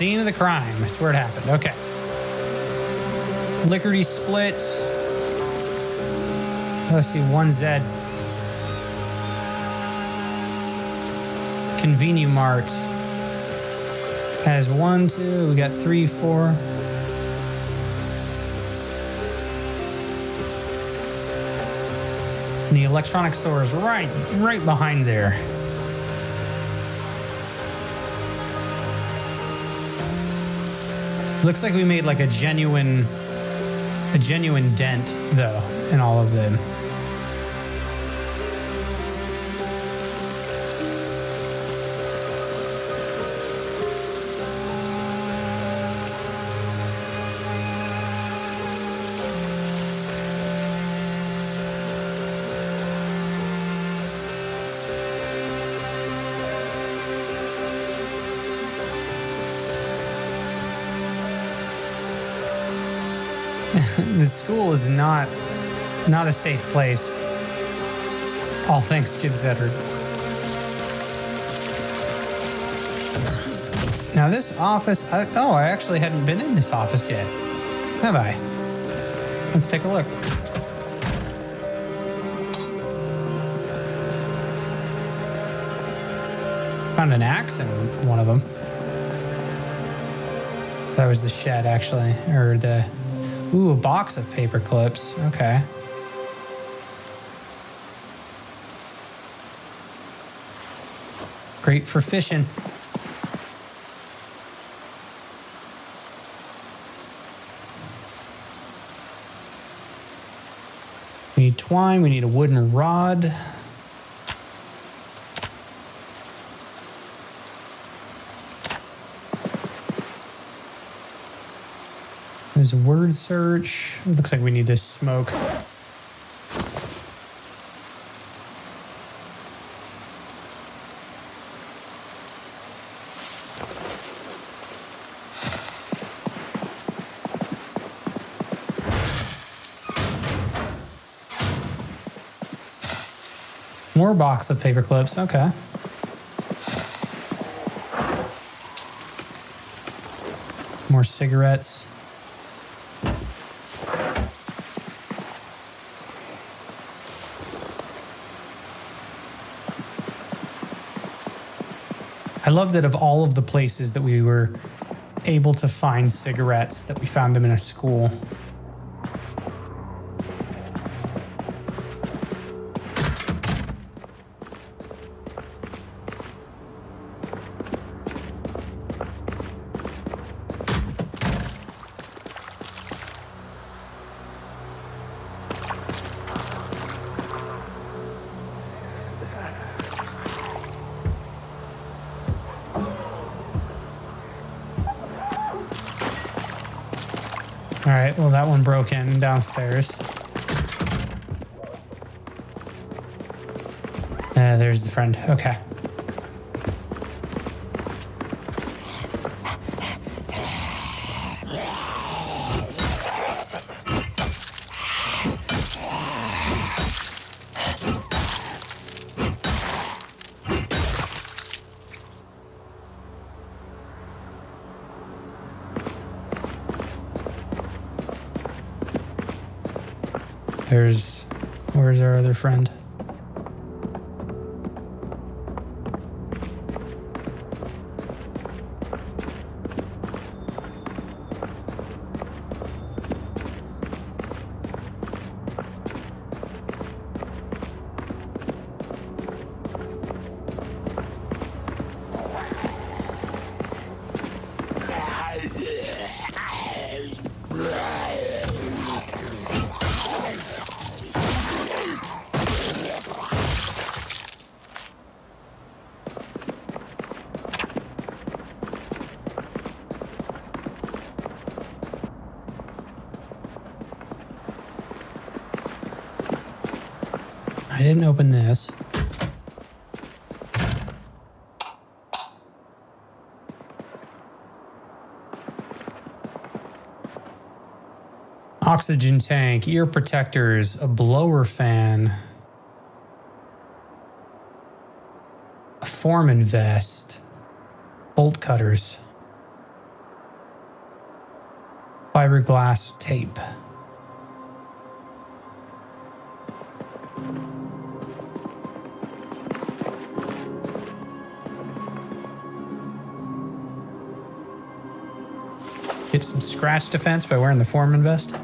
Scene of the crime. That's where it happened. Okay. Lickety split. Let's see. One Zed. Convenimart has 1, 2. We got 3, 4. And the electronics store is right behind there. Looks like we made like a genuine dent though in all of them. The school is not a safe place. All thanks considered. Now this office, I actually hadn't been in this office yet, have I? Let's take a look. Found an axe in one of them. That was the shed actually, or the... Ooh, a box of paper clips. Okay. Great for fishing. We need twine. We need a wooden rod. There's a word search. It looks like we need to smoke. More box of paper clips. Okay. More cigarettes. I love that of all of the places that we were able to find cigarettes, that we found them in a school. All right, well, that one broke in downstairs. There's the friend. Okay. Where's our other friend? I didn't open this. Oxygen tank, ear protectors, a blower fan, a foreman vest, bolt cutters, fiberglass tape. Get some scratch defense by wearing the foreman vest.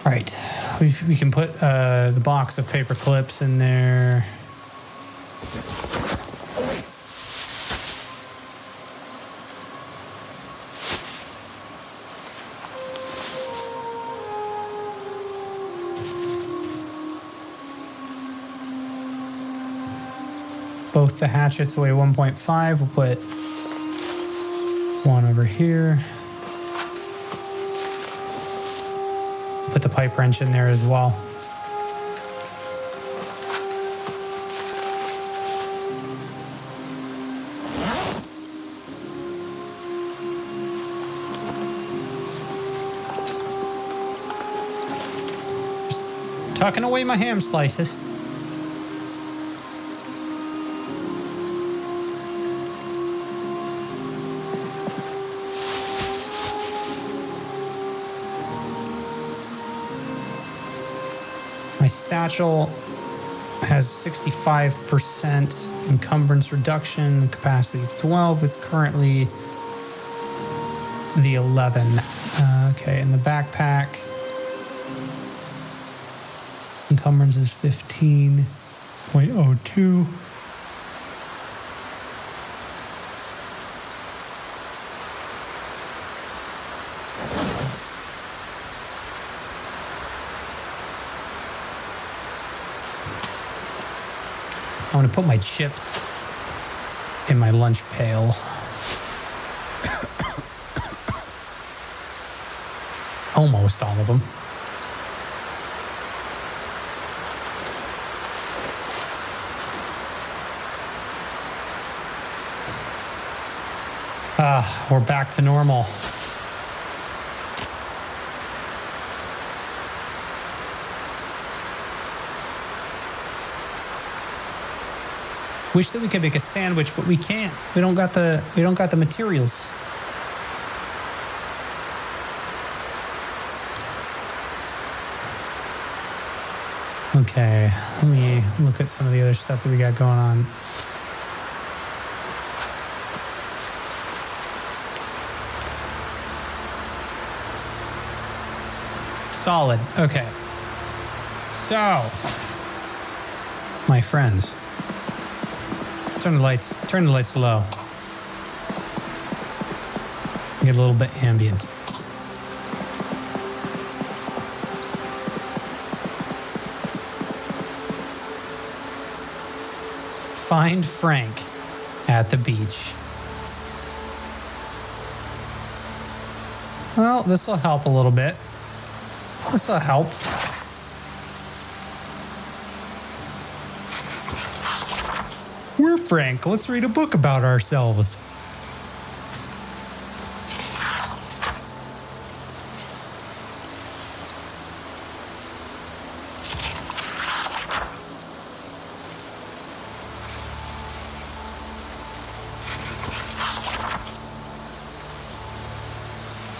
Right, we can put the box of paper clips in there. Both the hatchets weigh 1.5. We'll put one over here. Put the pipe wrench in there as well. Just tucking away my ham slices. My satchel has 65% encumbrance reduction, capacity of 12. It's currently the 11. Okay, in the backpack, encumbrance is 15.02. I'm gonna put my chips in my lunch pail. Almost all of them. We're back to normal. Wish that we could make a sandwich, but we can't. We don't got the materials. Okay, let me look at some of the other stuff that we got going on. Solid. Okay. So, my friends, let's turn the lights low. Get a little bit ambient. Find Frank at the beach. Well, this will help a little bit. This will help. We're Frank. Let's read a book about ourselves.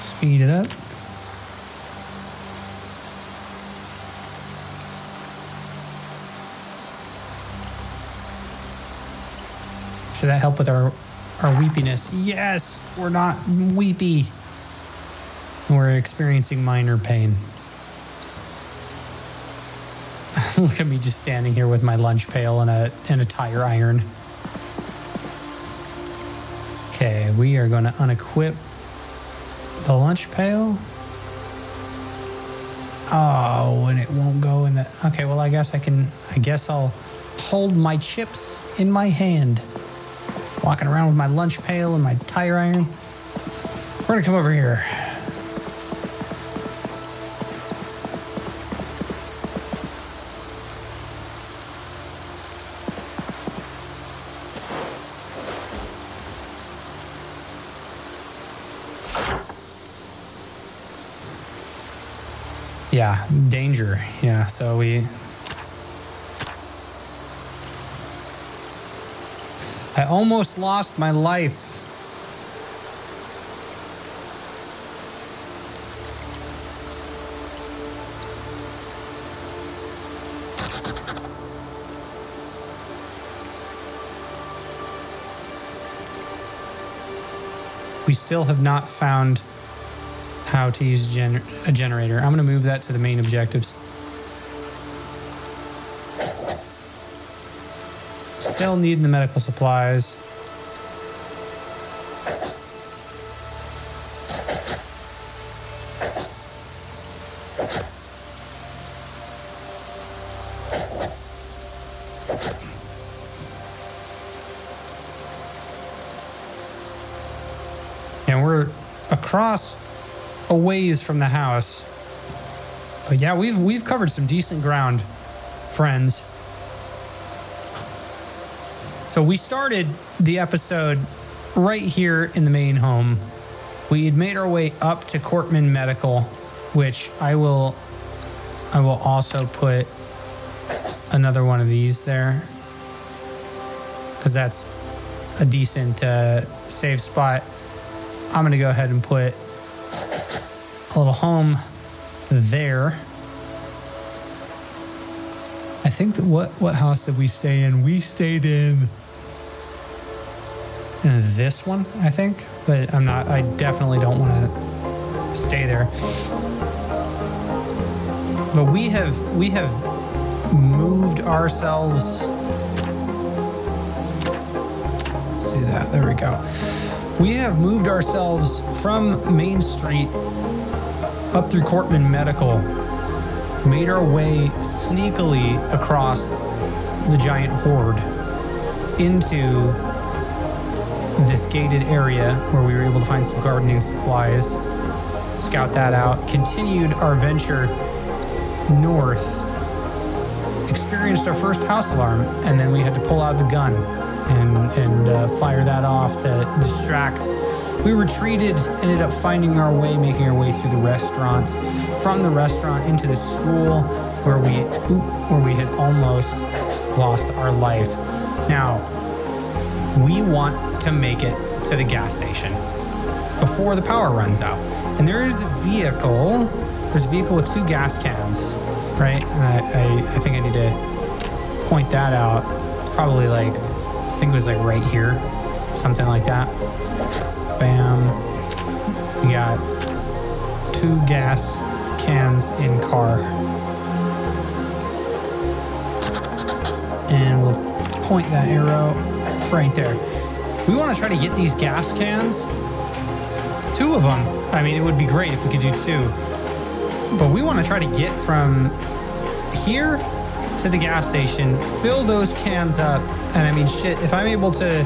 Speed it up. Should that help with our weepiness? Yes, we're not weepy. We're experiencing minor pain. Look at me just standing here with my lunch pail and a tire iron. Okay, we are going to unequip the lunch pail. Oh, and it won't go in the... Okay, well, I guess I'll hold my chips in my hand. Walking around with my lunch pail and my tire iron. We're gonna come over here. Yeah, danger. Yeah, so I almost lost my life. We still have not found how to use a generator. I'm going to move that to the main objectives. Still need the medical supplies. And we're across a ways from the house. But yeah, we've covered some decent ground, friends. So we started the episode right here in the main home. We had made our way up to Cortman Medical, which I will also put another one of these there, because that's a decent save spot. I'm going to go ahead and put a little home there. think that what house did we stay in? We stayed in this one, I think, but I definitely don't want to stay there. But we have moved ourselves. See that? There we go. We have moved ourselves from Main Street up through Cortman Medical, made our way sneakily across the giant horde into this gated area where we were able to find some gardening supplies, scout that out, continued our venture north, experienced our first house alarm, and then we had to pull out the gun and fire that off to distract. We retreated, ended up finding our way, making our way through the restaurant, from the restaurant into the school where we had almost lost our life. Now, we want to make it to the gas station before the power runs out. And there is a vehicle. There's a vehicle with 2 gas cans, right? And I think I need to point that out. It's probably like, I think it was like right here, something like that. Bam. We got 2 gas cans in car. And we'll point that arrow right there. We want to try to get these gas cans, 2 of them. I mean, it would be great if we could do 2. But we want to try to get from here to the gas station, fill those cans up, and I mean, shit, if I'm able to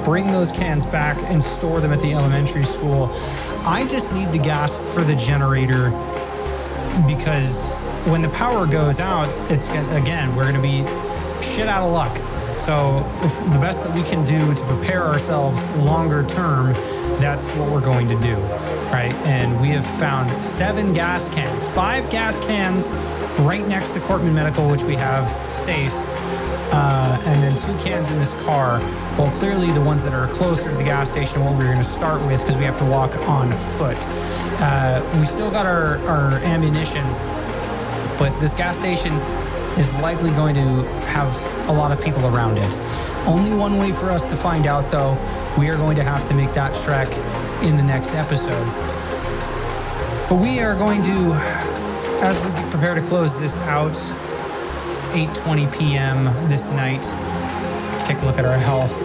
bring those cans back and store them at the elementary school, I just need the gas for the generator, because when the power goes out, we're going to be shit out of luck. So if the best that we can do to prepare ourselves longer term, that's what we're going to do, right? And we have found 7 gas cans, 5 gas cans right next to Cortman Medical, which we have safe, and then 2 cans in this car. Well, clearly the ones that are closer to the gas station are what we're going to start with, because we have to walk on foot. We still got our ammunition, but this gas station is likely going to have a lot of people around it. Only one way for us to find out, though. We are going to have to make that trek in the next episode. But we are going to, as we prepare to close this out, it's 8:20 p.m. this night. Let's take a look at our health.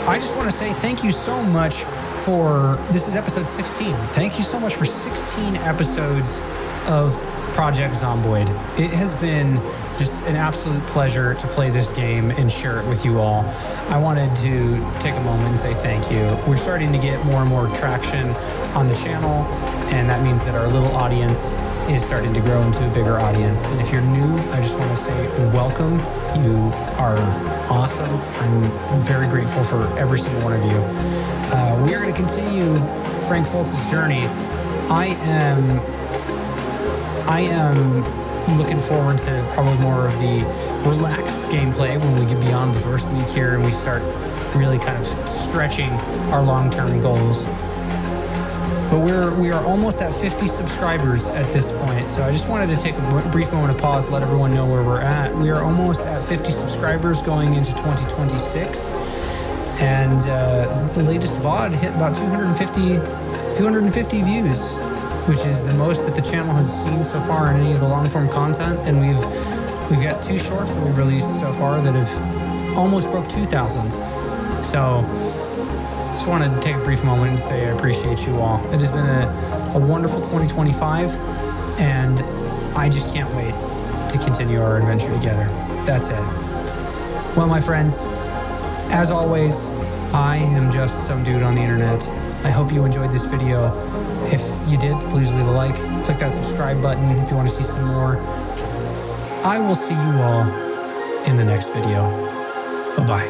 I just want to say thank you so much for, this is episode 16. Thank you so much for 16 episodes of Project Zomboid. It has been just an absolute pleasure to play this game and share it with you all. I wanted to take a moment and say thank you. We're starting to get more and more traction on the channel, and that means that our little audience is starting to grow into a bigger audience. And if you're new, I just want to say welcome. You are awesome. I'm very grateful for every single one of you. We are going to continue Frank Fultz's journey. I am looking forward to probably more of the relaxed gameplay when we get beyond the first week here and we start really kind of stretching our long-term goals. But we are almost at 50 subscribers at this point, so I just wanted to take a brief moment of pause, let everyone know where we're at. We are almost at 50 subscribers going into 2026, and the latest VOD hit about 250 views, which is the most that the channel has seen so far in any of the long-form content. And we've got 2 shorts that we've released so far that have almost broke 2,000. So just wanted to take a brief moment and say I appreciate you all. It has been a wonderful 2025, and I just can't wait to continue our adventure together. That's it. Well, my friends, as always, I am just some dude on the internet. I hope you enjoyed this video. If you did, please leave a like. Click that subscribe button if you want to see some more. I will see you all in the next video. Bye-bye.